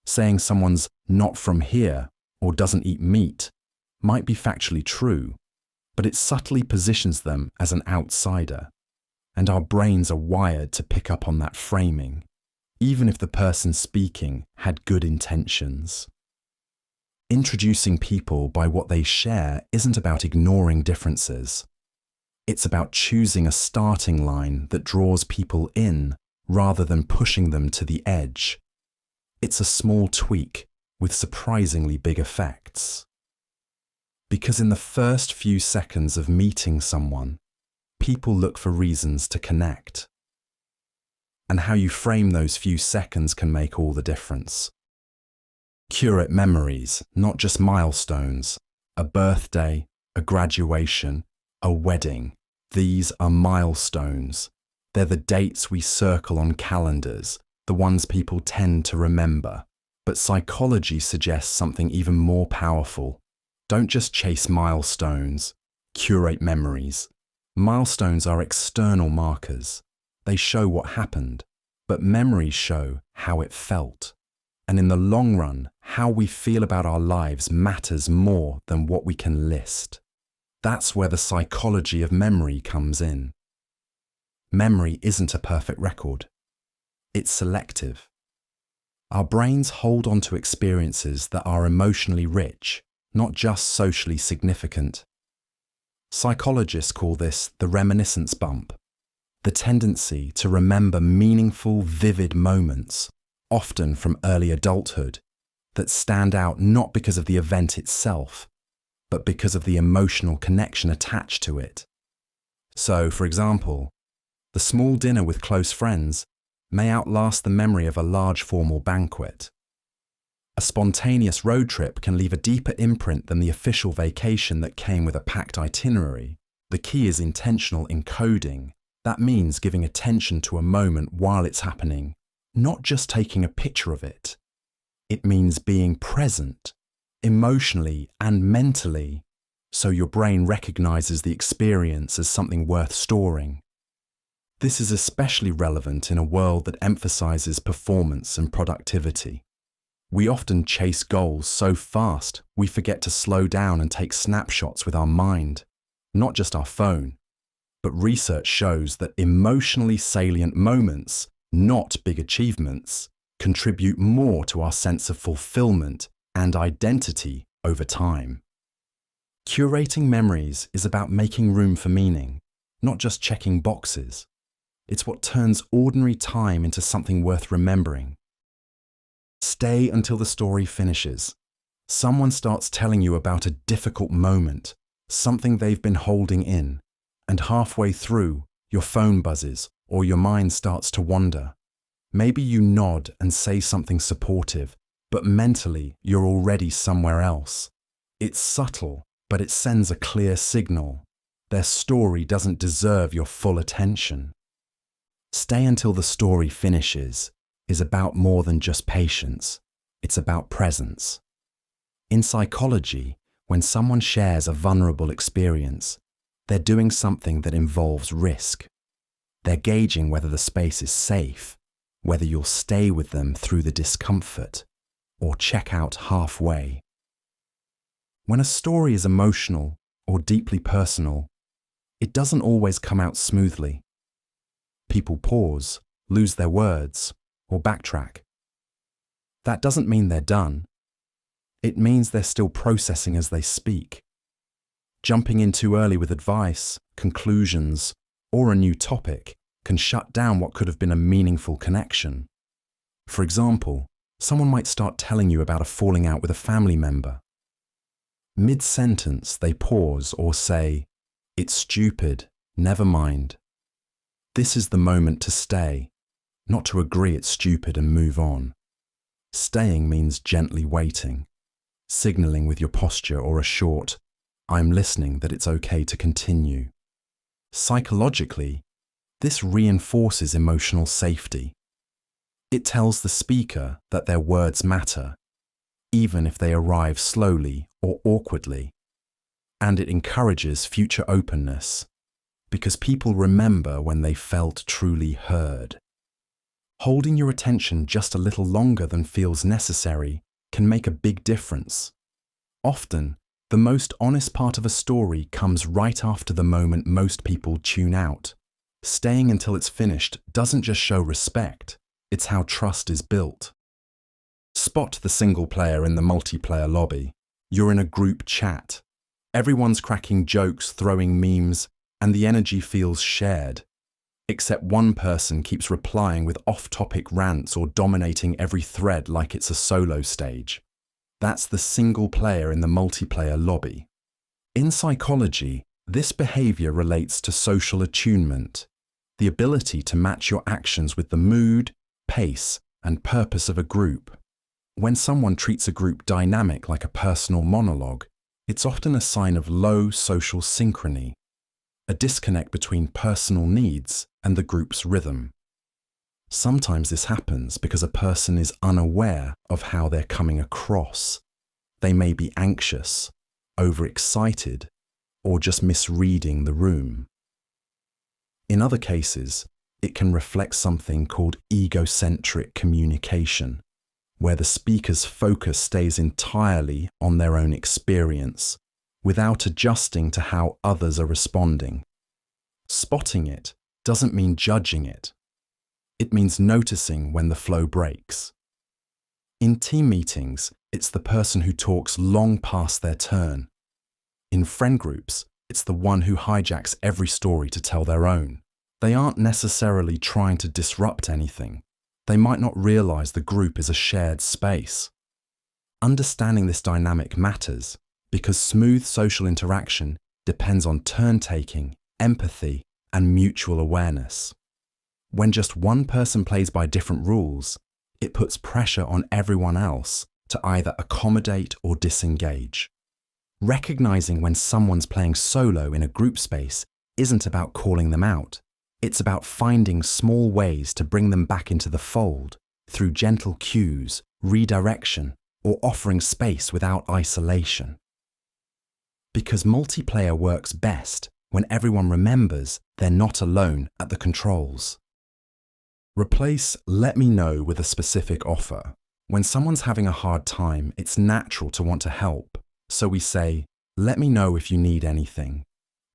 Saying someone's not from here or doesn't eat meat might be factually true, but it subtly positions them as an outsider. And our brains are wired to pick up on that framing, even if the person speaking had good intentions. Introducing people by what they share isn't about ignoring differences. It's about choosing a starting line that draws people in rather than pushing them to the edge. It's a small tweak with surprisingly big effects. Because in the first few seconds of meeting someone, people look for reasons to connect. And how you frame those few seconds can make all the difference. Curate memories, not just milestones. A birthday, a graduation, a wedding. These are milestones. They're the dates we circle on calendars, the ones people tend to remember. But psychology suggests something even more powerful. Don't just chase milestones, curate memories. Milestones are external markers. They show what happened, but memories show how it felt. And in the long run, how we feel about our lives matters more than what we can list. That's where the psychology of memory comes in. Memory isn't a perfect record. It's selective. Our brains hold on to experiences that are emotionally rich, not just socially significant. Psychologists call this the reminiscence bump. the tendency to remember meaningful, vivid moments, often from early adulthood, that stand out not because of the event itself, but because of the emotional connection attached to it. So, for example, the small dinner with close friends may outlast the memory of a large formal banquet. A spontaneous road trip can leave a deeper imprint than the official vacation that came with a packed itinerary. The key is intentional encoding. That means giving attention to a moment while it's happening, not just taking a picture of it. It means being present, emotionally and mentally, so your brain recognizes the experience as something worth storing. This is especially relevant in a world that emphasizes performance and productivity. We often chase goals so fast we forget to slow down and take snapshots with our mind, not just our phone. But research shows that emotionally salient moments, not big achievements, contribute more to our sense of fulfillment and identity over time. Curating memories is about making room for meaning, not just checking boxes. It's what turns ordinary time into something worth remembering. Stay until the story finishes. Someone starts telling you about a difficult moment, something they've been holding in, and halfway through, your phone buzzes or your mind starts to wander. Maybe you nod and say something supportive, but mentally you're already somewhere else. It's subtle, but it sends a clear signal. Their story doesn't deserve your full attention. Stay until the story finishes is about more than just patience. It's about presence. In psychology, when someone shares a vulnerable experience, they're doing something that involves risk. They're gauging whether the space is safe, whether you'll stay with them through the discomfort, or check out halfway. When a story is emotional or deeply personal, it doesn't always come out smoothly. People pause, lose their words, or backtrack. That doesn't mean they're done. It means they're still processing as they speak. Jumping in too early with advice, conclusions, or a new topic can shut down what could have been a meaningful connection. For example, someone might start telling you about a falling out with a family member. Mid-sentence, they pause or say, "It's stupid, never mind." This is the moment to stay, not to agree it's stupid and move on. Staying means gently waiting, signaling with your posture or a short, "I'm listening," that it's okay to continue. Psychologically, this reinforces emotional safety. It tells the speaker that their words matter, even if they arrive slowly or awkwardly. And it encourages future openness, because people remember when they felt truly heard. Holding your attention just a little longer than feels necessary can make a big difference. Often, the most honest part of a story comes right after the moment most people tune out. Staying until it's finished doesn't just show respect, it's how trust is built. Spot the single player in the multiplayer lobby. You're in a group chat. Everyone's cracking jokes, throwing memes, and the energy feels shared. Except one person keeps replying with off-topic rants or dominating every thread like it's a solo stage. That's the single player in the multiplayer lobby. In psychology, this behavior relates to social attunement, the ability to match your actions with the mood, pace, and purpose of a group. When someone treats a group dynamic like a personal monologue, it's often a sign of low social synchrony, a disconnect between personal needs and the group's rhythm. Sometimes this happens because a person is unaware of how they're coming across. They may be anxious, overexcited, or just misreading the room. In other cases, it can reflect something called egocentric communication, where the speaker's focus stays entirely on their own experience, without adjusting to how others are responding. Spotting it doesn't mean judging it. It means noticing when the flow breaks. In team meetings, it's the person who talks long past their turn. In friend groups, it's the one who hijacks every story to tell their own. They aren't necessarily trying to disrupt anything. They might not realize the group is a shared space. Understanding this dynamic matters because smooth social interaction depends on turn-taking, empathy, and mutual awareness. When just one person plays by different rules, it puts pressure on everyone else to either accommodate or disengage. Recognizing when someone's playing solo in a group space isn't about calling them out. It's about finding small ways to bring them back into the fold through gentle cues, redirection, or offering space without isolation. Because multiplayer works best when everyone remembers they're not alone at the controls. Replace "let me know" with a specific offer. When someone's having a hard time, it's natural to want to help. So we say, "Let me know if you need anything."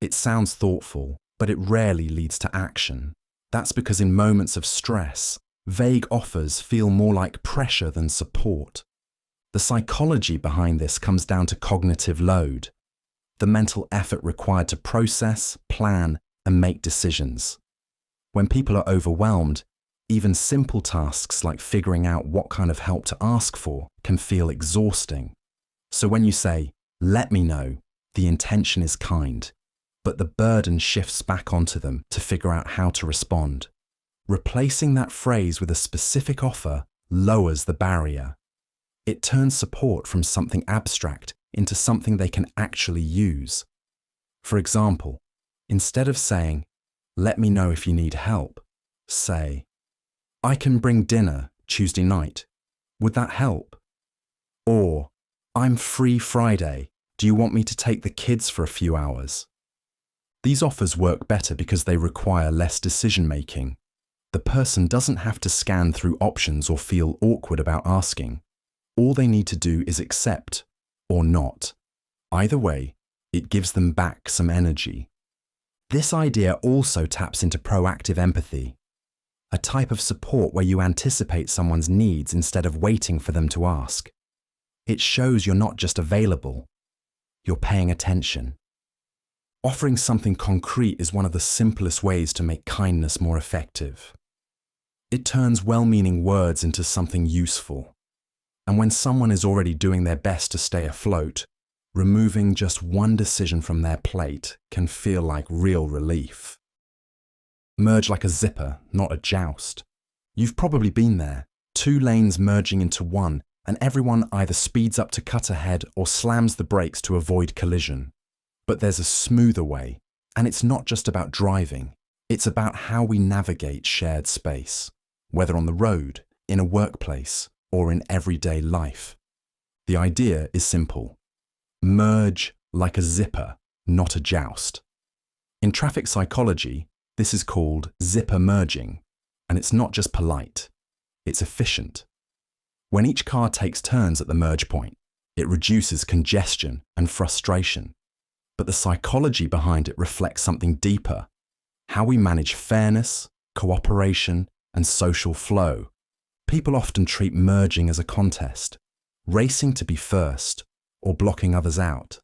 It sounds thoughtful, but it rarely leads to action. That's because in moments of stress, vague offers feel more like pressure than support. The psychology behind this comes down to cognitive load, the mental effort required to process, plan, and make decisions. When people are overwhelmed, even simple tasks like figuring out what kind of help to ask for can feel exhausting. So when you say, "let me know," the intention is kind, but the burden shifts back onto them to figure out how to respond. Replacing that phrase with a specific offer lowers the barrier. It turns support from something abstract into something they can actually use. For example, instead of saying, "let me know if you need help," say, "I can bring dinner Tuesday night. Would that help?" Or, "I'm free Friday. Do you want me to take the kids for a few hours?" These offers work better because they require less decision-making. The person doesn't have to scan through options or feel awkward about asking. All they need to do is accept or not. Either way, it gives them back some energy. This idea also taps into proactive empathy, a type of support where you anticipate someone's needs instead of waiting for them to ask. It shows you're not just available, you're paying attention. Offering something concrete is one of the simplest ways to make kindness more effective. It turns well-meaning words into something useful. And when someone is already doing their best to stay afloat, removing just one decision from their plate can feel like real relief. Merge like a zipper, not a joust. You've probably been there, two lanes merging into one, and everyone either speeds up to cut ahead or slams the brakes to avoid collision. But there's a smoother way, and it's not just about driving. It's about how we navigate shared space, whether on the road, in a workplace, or in everyday life. The idea is simple. Merge like a zipper, not a joust. In traffic psychology, this is called zipper merging, and it's not just polite, it's efficient. When each car takes turns at the merge point, it reduces congestion and frustration. But the psychology behind it reflects something deeper: how we manage fairness, cooperation, and social flow. People often treat merging as a contest, racing to be first or blocking others out.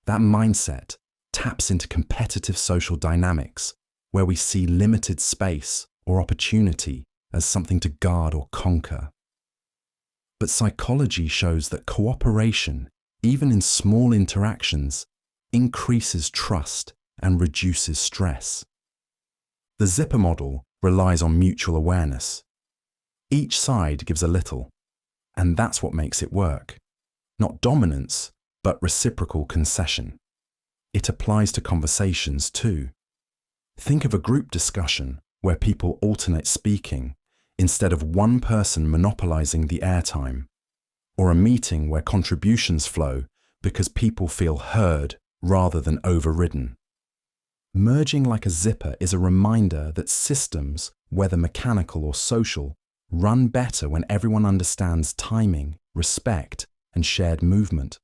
That mindset taps into competitive social dynamics where we see limited space or opportunity as something to guard or conquer. But psychology shows that cooperation, even in small interactions, increases trust and reduces stress. The zipper model relies on mutual awareness. Each side gives a little, and that's what makes it work. Not dominance, but reciprocal concession. It applies to conversations too. Think of a group discussion where people alternate speaking instead of one person monopolizing the airtime, or a meeting where contributions flow because people feel heard rather than overridden. Merging like a zipper is a reminder that systems, whether mechanical or social, run better when everyone understands timing, respect, and shared movement.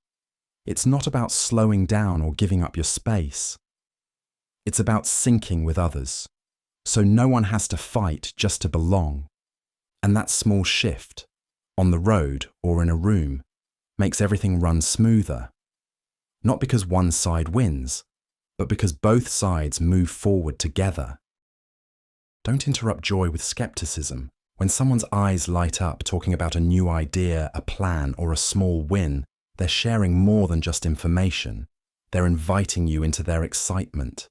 It's not about slowing down or giving up your space. It's about syncing with others, so no one has to fight just to belong. And that small shift, on the road or in a room, makes everything run smoother. Not because one side wins, but because both sides move forward together. Don't interrupt joy with skepticism. When someone's eyes light up talking about a new idea, a plan, or a small win, they're sharing more than just information. They're inviting you into their excitement.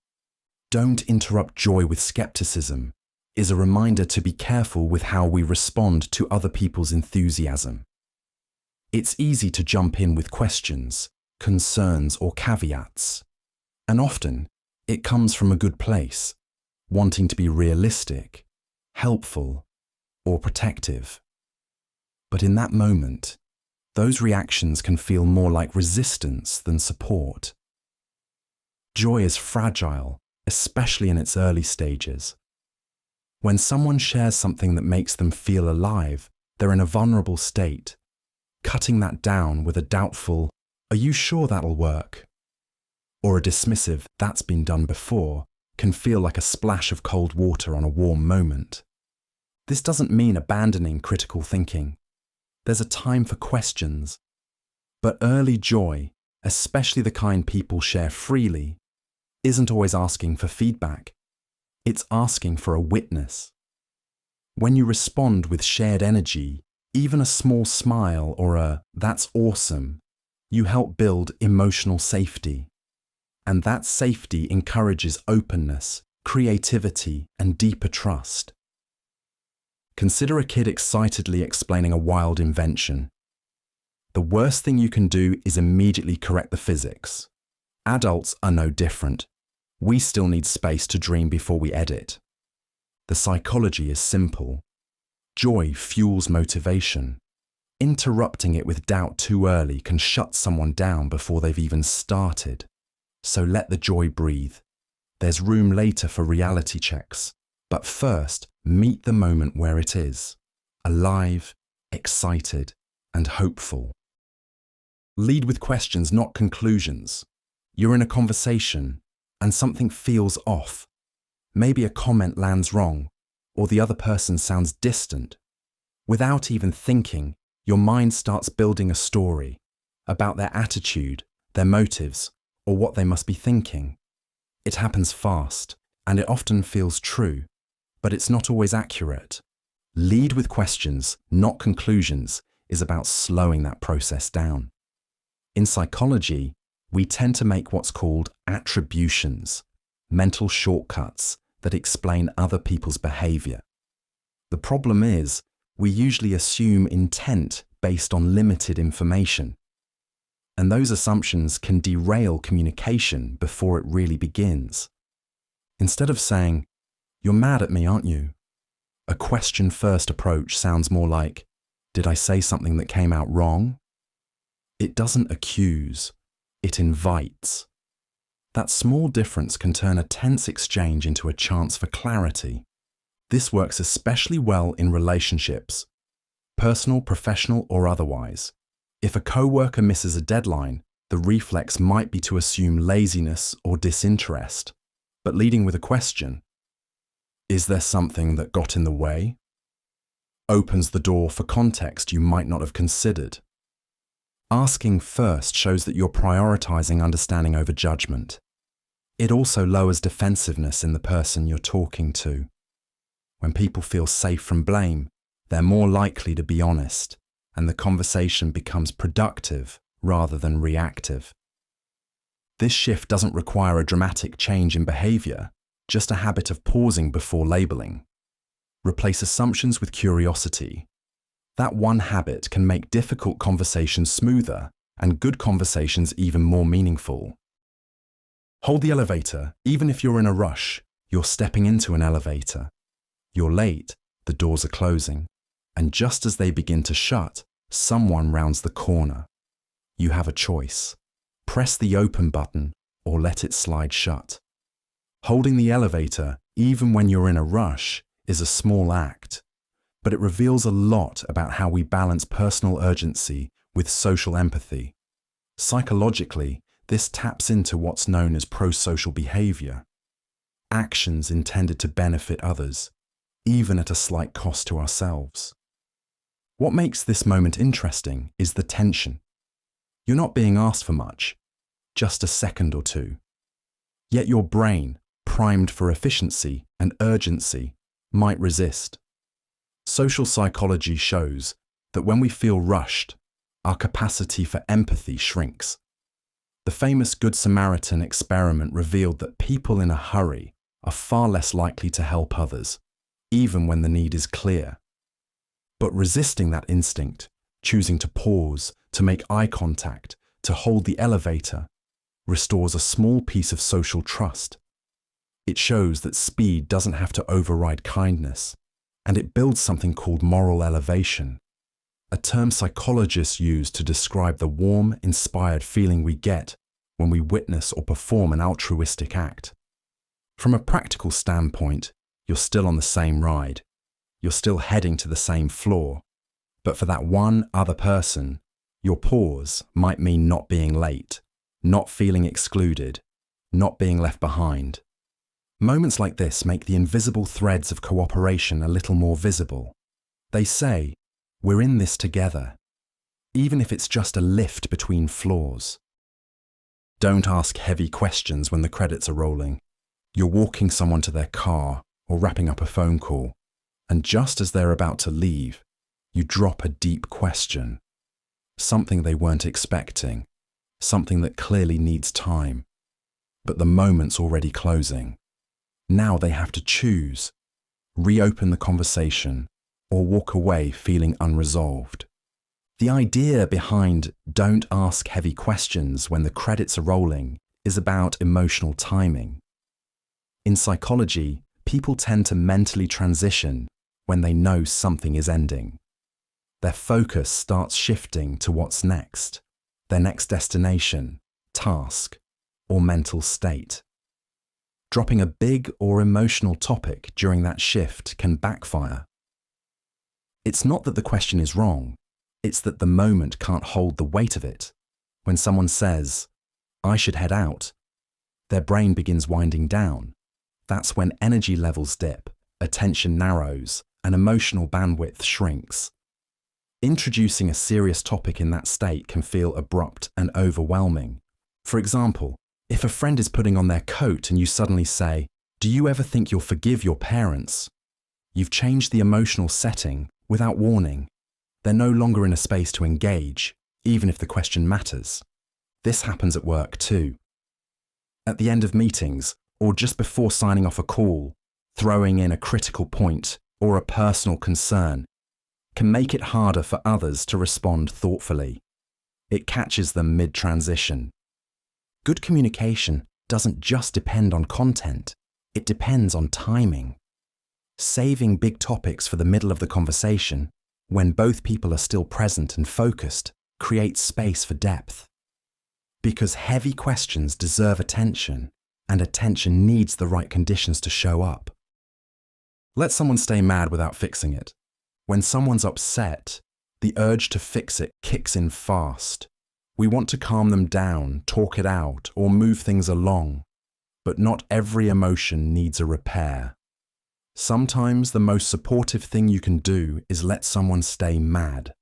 Don't interrupt joy with skepticism is a reminder to be careful with how we respond to other people's enthusiasm. It's easy to jump in with questions, concerns, or caveats. And often, it comes from a good place, wanting to be realistic, helpful, or protective. But in that moment, those reactions can feel more like resistance than support. Joy is fragile, especially in its early stages. When someone shares something that makes them feel alive, they're in a vulnerable state. Cutting that down with a doubtful, "Are you sure that'll work?" or a dismissive, "That's been done before," can feel like a splash of cold water on a warm moment. This doesn't mean abandoning critical thinking. There's a time for questions. But early joy, especially the kind people share freely, isn't always asking for feedback. It's asking for a witness. When you respond with shared energy, even a small smile or a "that's awesome," you help build emotional safety. And that safety encourages openness, creativity, and deeper trust. Consider a kid excitedly explaining a wild invention. The worst thing you can do is immediately correct the physics. Adults are no different. We still need space to dream before we edit. The psychology is simple. Joy fuels motivation. Interrupting it with doubt too early can shut someone down before they've even started. So let the joy breathe. There's room later for reality checks. But first, meet the moment where it is. Alive, excited, and hopeful. Lead with questions, not conclusions. You're in a conversation, and something feels off. Maybe a comment lands wrong, or the other person sounds distant. Without even thinking, your mind starts building a story about their attitude, their motives, or what they must be thinking. It happens fast, and it often feels true, but it's not always accurate. Lead with questions, not conclusions, is about slowing that process down. In psychology, we tend to make what's called attributions, mental shortcuts that explain other people's behavior. The problem is, we usually assume intent based on limited information. And those assumptions can derail communication before it really begins. Instead of saying, "You're mad at me, aren't you?" a question-first approach sounds more like, "Did I say something that came out wrong?" It doesn't accuse, it invites. That small difference can turn a tense exchange into a chance for clarity. This works especially well in relationships, personal, professional, or otherwise. If a coworker misses a deadline, the reflex might be to assume laziness or disinterest, but leading with a question, "Is there something that got in the way?" opens the door for context you might not have considered. Asking first shows that you're prioritizing understanding over judgment. It also lowers defensiveness in the person you're talking to. When people feel safe from blame, they're more likely to be honest, and the conversation becomes productive rather than reactive. This shift doesn't require a dramatic change in behavior, just a habit of pausing before labeling. Replace assumptions with curiosity. That one habit can make difficult conversations smoother and good conversations even more meaningful. Hold the elevator, even if you're in a rush. You're stepping into an elevator. You're late, the doors are closing, and just as they begin to shut, someone rounds the corner. You have a choice. Press the open button or let it slide shut. Holding the elevator, even when you're in a rush, is a small act, but it reveals a lot about how we balance personal urgency with social empathy. Psychologically, this taps into what's known as pro-social behavior, actions intended to benefit others, even at a slight cost to ourselves. What makes this moment interesting is the tension. You're not being asked for much, just a second or two. Yet your brain, primed for efficiency and urgency, might resist. Social psychology shows that when we feel rushed, our capacity for empathy shrinks. The famous Good Samaritan experiment revealed that people in a hurry are far less likely to help others, even when the need is clear. But resisting that instinct, choosing to pause, to make eye contact, to hold the elevator, restores a small piece of social trust. It shows that speed doesn't have to override kindness, and it builds something called moral elevation, a term psychologists use to describe the warm, inspired feeling we get when we witness or perform an altruistic act. From a practical standpoint, you're still on the same ride. You're still heading to the same floor. But for that one other person, your pause might mean not being late, not feeling excluded, not being left behind. Moments like this make the invisible threads of cooperation a little more visible. They say, we're in this together, even if it's just a lift between floors. Don't ask heavy questions when the credits are rolling. You're walking someone to their car or wrapping up a phone call, and just as they're about to leave, you drop a deep question. Something they weren't expecting, something that clearly needs time. But the moment's already closing. Now they have to choose, reopen the conversation, or walk away feeling unresolved. The idea behind don't ask heavy questions when the credits are rolling is about emotional timing. In psychology, people tend to mentally transition when they know something is ending. Their focus starts shifting to what's next, their next destination, task, or mental state. Dropping a big or emotional topic during that shift can backfire. It's not that the question is wrong, it's that the moment can't hold the weight of it. When someone says, "I should head out," their brain begins winding down. That's when energy levels dip, attention narrows, and emotional bandwidth shrinks. Introducing a serious topic in that state can feel abrupt and overwhelming. For example, if a friend is putting on their coat and you suddenly say, "Do you ever think you'll forgive your parents?" You've changed the emotional setting without warning. They're no longer in a space to engage, even if the question matters. This happens at work too. At the end of meetings, or just before signing off a call, throwing in a critical point or a personal concern can make it harder for others to respond thoughtfully. It catches them mid-transition. Good communication doesn't just depend on content, it depends on timing. Saving big topics for the middle of the conversation, when both people are still present and focused, creates space for depth. Because heavy questions deserve attention, and attention needs the right conditions to show up. Let someone stay mad without fixing it. When someone's upset, the urge to fix it kicks in fast. We want to calm them down, talk it out, or move things along. But not every emotion needs a repair. Sometimes the most supportive thing you can do is let someone stay mad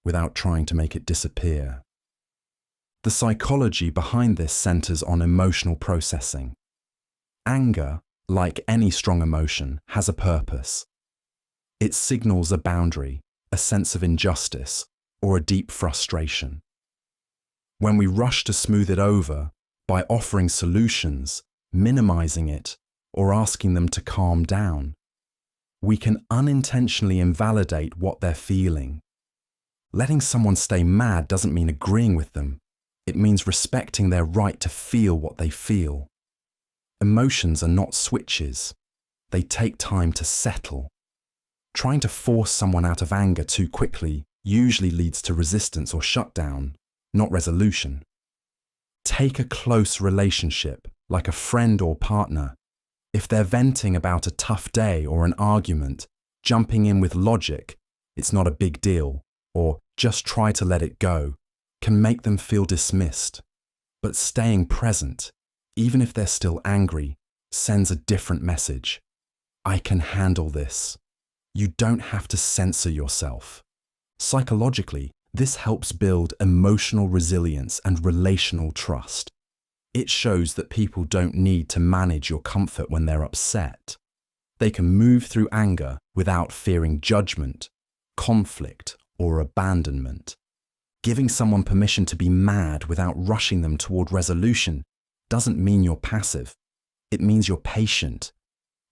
without trying to make it disappear. The psychology behind this centers on emotional processing. Anger, like any strong emotion, has a purpose. It signals a boundary, a sense of injustice, or a deep frustration. When we rush to smooth it over by offering solutions, minimizing it, or asking them to calm down, we can unintentionally invalidate what they're feeling. Letting someone stay mad doesn't mean agreeing with them. It means respecting their right to feel what they feel. Emotions are not switches. They take time to settle. Trying to force someone out of anger too quickly usually leads to resistance or shutdown, not resolution. Take a close relationship, like a friend or partner. If they're venting about a tough day or an argument, jumping in with logic, "It's not a big deal," or "just try to let it go," can make them feel dismissed. But staying present, even if they're still angry, sends a different message. I can handle this. You don't have to censor yourself. Psychologically, this helps build emotional resilience and relational trust. It shows that people don't need to manage your comfort when they're upset. They can move through anger without fearing judgment, conflict, or abandonment. Giving someone permission to be mad without rushing them toward resolution doesn't mean you're passive. It means you're patient.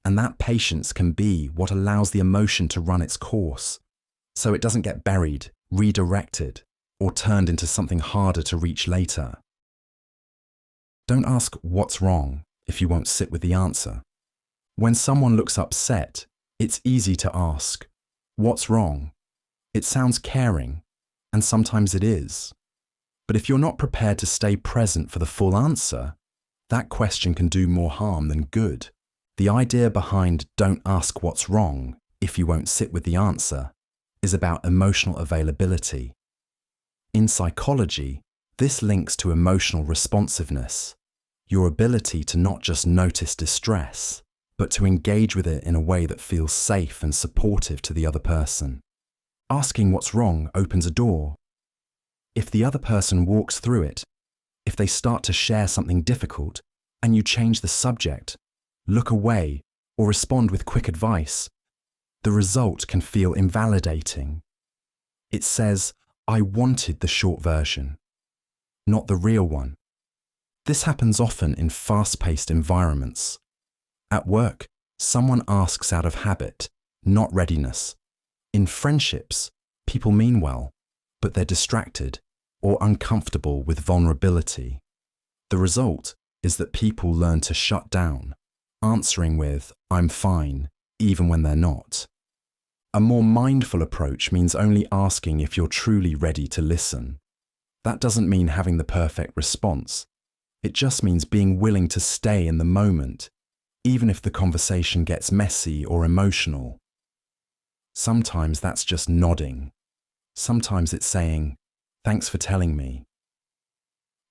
And that patience can be what allows the emotion to run its course, so it doesn't get buried, redirected, or turned into something harder to reach later. Don't ask what's wrong if you won't sit with the answer. When someone looks upset, it's easy to ask, what's wrong? It sounds caring, and sometimes it is. But if you're not prepared to stay present for the full answer, that question can do more harm than good. The idea behind don't ask what's wrong if you won't sit with the answer is about emotional availability. In psychology, this links to emotional responsiveness, your ability to not just notice distress, but to engage with it in a way that feels safe and supportive to the other person. Asking what's wrong opens a door. If the other person walks through it, if they start to share something difficult, and you change the subject, look away, or respond with quick advice, the result can feel invalidating. It says, I wanted the short version, not the real one. This happens often in fast-paced environments. At work, someone asks out of habit, not readiness. In friendships, people mean well, but they're distracted or uncomfortable with vulnerability. The result is that people learn to shut down, answering with, I'm fine, even when they're not. A more mindful approach means only asking if you're truly ready to listen. That doesn't mean having the perfect response. It just means being willing to stay in the moment, even if the conversation gets messy or emotional. Sometimes that's just nodding. Sometimes it's saying, thanks for telling me.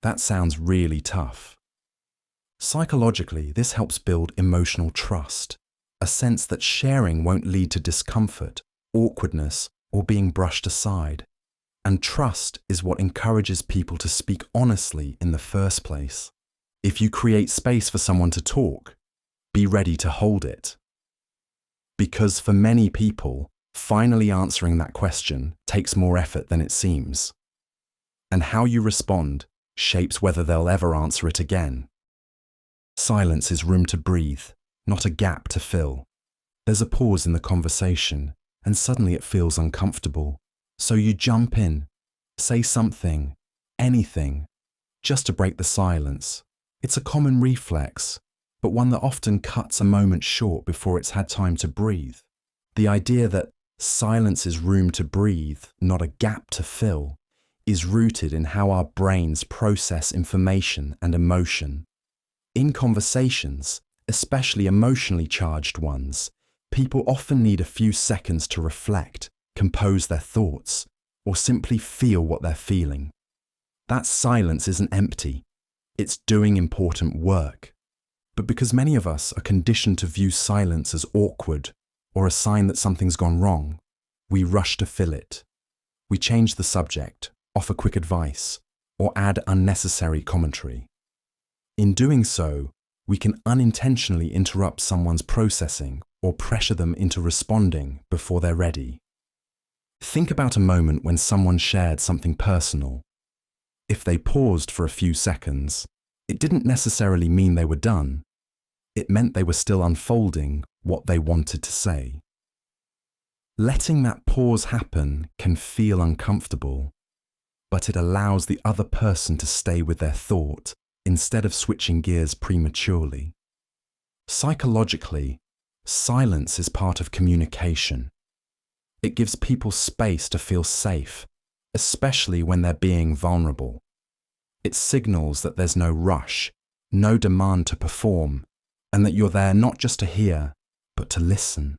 That sounds really tough. Psychologically, this helps build emotional trust, a sense that sharing won't lead to discomfort, awkwardness, or being brushed aside. And trust is what encourages people to speak honestly in the first place. If you create space for someone to talk, be ready to hold it. Because for many people, finally answering that question takes more effort than it seems. And how you respond shapes whether they'll ever answer it again. Silence is room to breathe, not a gap to fill. There's a pause in the conversation, and suddenly it feels uncomfortable. So you jump in, say something, anything, just to break the silence. It's a common reflex, but one that often cuts a moment short before it's had time to breathe. The idea that silence is room to breathe, not a gap to fill, is rooted in how our brains process information and emotion. In conversations, especially emotionally charged ones, people often need a few seconds to reflect, compose their thoughts, or simply feel what they're feeling. That silence isn't empty. It's doing important work. But because many of us are conditioned to view silence as awkward or a sign that something's gone wrong, we rush to fill it. We change the subject, offer quick advice, or add unnecessary commentary. In doing so, we can unintentionally interrupt someone's processing or pressure them into responding before they're ready. Think about a moment when someone shared something personal. If they paused for a few seconds, it didn't necessarily mean they were done. It meant they were still unfolding what they wanted to say. Letting that pause happen can feel uncomfortable, but it allows the other person to stay with their thought instead of switching gears prematurely. Psychologically, silence is part of communication. It gives people space to feel safe, especially when they're being vulnerable. It signals that there's no rush, no demand to perform, and that you're there not just to hear, but to listen.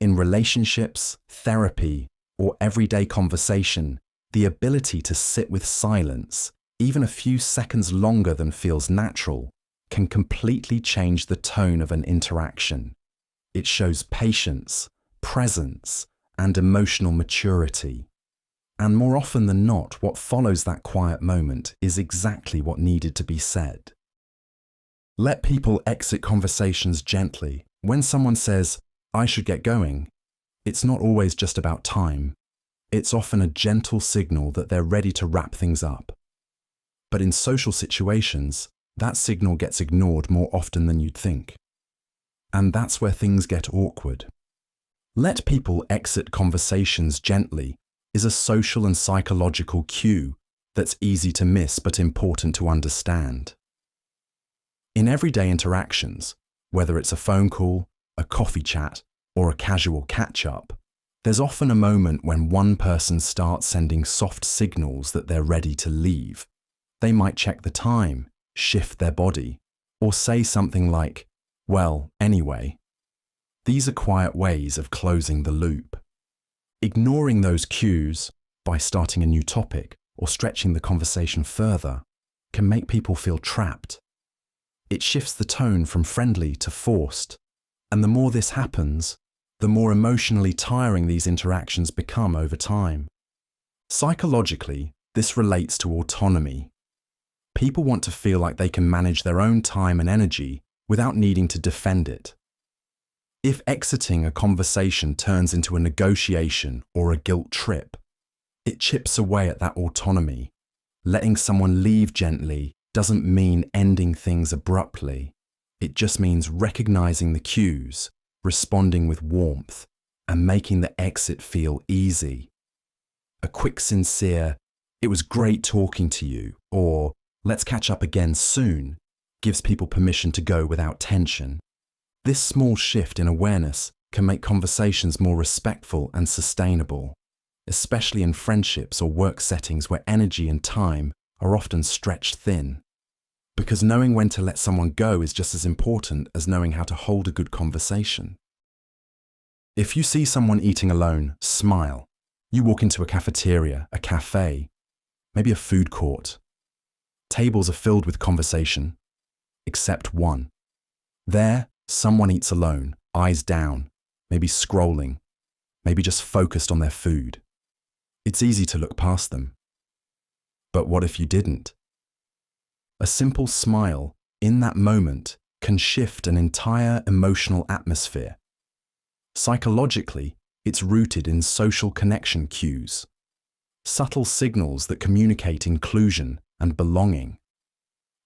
In relationships, therapy, or everyday conversation, the ability to sit with silence, even a few seconds longer than feels natural, can completely change the tone of an interaction. It shows patience, presence, and emotional maturity. And more often than not, what follows that quiet moment is exactly what needed to be said. Let people exit conversations gently, When someone says, "I should get going," it's not always just about time. It's often a gentle signal that they're ready to wrap things up. But in social situations, that signal gets ignored more often than you'd think. And that's where things get awkward. Let people exit conversations gently is a social and psychological cue that's easy to miss but important to understand. In everyday interactions, whether it's a phone call, a coffee chat, or a casual catch-up, there's often a moment when one person starts sending soft signals that they're ready to leave. They might check the time, shift their body, or say something like, "Well, anyway." These are quiet ways of closing the loop. Ignoring those cues by starting a new topic or stretching the conversation further can make people feel trapped. It shifts the tone from friendly to forced, and the more this happens, the more emotionally tiring these interactions become over time. Psychologically, this relates to autonomy. People want to feel like they can manage their own time and energy without needing to defend it. If exiting a conversation turns into a negotiation or a guilt trip, it chips away at that autonomy. Letting someone leave gently doesn't mean ending things abruptly. It just means recognizing the cues, responding with warmth, and making the exit feel easy. A quick, sincere, "It was great talking to you," or "Let's catch up again soon," gives people permission to go without tension. This small shift in awareness can make conversations more respectful and sustainable, especially in friendships or work settings where energy and time are often stretched thin. Because knowing when to let someone go is just as important as knowing how to hold a good conversation. If you see someone eating alone, smile. You walk into a cafeteria, a cafe, maybe a food court. Tables are filled with conversation, except one. There, someone eats alone, eyes down, maybe scrolling, maybe just focused on their food. It's easy to look past them. But what if you didn't? A simple smile in that moment can shift an entire emotional atmosphere. Psychologically, it's rooted in social connection cues, subtle signals that communicate inclusion and belonging.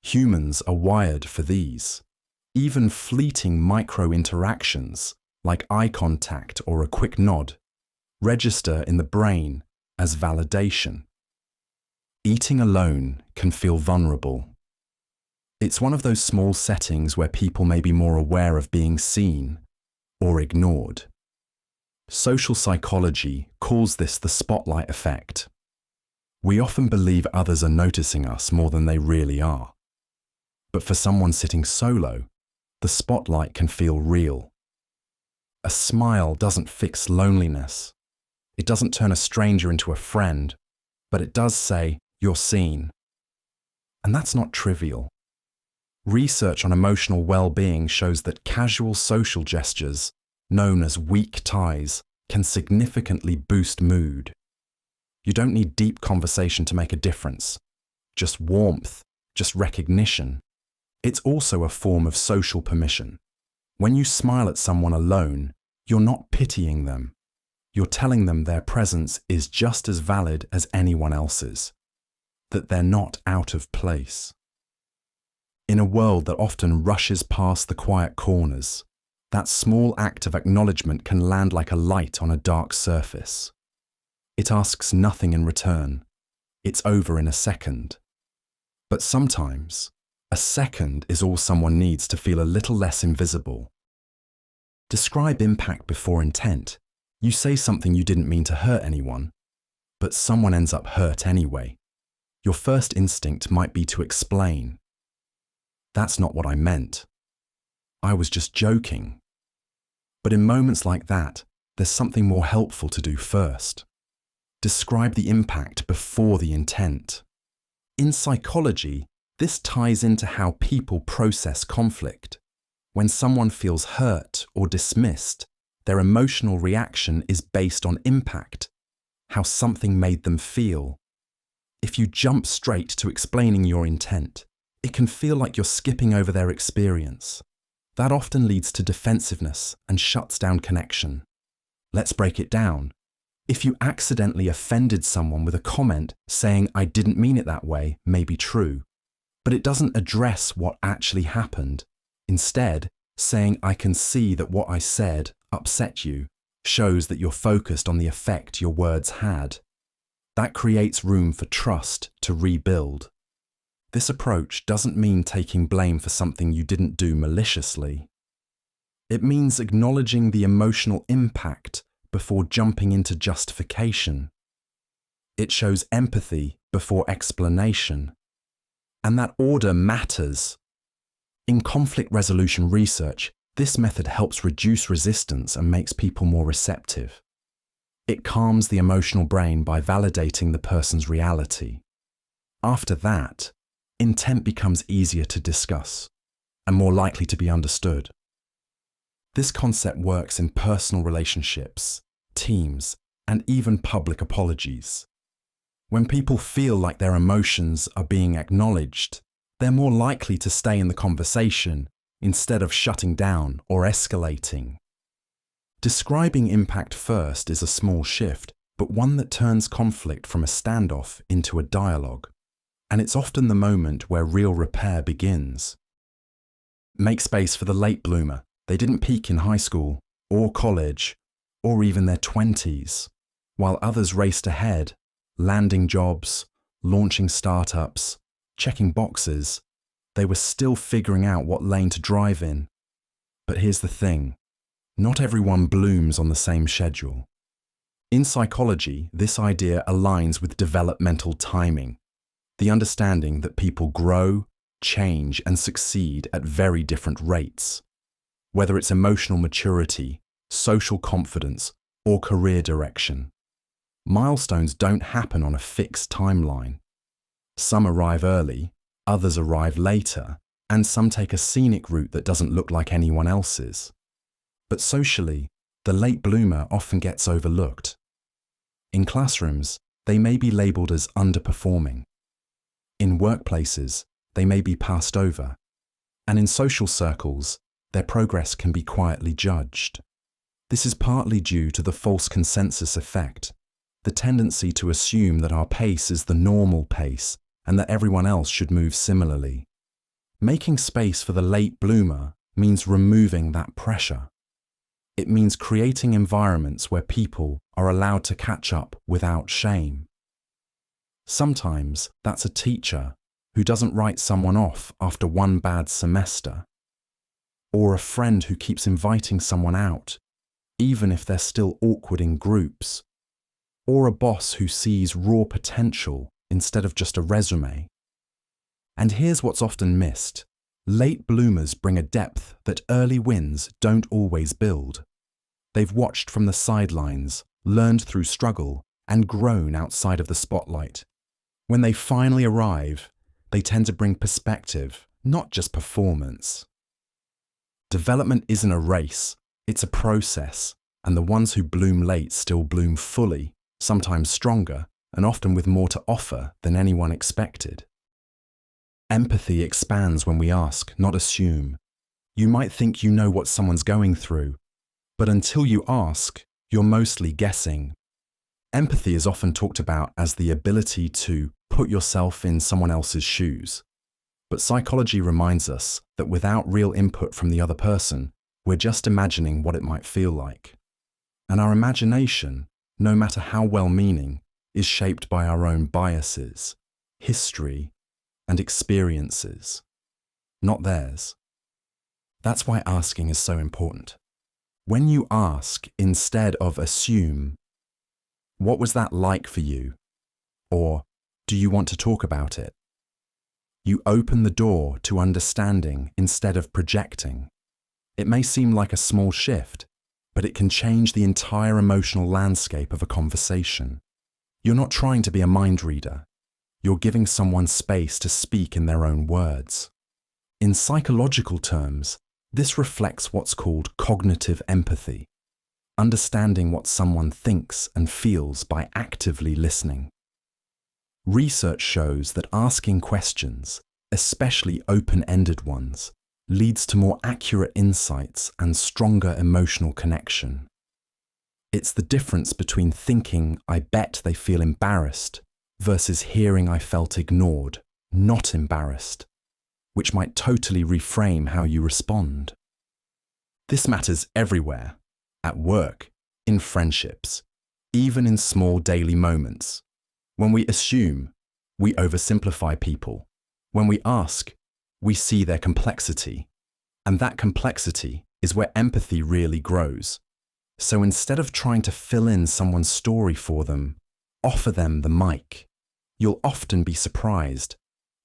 Humans are wired for these. Even fleeting micro-interactions, like eye contact or a quick nod, register in the brain as validation. Eating alone can feel vulnerable. It's one of those small settings where people may be more aware of being seen or ignored. Social psychology calls this the spotlight effect. We often believe others are noticing us more than they really are. But for someone sitting solo, the spotlight can feel real. A smile doesn't fix loneliness. It doesn't turn a stranger into a friend, but it does say, "You're seen." And that's not trivial. Research on emotional well-being shows that casual social gestures, known as weak ties, can significantly boost mood. You don't need deep conversation to make a difference. Just warmth, just recognition. It's also a form of social permission. When you smile at someone alone, you're not pitying them. You're telling them their presence is just as valid as anyone else's, that they're not out of place. In a world that often rushes past the quiet corners, that small act of acknowledgement can land like a light on a dark surface. It asks nothing in return. It's over in a second. But sometimes, a second is all someone needs to feel a little less invisible. Describe impact before intent. You say something you didn't mean to hurt anyone, but someone ends up hurt anyway. Your first instinct might be to explain. "That's not what I meant. I was just joking." But in moments like that, there's something more helpful to do first. Describe the impact before the intent. In psychology, this ties into how people process conflict. When someone feels hurt or dismissed, their emotional reaction is based on impact, how something made them feel. If you jump straight to explaining your intent, it can feel like you're skipping over their experience. That often leads to defensiveness and shuts down connection. Let's break it down. If you accidentally offended someone with a comment saying "I didn't mean it that way" may be true, but it doesn't address what actually happened. Instead, saying "I can see that what I said upset you" shows that you're focused on the effect your words had. That creates room for trust to rebuild. This approach doesn't mean taking blame for something you didn't do maliciously. It means acknowledging the emotional impact before jumping into justification. It shows empathy before explanation. And that order matters. In conflict resolution research, this method helps reduce resistance and makes people more receptive. It calms the emotional brain by validating the person's reality. After that, intent becomes easier to discuss and more likely to be understood. This concept works in personal relationships, teams, and even public apologies. When people feel like their emotions are being acknowledged, they're more likely to stay in the conversation instead of shutting down or escalating. Describing impact first is a small shift, but one that turns conflict from a standoff into a dialogue. And it's often the moment where real repair begins. Make space for the late bloomer. They didn't peak in high school or college or even their 20s, while others raced ahead, landing jobs, launching startups, checking boxes. They were still figuring out what lane to drive in. But here's the thing. Not everyone blooms on the same schedule. In psychology, this idea aligns with developmental timing, the understanding that people grow, change, and succeed at very different rates. Whether it's emotional maturity, social confidence, or career direction. Milestones don't happen on a fixed timeline. Some arrive early, others arrive later, and some take a scenic route that doesn't look like anyone else's. But socially, the late bloomer often gets overlooked. In classrooms, they may be labeled as underperforming. In workplaces, they may be passed over. And in social circles, their progress can be quietly judged. This is partly due to the false consensus effect, the tendency to assume that our pace is the normal pace and that everyone else should move similarly. Making space for the late bloomer means removing that pressure. It means creating environments where people are allowed to catch up without shame. Sometimes that's a teacher who doesn't write someone off after one bad semester, or a friend who keeps inviting someone out, even if they're still awkward in groups, or a boss who sees raw potential instead of just a resume. And here's what's often missed. Late bloomers bring a depth that early wins don't always build. They've watched from the sidelines, learned through struggle, and grown outside of the spotlight. When they finally arrive, they tend to bring perspective, not just performance. Development isn't a race, it's a process, and the ones who bloom late still bloom fully, sometimes stronger, and often with more to offer than anyone expected. Empathy expands when we ask, not assume. You might think you know what someone's going through, but until you ask, you're mostly guessing. Empathy is often talked about as the ability to put yourself in someone else's shoes. But psychology reminds us that without real input from the other person, we're just imagining what it might feel like. And our imagination, no matter how well-meaning, is shaped by our own biases, history, and experiences, not theirs. That's why asking is so important. When you ask instead of assume, "What was that like for you?" or "Do you want to talk about it?" you open the door to understanding instead of projecting. It may seem like a small shift, but it can change the entire emotional landscape of a conversation. You're not trying to be a mind reader. You're giving someone space to speak in their own words. In psychological terms, this reflects what's called cognitive empathy, understanding what someone thinks and feels by actively listening. Research shows that asking questions, especially open-ended ones, leads to more accurate insights and stronger emotional connection. It's the difference between thinking, "I bet they feel embarrassed," versus hearing, "I felt ignored, not embarrassed," which might totally reframe how you respond. This matters everywhere, at work, in friendships, even in small daily moments. When we assume, we oversimplify people. When we ask, we see their complexity. And that complexity is where empathy really grows. So instead of trying to fill in someone's story for them, offer them the mic. You'll often be surprised,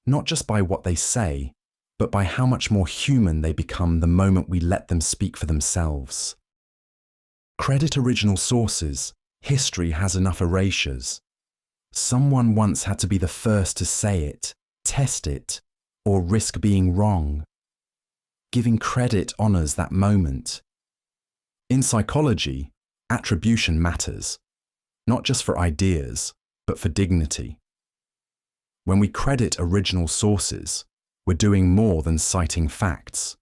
not just by what they say, but by how much more human they become the moment we let them speak for themselves. Credit original sources. History has enough erasures. Someone once had to be the first to say it, test it, or risk being wrong. Giving credit honors that moment. In psychology, attribution matters, not just for ideas, but for dignity. When we credit original sources, we're doing more than citing facts.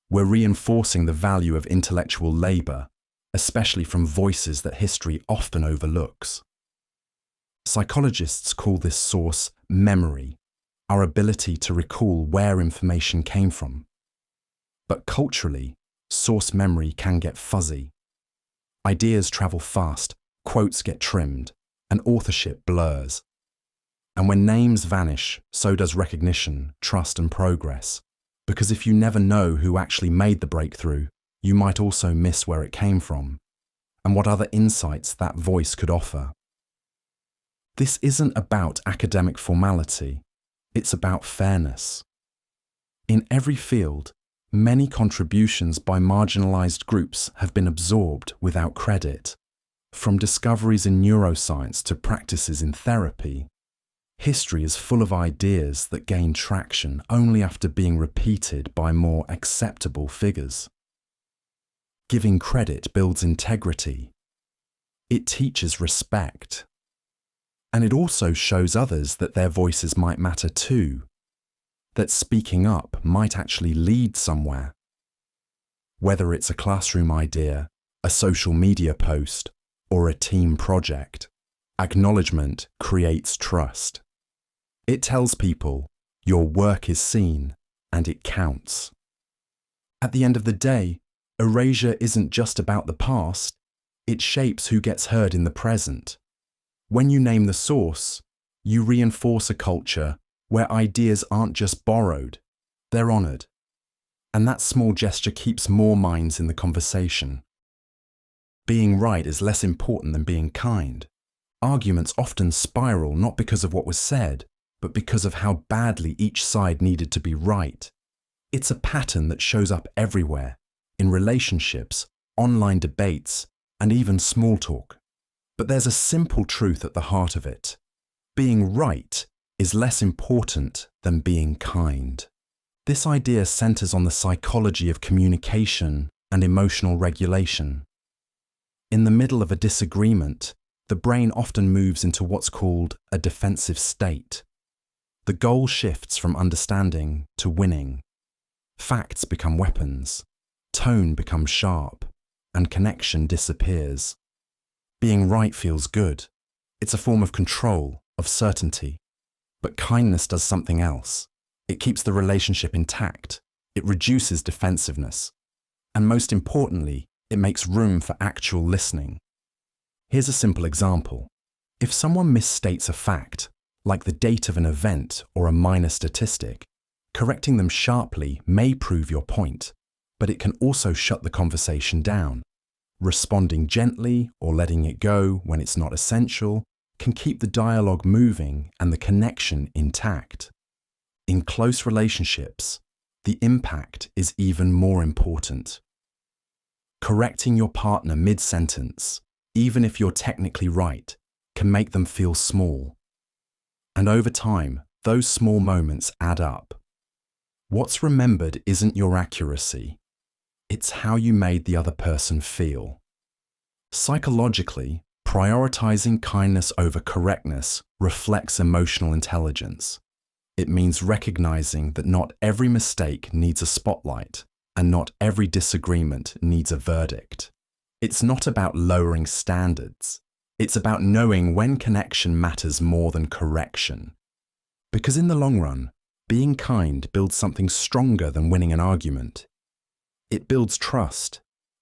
We're reinforcing the value of intellectual labor, especially from voices that history often overlooks. Psychologists call this source memory, our ability to recall where information came from. But culturally, source memory can get fuzzy. Ideas travel fast, quotes get trimmed, and authorship blurs. And when names vanish, so does recognition, trust, and progress. Because if you never know who actually made the breakthrough, you might also miss where it came from, and what other insights that voice could offer. This isn't about academic formality, it's about fairness. In every field, many contributions by marginalized groups have been absorbed without credit. From discoveries in neuroscience to practices in therapy, history is full of ideas that gain traction only after being repeated by more acceptable figures. Giving credit builds integrity. It teaches respect. And it also shows others that their voices might matter too, that speaking up might actually lead somewhere. Whether it's a classroom idea, a social media post, or a team project, acknowledgement creates trust. It tells people your work is seen and it counts. At the end of the day, erasure isn't just about the past, it shapes who gets heard in the present. When you name the source, you reinforce a culture where ideas aren't just borrowed, they're honored. And that small gesture keeps more minds in the conversation. Being right is less important than being kind. Arguments often spiral not because of what was said, but because of how badly each side needed to be right. It's a pattern that shows up everywhere, in relationships, online debates, and even small talk. But there's a simple truth at the heart of it. Being right is less important than being kind. This idea centers on the psychology of communication and emotional regulation. In the middle of a disagreement, the brain often moves into what's called a defensive state. The goal shifts from understanding to winning. Facts become weapons, tone becomes sharp, and connection disappears. Being right feels good. It's a form of control, of certainty. But kindness does something else. It keeps the relationship intact. It reduces defensiveness. And most importantly, it makes room for actual listening. Here's a simple example. If someone misstates a fact, like the date of an event or a minor statistic, correcting them sharply may prove your point, but it can also shut the conversation down. Responding gently or letting it go when it's not essential can keep the dialogue moving and the connection intact. In close relationships, the impact is even more important. Correcting your partner mid-sentence, even if you're technically right, can make them feel small. And over time, those small moments add up. What's remembered isn't your accuracy. It's how you made the other person feel. Psychologically, prioritizing kindness over correctness reflects emotional intelligence. It means recognizing that not every mistake needs a spotlight and not every disagreement needs a verdict. It's not about lowering standards. It's about knowing when connection matters more than correction. Because in the long run, being kind builds something stronger than winning an argument. It builds trust,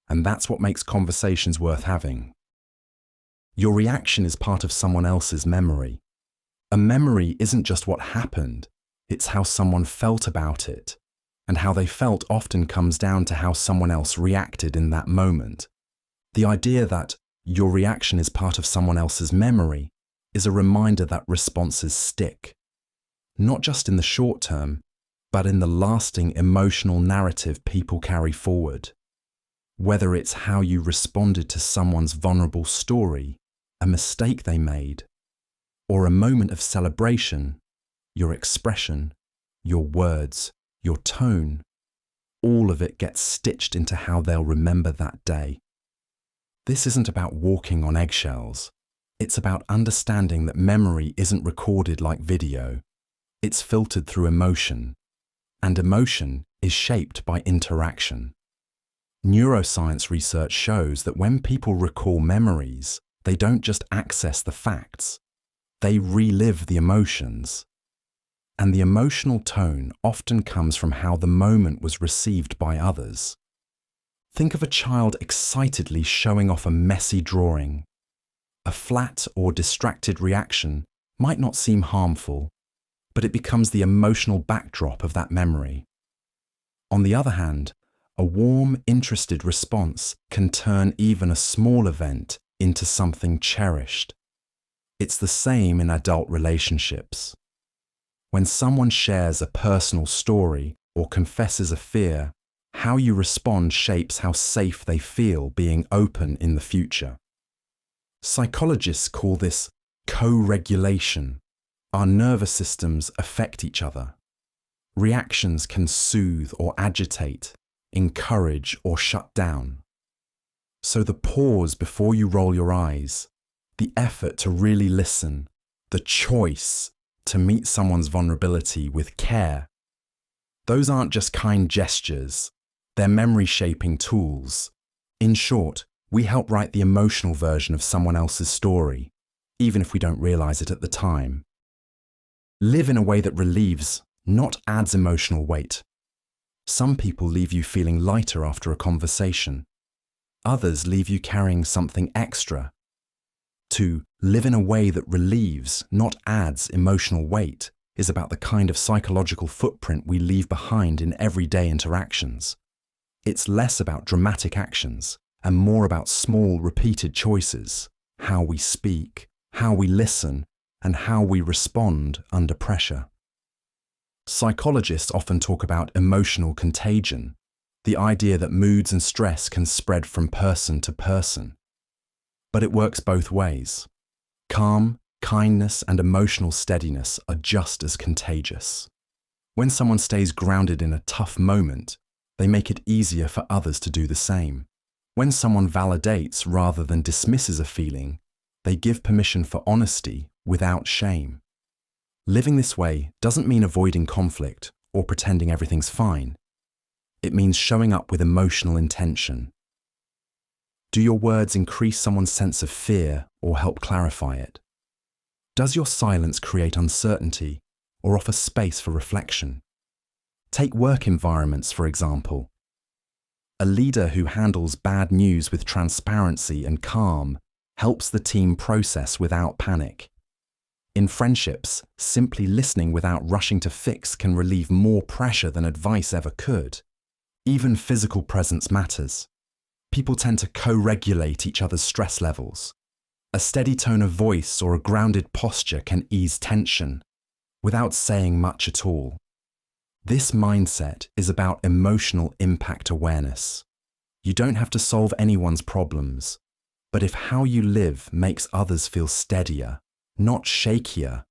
and that's what makes conversations worth having. Your reaction is part of someone else's memory. A memory isn't just what happened, it's how someone felt about it, and how they felt often comes down to how someone else reacted in that moment. The idea that your reaction is part of someone else's memory is a reminder that responses stick, not just in the short term, but in the lasting emotional narrative people carry forward. Whether it's how you responded to someone's vulnerable story, a mistake they made, or a moment of celebration, your expression, your words, your tone, all of it gets stitched into how they'll remember that day. This isn't about walking on eggshells. It's about understanding that memory isn't recorded like video. It's filtered through emotion, and emotion is shaped by interaction. Neuroscience research shows that when people recall memories, they don't just access the facts, they relive the emotions. And the emotional tone often comes from how the moment was received by others. Think of a child excitedly showing off a messy drawing. A flat or distracted reaction might not seem harmful, but it becomes the emotional backdrop of that memory. On the other hand, a warm, interested response can turn even a small event into something cherished. It's the same in adult relationships. When someone shares a personal story or confesses a fear, how you respond shapes how safe they feel being open in the future. Psychologists call this co-regulation. Our nervous systems affect each other. Reactions can soothe or agitate, encourage or shut down. So the pause before you roll your eyes, the effort to really listen, the choice to meet someone's vulnerability with care, those aren't just kind gestures, they're memory-shaping tools. In short, we help write the emotional version of someone else's story, even if we don't realize it at the time. Live in a way that relieves, not adds emotional weight. Some people leave you feeling lighter after a conversation. Others leave you carrying something extra. To live in a way that relieves, not adds emotional weight is about the kind of psychological footprint we leave behind in everyday interactions. It's less about dramatic actions and more about small, repeated choices, how we speak, how we listen, and how we respond under pressure. Psychologists often talk about emotional contagion, the idea that moods and stress can spread from person to person. But it works both ways. Calm, kindness, and emotional steadiness are just as contagious. When someone stays grounded in a tough moment, they make it easier for others to do the same. When someone validates rather than dismisses a feeling, they give permission for honesty without shame. Living this way doesn't mean avoiding conflict or pretending everything's fine. It means showing up with emotional intention. Do your words increase someone's sense of fear or help clarify it? Does your silence create uncertainty or offer space for reflection? Take work environments, for example. A leader who handles bad news with transparency and calm helps the team process without panic. In friendships, simply listening without rushing to fix can relieve more pressure than advice ever could. Even physical presence matters. People tend to co-regulate each other's stress levels. A steady tone of voice or a grounded posture can ease tension without saying much at all. This mindset is about emotional impact awareness. You don't have to solve anyone's problems, but if how you live makes others feel steadier, not shakier,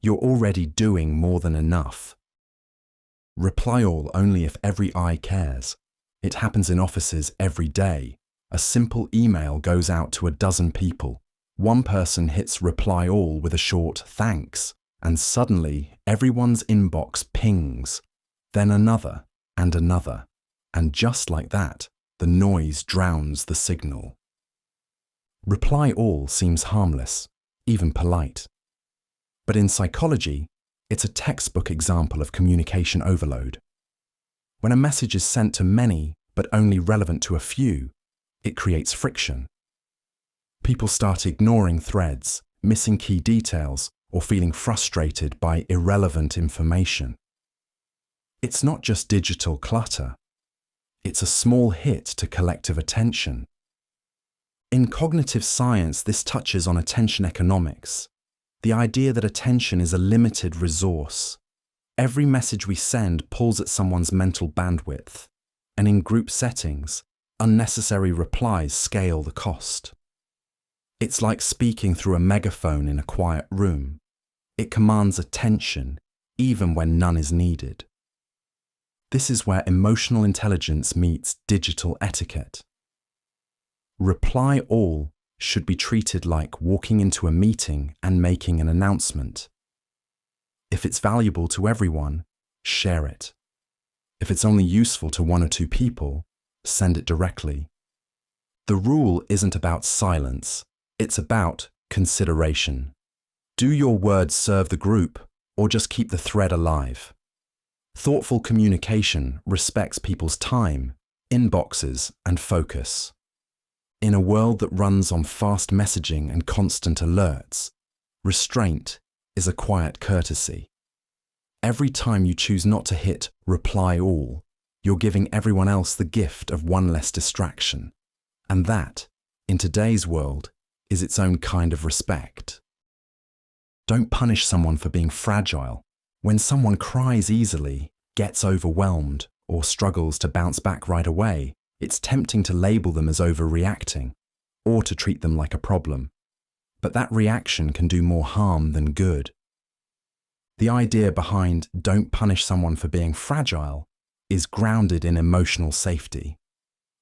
you're already doing more than enough. Reply all only if every eye cares. It happens in offices every day. A simple email goes out to a dozen people. One person hits reply all with a short thanks, and suddenly everyone's inbox pings, then another and another, and just like that, the noise drowns the signal. Reply all seems harmless, even polite. But in psychology, it's a textbook example of communication overload. When a message is sent to many but only relevant to a few, it creates friction. People start ignoring threads, missing key details, or feeling frustrated by irrelevant information. It's not just digital clutter. It's a small hit to collective attention. In cognitive science, this touches on attention economics, the idea that attention is a limited resource. Every message we send pulls at someone's mental bandwidth, and in group settings, unnecessary replies scale the cost. It's like speaking through a megaphone in a quiet room. It commands attention, even when none is needed. This is where emotional intelligence meets digital etiquette. Reply all should be treated like walking into a meeting and making an announcement. If it's valuable to everyone, share it. If it's only useful to one or two people, send it directly. The rule isn't about silence, it's about consideration. Do your words serve the group, or just keep the thread alive? Thoughtful communication respects people's time, inboxes, and focus. In a world that runs on fast messaging and constant alerts, restraint is a quiet courtesy. Every time you choose not to hit reply all, you're giving everyone else the gift of one less distraction. And that, in today's world, is its own kind of respect. Don't punish someone for being fragile. When someone cries easily, gets overwhelmed, or struggles to bounce back right away, it's tempting to label them as overreacting, or to treat them like a problem. But that reaction can do more harm than good. The idea behind "don't punish someone for being fragile" is grounded in emotional safety.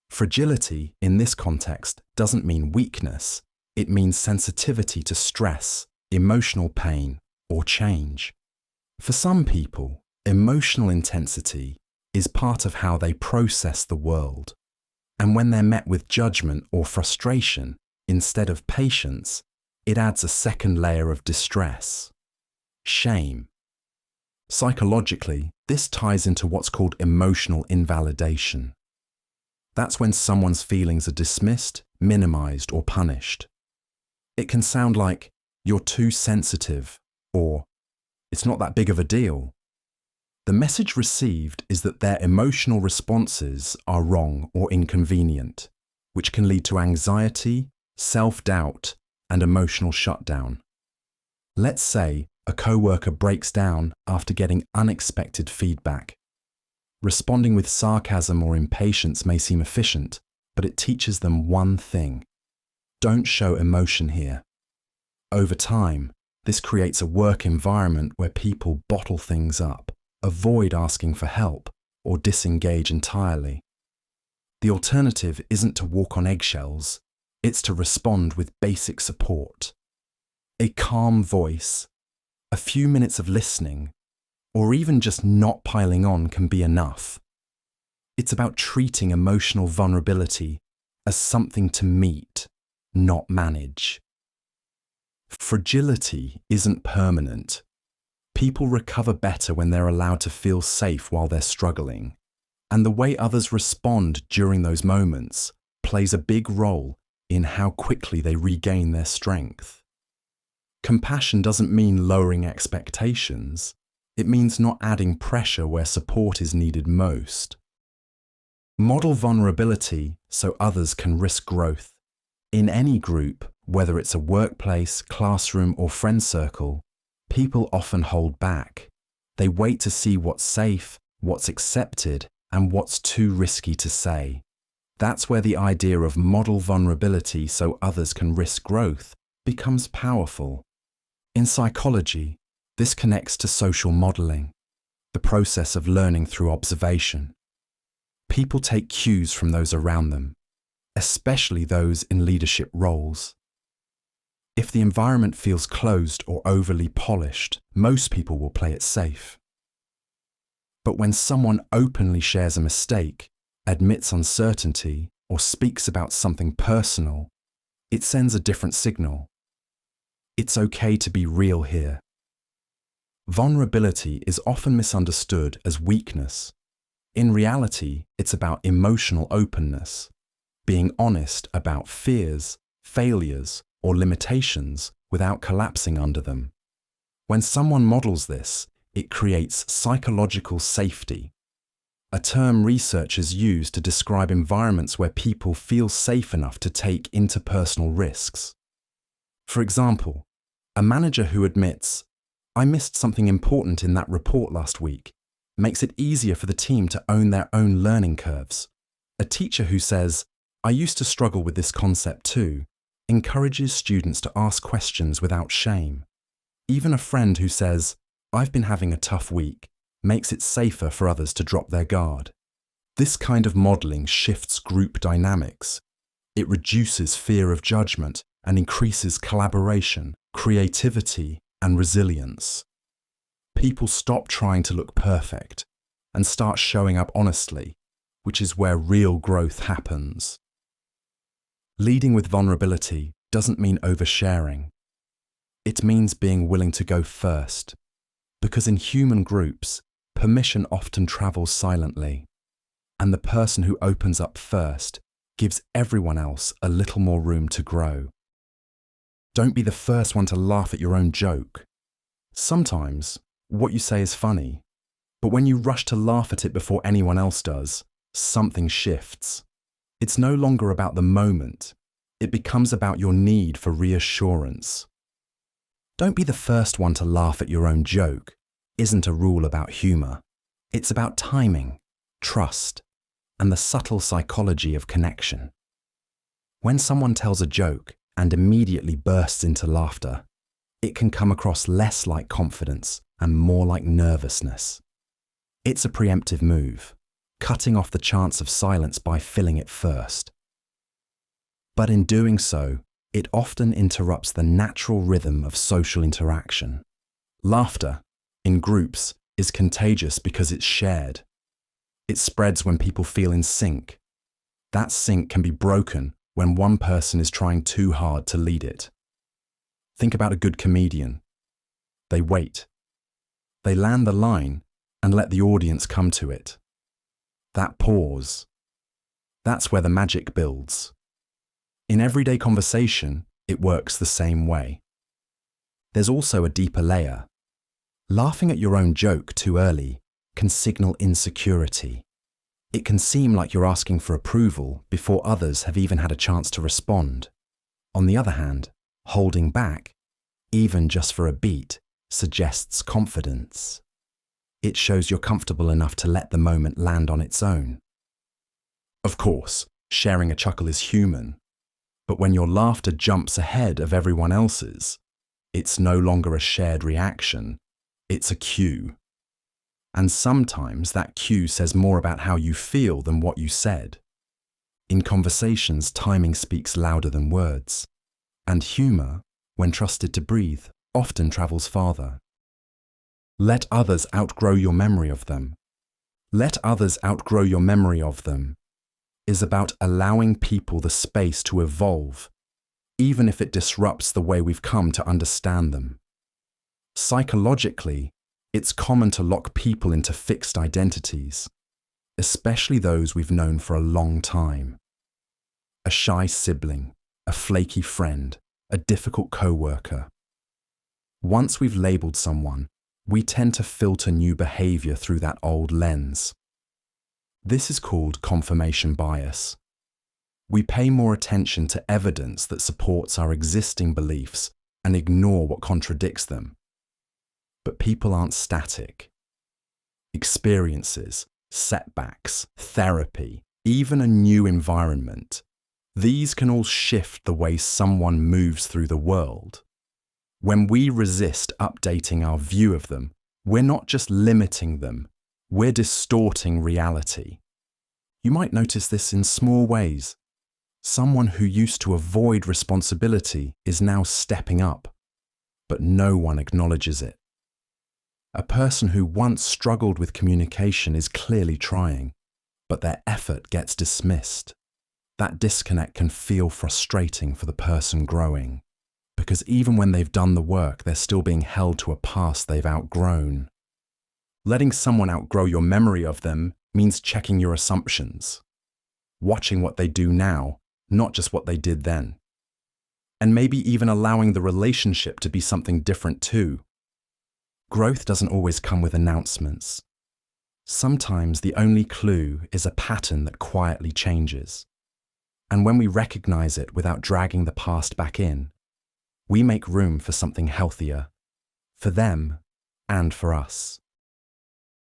Fragility, in this context, doesn't mean weakness. It means sensitivity to stress, emotional pain, or change. For some people, emotional intensity is part of how they process the world. And when they're met with judgment or frustration, instead of patience, it adds a second layer of distress. Shame. Psychologically, this ties into what's called emotional invalidation. That's when someone's feelings are dismissed, minimized, or punished. It can sound like, "you're too sensitive," or "it's not that big of a deal." The message received is that their emotional responses are wrong or inconvenient, which can lead to anxiety, self-doubt, and emotional shutdown. Let's say a coworker breaks down after getting unexpected feedback. Responding with sarcasm or impatience may seem efficient, but it teaches them one thing: don't show emotion here. Over time, this creates a work environment where people bottle things up, avoid asking for help, or disengage entirely. The alternative isn't to walk on eggshells, it's to respond with basic support. A calm voice, a few minutes of listening, or even just not piling on can be enough. It's about treating emotional vulnerability as something to meet, not manage. Fragility isn't permanent. People recover better when they're allowed to feel safe while they're struggling, and the way others respond during those moments plays a big role in how quickly they regain their strength. Compassion doesn't mean lowering expectations. It means not adding pressure where support is needed most. Model vulnerability so others can risk growth. In any group, whether it's a workplace, classroom, or friend circle, people often hold back. They wait to see what's safe, what's accepted, and what's too risky to say. That's where the idea of model vulnerability so others can risk growth becomes powerful. In psychology, this connects to social modeling, the process of learning through observation. People take cues from those around them, especially those in leadership roles. If the environment feels closed or overly polished, most people will play it safe. But when someone openly shares a mistake, admits uncertainty, or speaks about something personal, it sends a different signal. It's okay to be real here. Vulnerability is often misunderstood as weakness. In reality, it's about emotional openness, being honest about fears, failures, or limitations without collapsing under them. When someone models this, it creates psychological safety, a term researchers use to describe environments where people feel safe enough to take interpersonal risks. For example, a manager who admits, "I missed something important in that report last week," makes it easier for the team to own their own learning curves. A teacher who says, "I used to struggle with this concept too," encourages students to ask questions without shame. Even a friend who says, "I've been having a tough week," makes it safer for others to drop their guard. This kind of modeling shifts group dynamics. It reduces fear of judgment and increases collaboration, creativity, and resilience. People stop trying to look perfect and start showing up honestly, which is where real growth happens. Leading with vulnerability doesn't mean oversharing. It means being willing to go first, because in human groups, permission often travels silently, and the person who opens up first gives everyone else a little more room to grow. Don't be the first one to laugh at your own joke. Sometimes, what you say is funny, but when you rush to laugh at it before anyone else does, something shifts. It's no longer about the moment. It becomes about your need for reassurance. Don't be the first one to laugh at your own joke isn't a rule about humor. It's about timing, trust, and the subtle psychology of connection. When someone tells a joke and immediately bursts into laughter, it can come across less like confidence and more like nervousness. It's a preemptive move, cutting off the chance of silence by filling it first. But in doing so, it often interrupts the natural rhythm of social interaction. Laughter, in groups, is contagious because it's shared. It spreads when people feel in sync. That sync can be broken when one person is trying too hard to lead it. Think about a good comedian. They wait. They land the line and let the audience come to it. That pause. That's where the magic builds. In everyday conversation, it works the same way. There's also a deeper layer. Laughing at your own joke too early can signal insecurity. It can seem like you're asking for approval before others have even had a chance to respond. On the other hand, holding back, even just for a beat, suggests confidence. It shows you're comfortable enough to let the moment land on its own. Of course, sharing a chuckle is human, but when your laughter jumps ahead of everyone else's, it's no longer a shared reaction, it's a cue. And sometimes that cue says more about how you feel than what you said. In conversations, timing speaks louder than words, and humor, when trusted to breathe, often travels farther. Let others outgrow your memory of them. Let others outgrow your memory of them is about allowing people the space to evolve, even if it disrupts the way we've come to understand them. Psychologically, it's common to lock people into fixed identities, especially those we've known for a long time. A shy sibling, a flaky friend, a difficult coworker. Once we've labeled someone, we tend to filter new behavior through that old lens. This is called confirmation bias. We pay more attention to evidence that supports our existing beliefs and ignore what contradicts them. But people aren't static. Experiences, setbacks, therapy, even a new environment, these can all shift the way someone moves through the world. When we resist updating our view of them, we're not just limiting them, we're distorting reality. You might notice this in small ways. Someone who used to avoid responsibility is now stepping up, but no one acknowledges it. A person who once struggled with communication is clearly trying, but their effort gets dismissed. That disconnect can feel frustrating for the person growing, because even when they've done the work, they're still being held to a past they've outgrown. Letting someone outgrow your memory of them means checking your assumptions, watching what they do now, not just what they did then, and maybe even allowing the relationship to be something different too. Growth doesn't always come with announcements. Sometimes the only clue is a pattern that quietly changes. And when we recognize it without dragging the past back in, we make room for something healthier, for them and for us.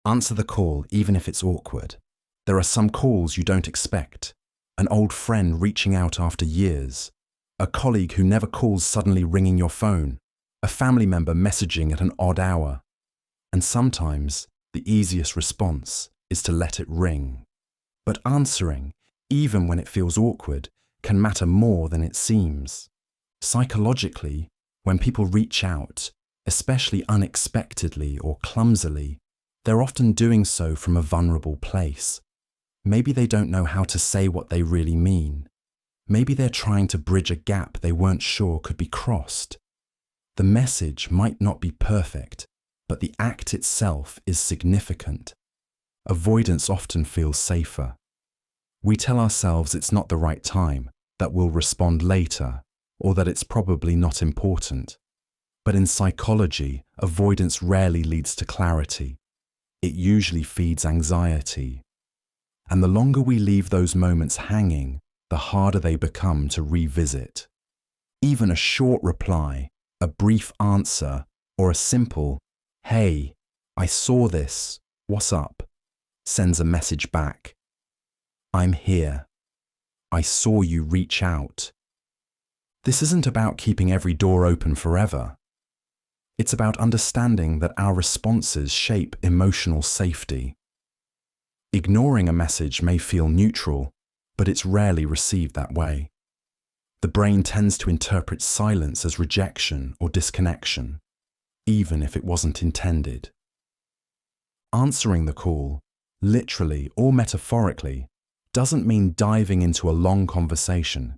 Answer the call even if it's awkward. There are some calls you don't expect. An old friend reaching out after years, a colleague who never calls suddenly ringing your phone, a family member messaging at an odd hour. And sometimes the easiest response is to let it ring. But answering, even when it feels awkward, can matter more than it seems. Psychologically, when people reach out, especially unexpectedly or clumsily, they're often doing so from a vulnerable place. Maybe they don't know how to say what they really mean. Maybe they're trying to bridge a gap they weren't sure could be crossed. The message might not be perfect, but the act itself is significant. Avoidance often feels safer. We tell ourselves it's not the right time, that we'll respond later, or that it's probably not important. But in psychology, avoidance rarely leads to clarity. It usually feeds anxiety. And the longer we leave those moments hanging, the harder they become to revisit. Even a short reply, a brief answer, or a simple, "Hey, I saw this, what's up?" sends a message back. I'm here. I saw you reach out. This isn't about keeping every door open forever. It's about understanding that our responses shape emotional safety. Ignoring a message may feel neutral, but it's rarely received that way. The brain tends to interpret silence as rejection or disconnection, even if it wasn't intended. Answering the call, literally or metaphorically, doesn't mean diving into a long conversation.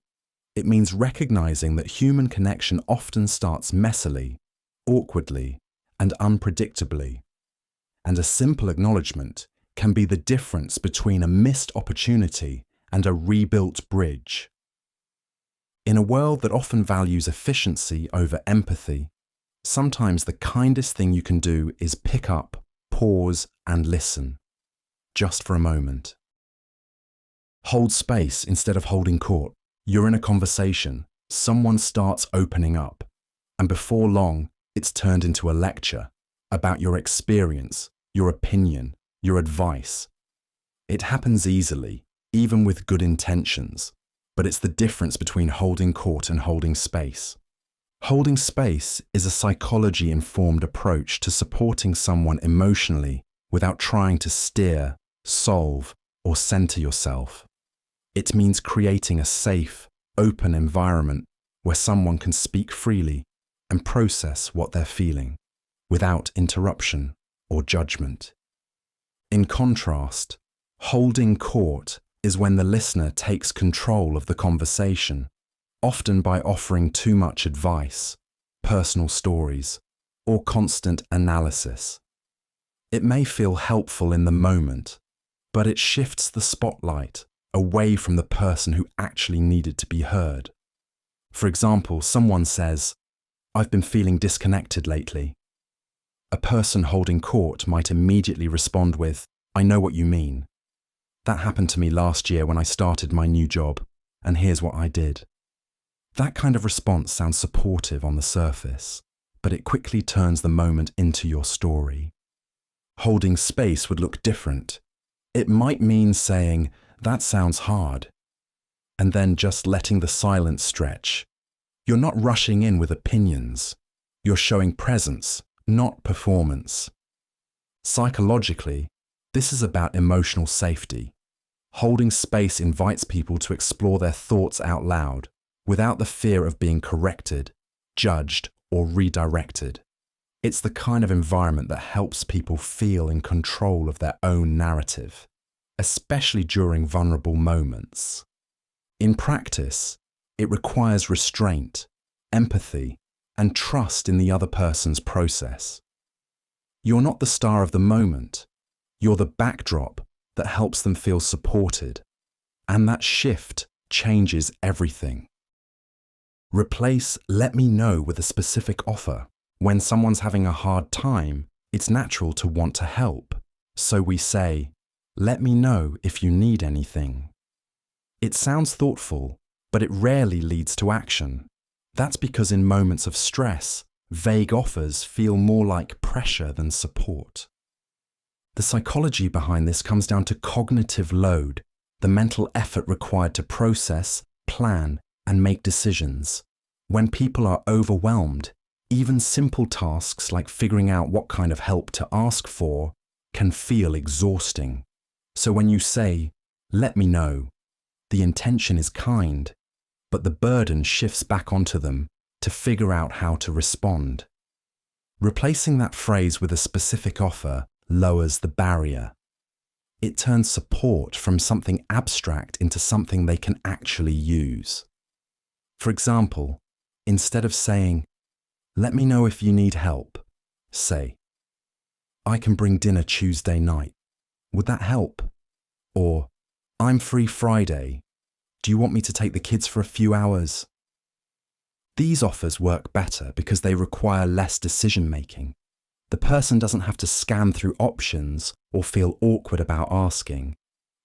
It means recognizing that human connection often starts messily, awkwardly, and unpredictably. And a simple acknowledgement can be the difference between a missed opportunity and a rebuilt bridge. In a world that often values efficiency over empathy, sometimes the kindest thing you can do is pick up, pause, and listen, just for a moment. Hold space instead of holding court. You're in a conversation, someone starts opening up, and before long, it's turned into a lecture about your experience, your opinion, your advice. It happens easily, even with good intentions, but it's the difference between holding court and holding space. Holding space is a psychology-informed approach to supporting someone emotionally without trying to steer, solve, or center yourself. It means creating a safe, open environment where someone can speak freely and process what they're feeling, without interruption or judgment. In contrast, holding court is when the listener takes control of the conversation, often by offering too much advice, personal stories, or constant analysis. It may feel helpful in the moment, but it shifts the spotlight away from the person who actually needed to be heard. For example, someone says, "I've been feeling disconnected lately." A person holding court might immediately respond with, "I know what you mean. That happened to me last year when I started my new job, and here's what I did." That kind of response sounds supportive on the surface, but it quickly turns the moment into your story. Holding space would look different. It might mean saying, "That sounds hard," and then just letting the silence stretch. You're not rushing in with opinions. You're showing presence, not performance. Psychologically, this is about emotional safety. Holding space invites people to explore their thoughts out loud, without the fear of being corrected, judged, or redirected. It's the kind of environment that helps people feel in control of their own narrative, especially during vulnerable moments. In practice, it requires restraint, empathy, and trust in the other person's process. You're not the star of the moment. You're the backdrop that helps them feel supported, and that shift changes everything. Replace "let me know" with a specific offer. When someone's having a hard time, it's natural to want to help. So we say, "Let me know if you need anything." It sounds thoughtful, but it rarely leads to action. That's because in moments of stress, vague offers feel more like pressure than support. The psychology behind this comes down to cognitive load, the mental effort required to process, plan, and make decisions. When people are overwhelmed, even simple tasks like figuring out what kind of help to ask for can feel exhausting. So when you say, "Let me know," the intention is kind, but the burden shifts back onto them to figure out how to respond. Replacing that phrase with a specific offer lowers the barrier. It turns support from something abstract into something they can actually use. For example, instead of saying, "Let me know if you need help," say, "I can bring dinner Tuesday night. Would that help?" Or, "I'm free Friday. Do you want me to take the kids for a few hours?" These offers work better because they require less decision-making. The person doesn't have to scan through options or feel awkward about asking.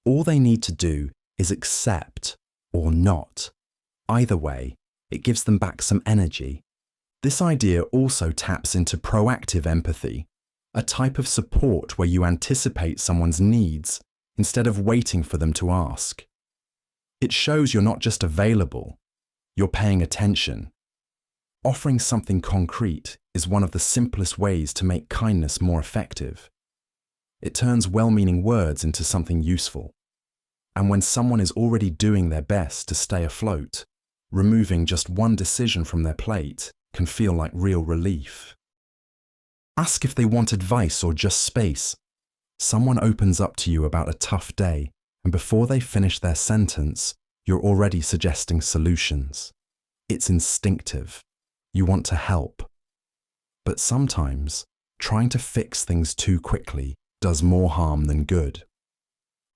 All they need to do is accept or not. Either way, it gives them back some energy. This idea also taps into proactive empathy, a type of support where you anticipate someone's needs instead of waiting for them to ask. It shows you're not just available, you're paying attention. Offering something concrete is one of the simplest ways to make kindness more effective. It turns well-meaning words into something useful. And when someone is already doing their best to stay afloat, removing just one decision from their plate can feel like real relief. Ask if they want advice or just space. Someone opens up to you about a tough day, and before they finish their sentence, you're already suggesting solutions. It's instinctive. You want to help. But sometimes, trying to fix things too quickly does more harm than good.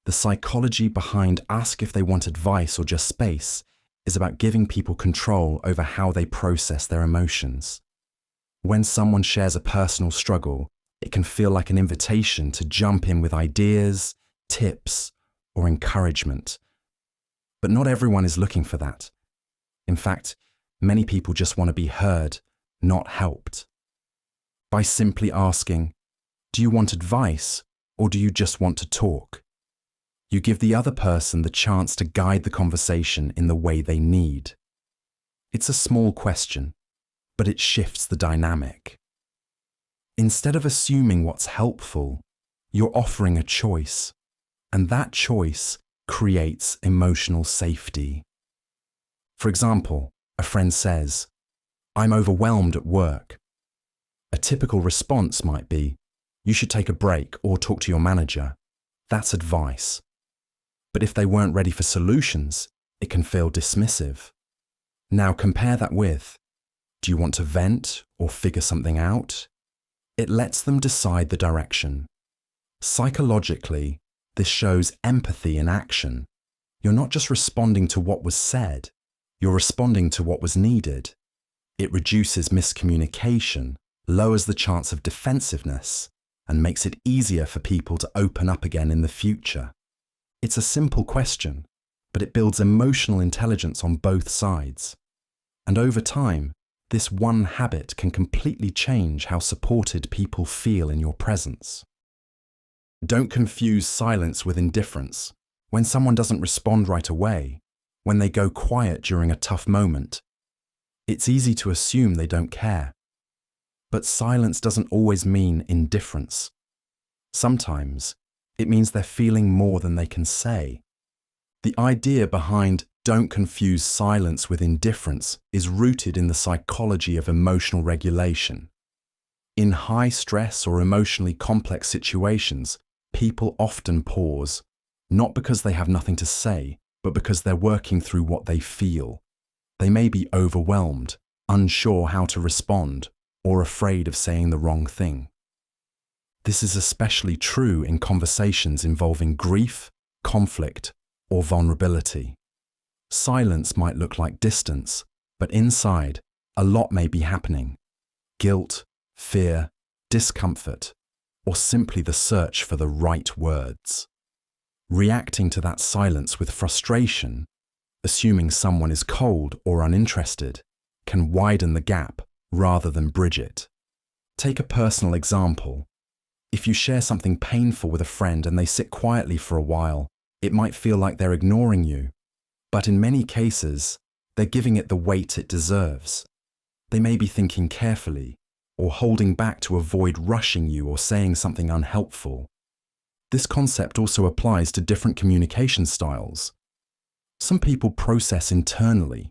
The psychology behind ask if they want advice or just space is about giving people control over how they process their emotions. When someone shares a personal struggle, it can feel like an invitation to jump in with ideas, tips, or encouragement. But not everyone is looking for that. In fact, many people just want to be heard, not helped. By simply asking, "Do you want advice or do you just want to talk?" you give the other person the chance to guide the conversation in the way they need. It's a small question, but it shifts the dynamic. Instead of assuming what's helpful, you're offering a choice, and that choice creates emotional safety. For example, a friend says, "I'm overwhelmed at work." A typical response might be, "You should take a break or talk to your manager." That's advice. But if they weren't ready for solutions, it can feel dismissive. Now compare that with, "Do you want to vent or figure something out?" It lets them decide the direction. Psychologically, this shows empathy in action. You're not just responding to what was said, you're responding to what was needed. It reduces miscommunication, lowers the chance of defensiveness, and makes it easier for people to open up again in the future. It's a simple question, but it builds emotional intelligence on both sides. And over time, this one habit can completely change how supported people feel in your presence. Don't confuse silence with indifference. When someone doesn't respond right away, when they go quiet during a tough moment, it's easy to assume they don't care. But silence doesn't always mean indifference. Sometimes, it means they're feeling more than they can say. The idea behind "don't confuse silence with indifference" is rooted in the psychology of emotional regulation. In high stress or emotionally complex situations, people often pause, not because they have nothing to say, but because they're working through what they feel. They may be overwhelmed, unsure how to respond, or afraid of saying the wrong thing. This is especially true in conversations involving grief, conflict, or vulnerability. Silence might look like distance, but inside, a lot may be happening. Guilt, fear, discomfort, or simply the search for the right words. Reacting to that silence with frustration, assuming someone is cold or uninterested, can widen the gap rather than bridge it. Take a personal example. If you share something painful with a friend and they sit quietly for a while, it might feel like they're ignoring you. But in many cases, they're giving it the weight it deserves. They may be thinking carefully, or holding back to avoid rushing you or saying something unhelpful. This concept also applies to different communication styles. Some people process internally.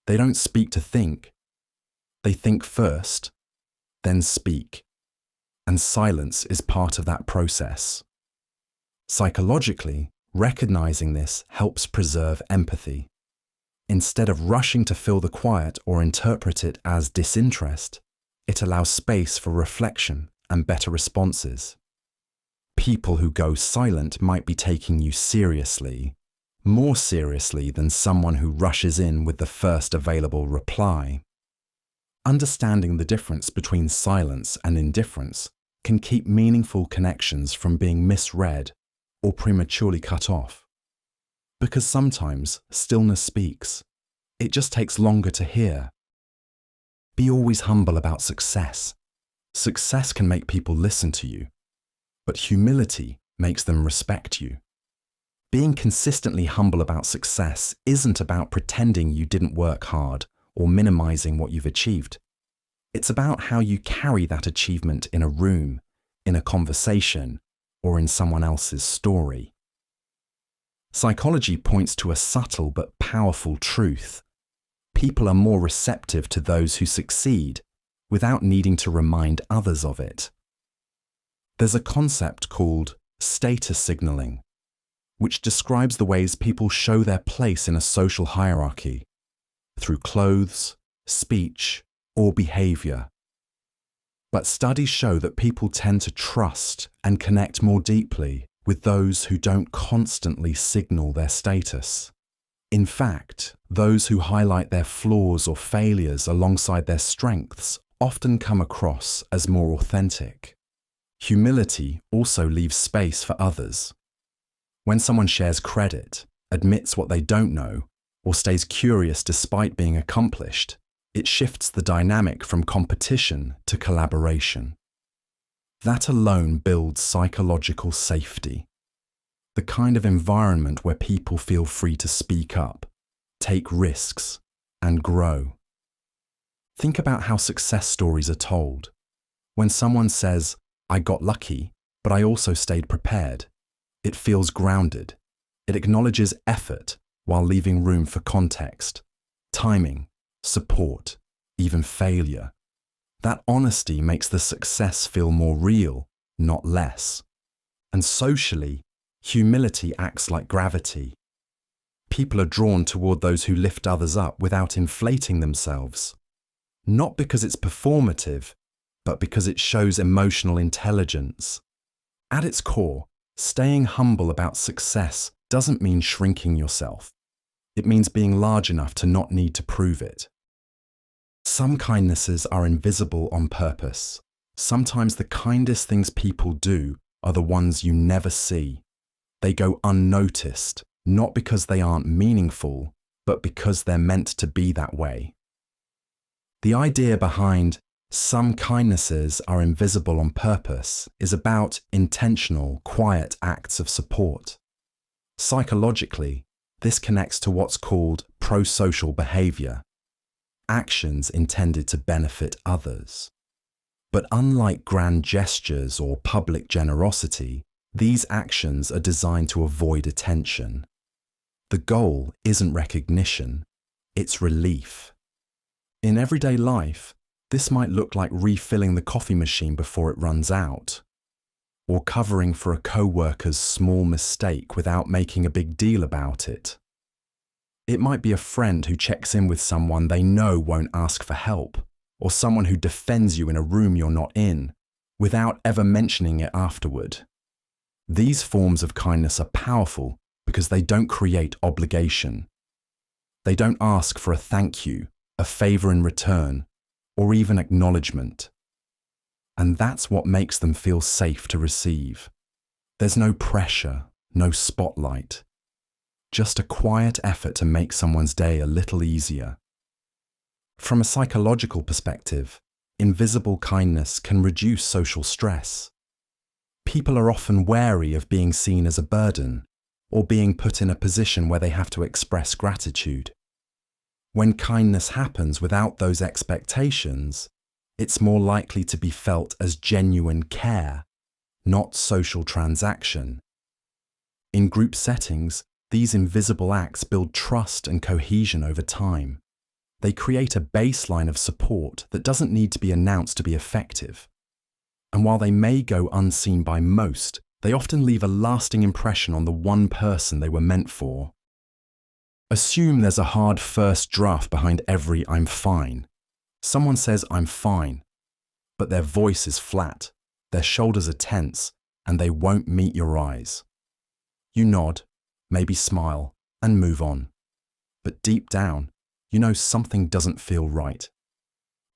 They don't speak to think. They think first, then speak. And silence is part of that process. Psychologically, recognizing this helps preserve empathy. Instead of rushing to fill the quiet or interpret it as disinterest, it allows space for reflection and better responses. People who go silent might be taking you seriously, more seriously than someone who rushes in with the first available reply. Understanding the difference between silence and indifference can keep meaningful connections from being misread or prematurely cut off. Because sometimes stillness speaks. It just takes longer to hear. Be always humble about success. Success can make people listen to you, but humility makes them respect you. Being consistently humble about success isn't about pretending you didn't work hard or minimizing what you've achieved. It's about how you carry that achievement in a room, in a conversation, or in someone else's story. Psychology points to a subtle but powerful truth. People are more receptive to those who succeed without needing to remind others of it. There's a concept called status signaling, which describes the ways people show their place in a social hierarchy through clothes, speech, or behavior. But studies show that people tend to trust and connect more deeply with those who don't constantly signal their status. In fact, those who highlight their flaws or failures alongside their strengths often come across as more authentic. Humility also leaves space for others. When someone shares credit, admits what they don't know, or stays curious despite being accomplished, it shifts the dynamic from competition to collaboration. That alone builds psychological safety. The kind of environment where people feel free to speak up, take risks, and grow. Think about how success stories are told. When someone says, "I got lucky, but I also stayed prepared," it feels grounded. It acknowledges effort while leaving room for context, timing, support, even failure. That honesty makes the success feel more real, not less. And socially, humility acts like gravity. People are drawn toward those who lift others up without inflating themselves. Not because it's performative, but because it shows emotional intelligence. At its core, staying humble about success doesn't mean shrinking yourself. It means being large enough to not need to prove it. Some kindnesses are invisible on purpose. Sometimes the kindest things people do are the ones you never see. They go unnoticed, not because they aren't meaningful, but because they're meant to be that way. The idea behind "some kindnesses are invisible on purpose" is about intentional, quiet acts of support. Psychologically, this connects to what's called pro-social behavior, actions intended to benefit others. But unlike grand gestures or public generosity, these actions are designed to avoid attention. The goal isn't recognition, it's relief. In everyday life, this might look like refilling the coffee machine before it runs out, or covering for a co-worker's small mistake without making a big deal about it. It might be a friend who checks in with someone they know won't ask for help, or someone who defends you in a room you're not in, without ever mentioning it afterward. These forms of kindness are powerful because they don't create obligation. They don't ask for a thank you, a favor in return, or even acknowledgement. And that's what makes them feel safe to receive. There's no pressure, no spotlight. Just a quiet effort to make someone's day a little easier. From a psychological perspective, invisible kindness can reduce social stress. People are often wary of being seen as a burden, or being put in a position where they have to express gratitude. When kindness happens without those expectations, it's more likely to be felt as genuine care, not social transaction. In group settings, these invisible acts build trust and cohesion over time. They create a baseline of support that doesn't need to be announced to be effective. And while they may go unseen by most, they often leave a lasting impression on the one person they were meant for. Assume there's a hard first draft behind every "I'm fine." Someone says "I'm fine," but their voice is flat, their shoulders are tense, and they won't meet your eyes. You nod, maybe smile, and move on. But deep down, you know something doesn't feel right.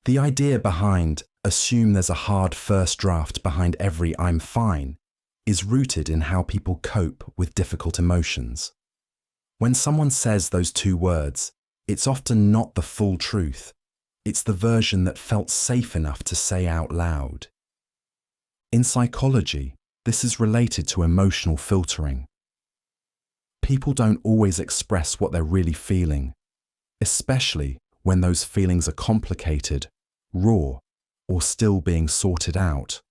The idea behind "assume there's a hard first draft behind every "I'm fine" is rooted in how people cope with difficult emotions. When someone says those two words, it's often not the full truth. It's the version that felt safe enough to say out loud. In psychology, this is related to emotional filtering. People don't always express what they're really feeling, especially when those feelings are complicated, raw, or still being sorted out.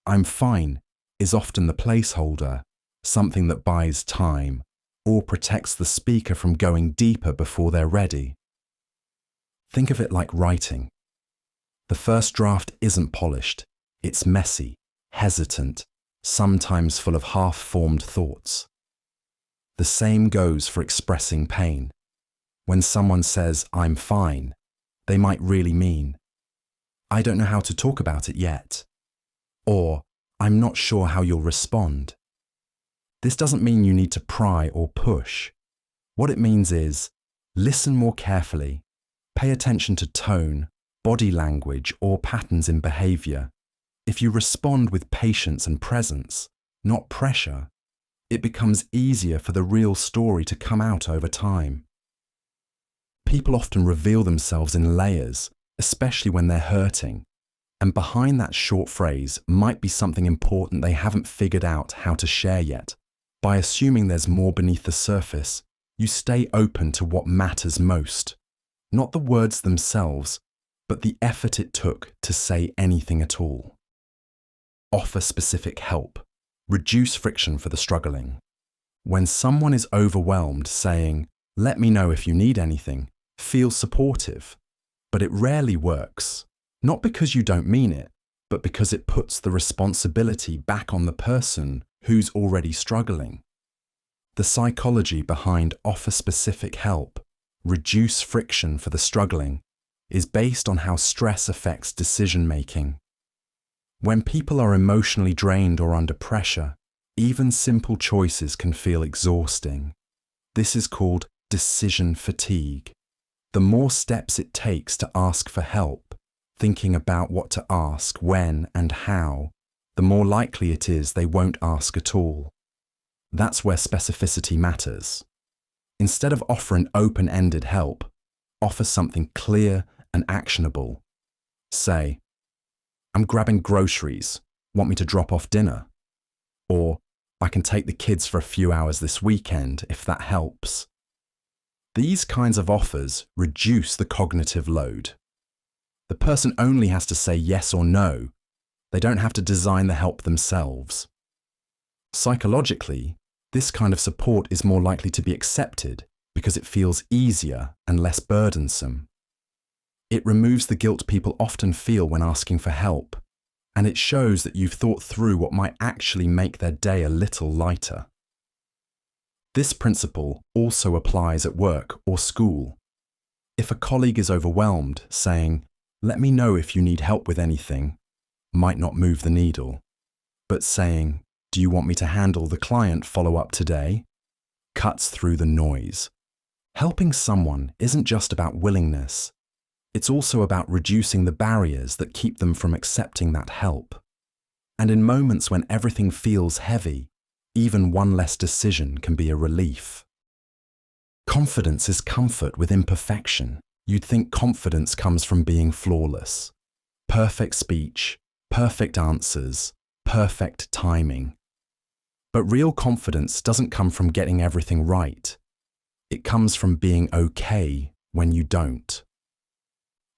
"I'm fine" is often the placeholder, something that buys time, or protects the speaker from going deeper before they're ready. Think of it like writing. The first draft isn't polished. It's messy, hesitant, sometimes full of half-formed thoughts. The same goes for expressing pain. When someone says "I'm fine," they might really mean, "I don't know how to talk about it yet," or "I'm not sure how you'll respond." This doesn't mean you need to pry or push. What it means is, listen more carefully, pay attention to tone, body language, or patterns in behavior. If you respond with patience and presence, not pressure, it becomes easier for the real story to come out over time. People often reveal themselves in layers, especially when they're hurting, and behind that short phrase might be something important they haven't figured out how to share yet. By assuming there's more beneath the surface, you stay open to what matters most. Not the words themselves, but the effort it took to say anything at all. Offer specific help. Reduce friction for the struggling. When someone is overwhelmed, saying, "Let me know if you need anything," feels supportive, but it rarely works. Not because you don't mean it, but because it puts the responsibility back on the person who's already struggling. The psychology behind offer specific help, reduce friction for the struggling, is based on how stress affects decision making. When people are emotionally drained or under pressure, even simple choices can feel exhausting. This is called decision fatigue. The more steps it takes to ask for help, thinking about what to ask, when and how, the more likely it is they won't ask at all. That's where specificity matters. Instead of offering open-ended help, offer something clear and actionable. Say, "I'm grabbing groceries. Want me to drop off dinner?" Or, "I can take the kids for a few hours this weekend if that helps." These kinds of offers reduce the cognitive load. The person only has to say yes or no. They don't have to design the help themselves. Psychologically, This kind of support is more likely to be accepted because it feels easier and less burdensome. It removes the guilt people often feel when asking for help, and it shows that you've thought through what might actually make their day a little lighter. This principle also applies at work or school. If a colleague is overwhelmed, saying, "Let me know if you need help with anything," might not move the needle. But saying, "Do you want me to handle the client follow-up today?" cuts through the noise. Helping someone isn't just about willingness. It's also about reducing the barriers that keep them from accepting that help. And in moments when everything feels heavy, even one less decision can be a relief. Confidence is comfort with imperfection. You'd think confidence comes from being flawless. Perfect speech, perfect answers, perfect timing. But real confidence doesn't come from getting everything right. It comes from being okay when you don't.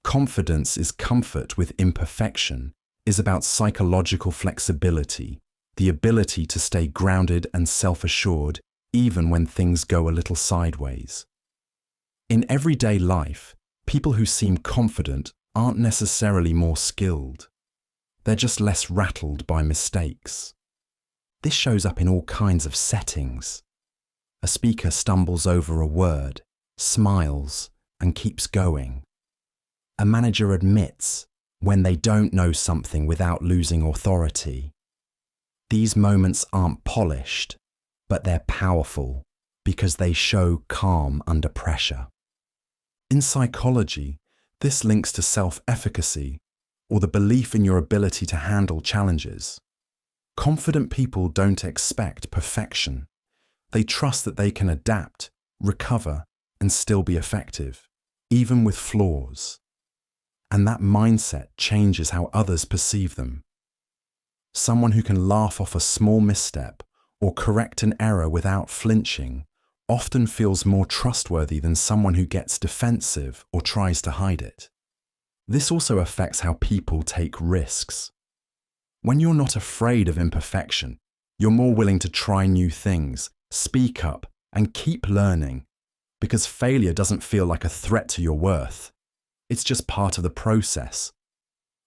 Confidence is comfort with imperfection, is about psychological flexibility, the ability to stay grounded and self-assured even when things go a little sideways. In everyday life, people who seem confident aren't necessarily more skilled. They're just less rattled by mistakes. This shows up in all kinds of settings. A speaker stumbles over a word, smiles, and keeps going. A manager admits when they don't know something without losing authority. These moments aren't polished, but they're powerful because they show calm under pressure. In psychology, this links to self-efficacy, or the belief in your ability to handle challenges. Confident people don't expect perfection. They trust that they can adapt, recover, and still be effective, even with flaws. And that mindset changes how others perceive them. Someone who can laugh off a small misstep or correct an error without flinching often feels more trustworthy than someone who gets defensive or tries to hide it. This also affects how people take risks. When you're not afraid of imperfection, you're more willing to try new things, speak up, and keep learning, because failure doesn't feel like a threat to your worth. It's just part of the process.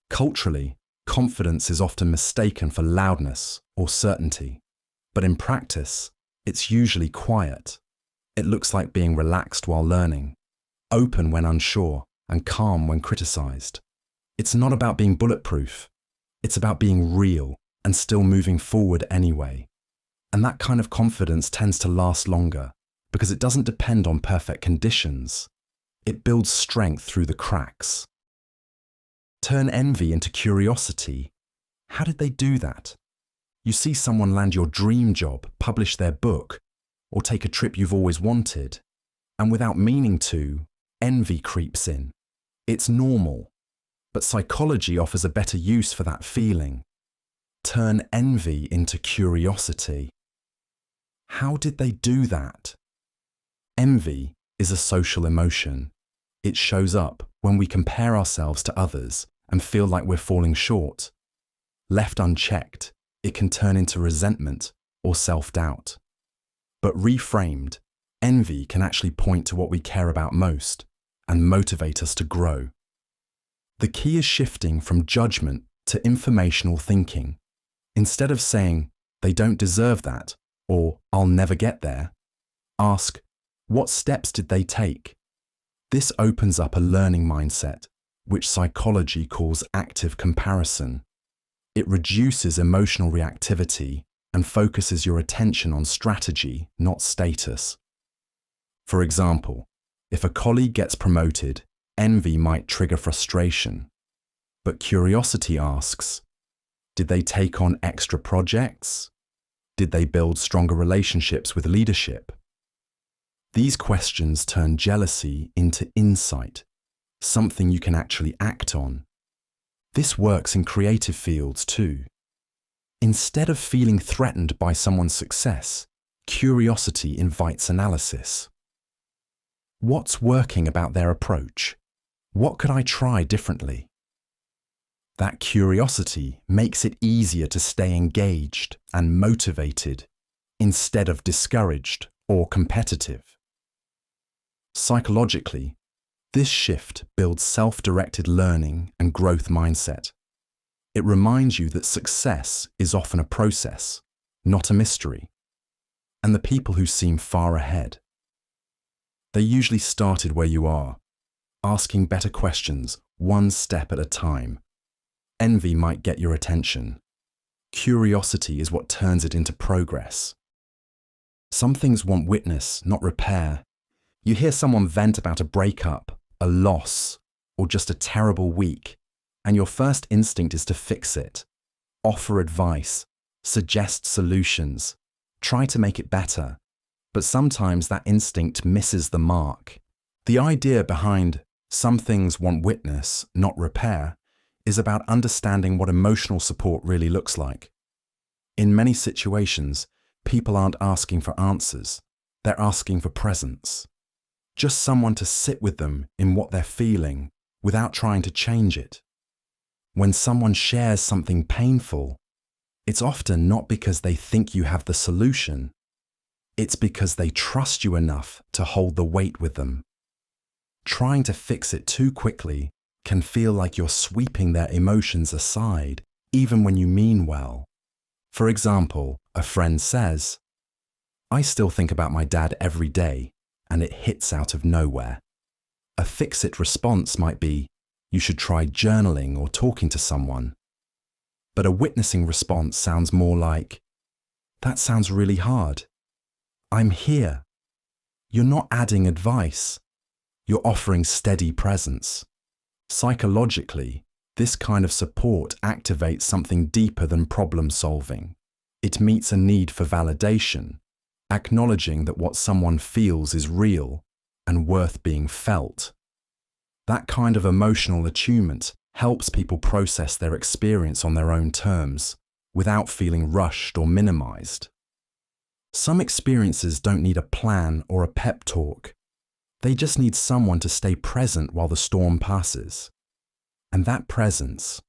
Culturally, confidence is often mistaken for loudness or certainty, but in practice, it's usually quiet. It looks like being relaxed while learning, open when unsure, and calm when criticized. It's not about being bulletproof. It's about being real and still moving forward anyway. And that kind of confidence tends to last longer because it doesn't depend on perfect conditions. It builds strength through the cracks. Turn envy into curiosity. How did they do that? You see someone land your dream job, publish their book, or take a trip you've always wanted, and without meaning to, envy creeps in. It's normal, but psychology offers a better use for that feeling. Turn envy into curiosity. How did they do that? Envy is a social emotion. It shows up when we compare ourselves to others and feel like we're falling short. Left unchecked, it can turn into resentment or self-doubt. But reframed, envy can actually point to what we care about most and motivate us to grow. The key is shifting from judgment to informational thinking. Instead of saying, "They don't deserve that," or "I'll never get there," ask, "What steps did they take?" This opens up a learning mindset, which psychology calls active comparison. It reduces emotional reactivity and focuses your attention on strategy, not status. For example, if a colleague gets promoted, envy might trigger frustration. But curiosity asks, did they take on extra projects? Did they build stronger relationships with leadership? These questions turn jealousy into insight, something you can actually act on. This works in creative fields too. Instead of feeling threatened by someone's success, curiosity invites analysis. What's working about their approach? What could I try differently? That curiosity makes it easier to stay engaged and motivated instead of discouraged or competitive. Psychologically, this shift builds self-directed learning and growth mindset. It reminds you that success is often a process, not a mystery, and the people who seem far ahead, they usually started where you are, asking better questions one step at a time. Envy might get your attention. Curiosity is what turns it into progress. Some things want witness, not repair. You hear someone vent about a breakup, a loss, or just a terrible week, and your first instinct is to fix it, offer advice, suggest solutions, try to make it better. But sometimes that instinct misses the mark. The idea behind some things want witness, not repair, is about understanding what emotional support really looks like. In many situations, people aren't asking for answers, they're asking for presence. Just someone to sit with them in what they're feeling without trying to change it. When someone shares something painful, it's often not because they think you have the solution, it's because they trust you enough to hold the weight with them. Trying to fix it too quickly can feel like you're sweeping their emotions aside, even when you mean well. For example, a friend says, "I still think about my dad every day," and it hits out of nowhere. A fix-it response might be, "You should try journaling or talking to someone." But a witnessing response sounds more like, "That sounds really hard. I'm here." You're not adding advice. You're offering steady presence. Psychologically, this kind of support activates something deeper than problem solving. It meets a need for validation, acknowledging that what someone feels is real and worth being felt. That kind of emotional attunement helps people process their experience on their own terms, without feeling rushed or minimized. Some experiences don't need a plan or a pep talk. They just need someone to stay present while the storm passes. And that presence,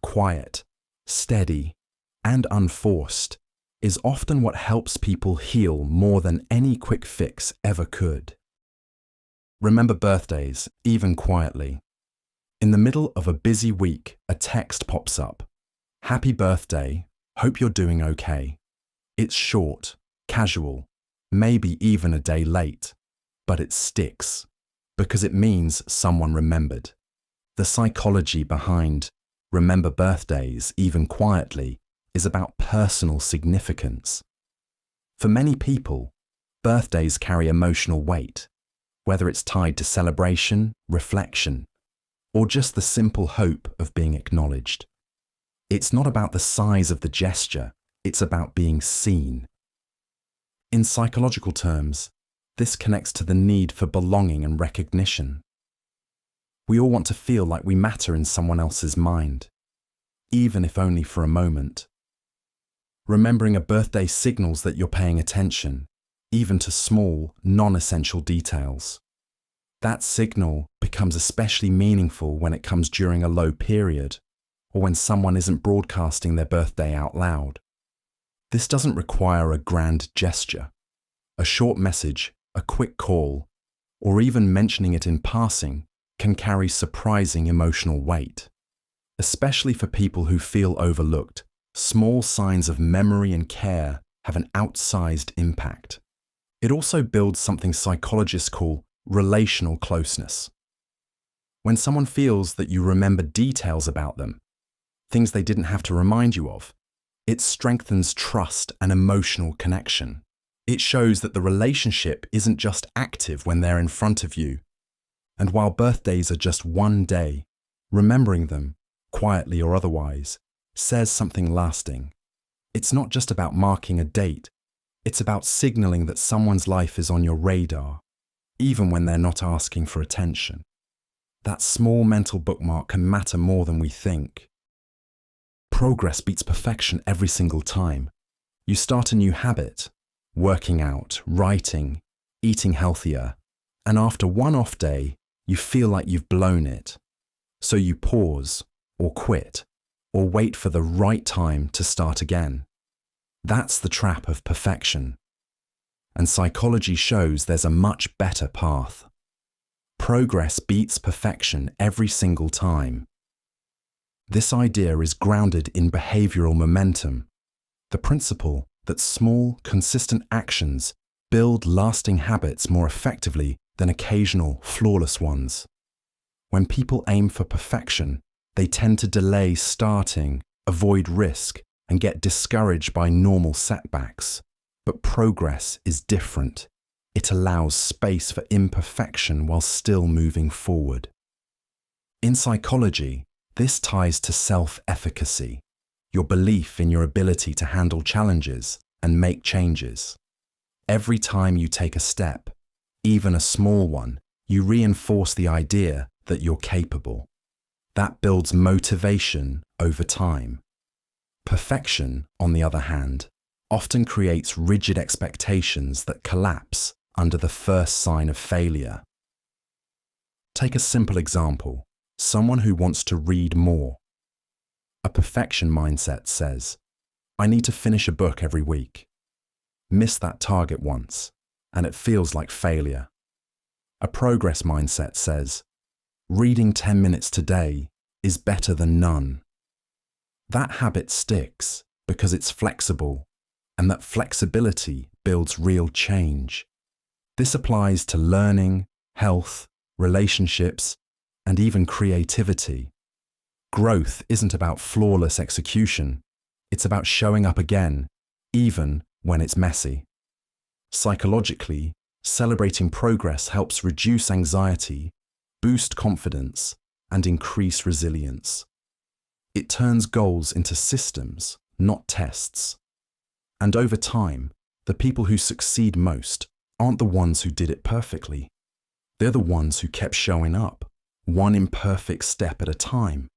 quiet, steady, and unforced, is often what helps people heal more than any quick fix ever could. Remember birthdays, even quietly. In the middle of a busy week, a text pops up. "Happy birthday, hope you're doing okay." It's short, casual, maybe even a day late, but it sticks because it means someone remembered. The psychology behind remember birthdays, even quietly, is about personal significance. For many people, birthdays carry emotional weight, whether it's tied to celebration, reflection, or just the simple hope of being acknowledged. It's not about the size of the gesture, it's about being seen. In psychological terms, this connects to the need for belonging and recognition. We all want to feel like we matter in someone else's mind, even if only for a moment. Remembering a birthday signals that you're paying attention, even to small, non-essential details. That signal becomes especially meaningful when it comes during a low period, or when someone isn't broadcasting their birthday out loud. This doesn't require a grand gesture. A short message, a quick call, or even mentioning it in passing can carry surprising emotional weight. Especially for people who feel overlooked, small signs of memory and care have an outsized impact. It also builds something psychologists call relational closeness. When someone feels that you remember details about them, things they didn't have to remind you of, it strengthens trust and emotional connection. It shows that the relationship isn't just active when they're in front of you. And while birthdays are just one day, remembering them, quietly or otherwise, says something lasting. It's not just about marking a date, it's about signaling that someone's life is on your radar, even when they're not asking for attention. That small mental bookmark can matter more than we think. Progress beats perfection every single time. You start a new habit, working out, writing, eating healthier, and after one off day, you feel like you've blown it. So you pause, or quit, or wait for the right time to start again. That's the trap of perfection. And psychology shows there's a much better path. Progress beats perfection every single time. This idea is grounded in behavioral momentum, the principle that small, consistent actions build lasting habits more effectively than occasional, flawless ones. When people aim for perfection, they tend to delay starting, avoid risk, and get discouraged by normal setbacks. But progress is different. It allows space for imperfection while still moving forward. In psychology, this ties to self-efficacy, your belief in your ability to handle challenges and make changes. Every time you take a step, even a small one, you reinforce the idea that you're capable. That builds motivation over time. Perfection, on the other hand, often creates rigid expectations that collapse under the first sign of failure. Take a simple example, someone who wants to read more. A perfection mindset says, I need to finish a book every week. Miss that target once, and it feels like failure. A progress mindset says, reading 10 minutes today is better than none. That habit sticks because it's flexible, and that flexibility builds real change. This applies to learning, health, relationships, and even creativity. Growth isn't about flawless execution. It's about showing up again, even when it's messy. Psychologically, celebrating progress helps reduce anxiety, boost confidence, and increase resilience. It turns goals into systems, not tests. And over time, the people who succeed most aren't the ones who did it perfectly. They're the ones who kept showing up, one imperfect step at a time.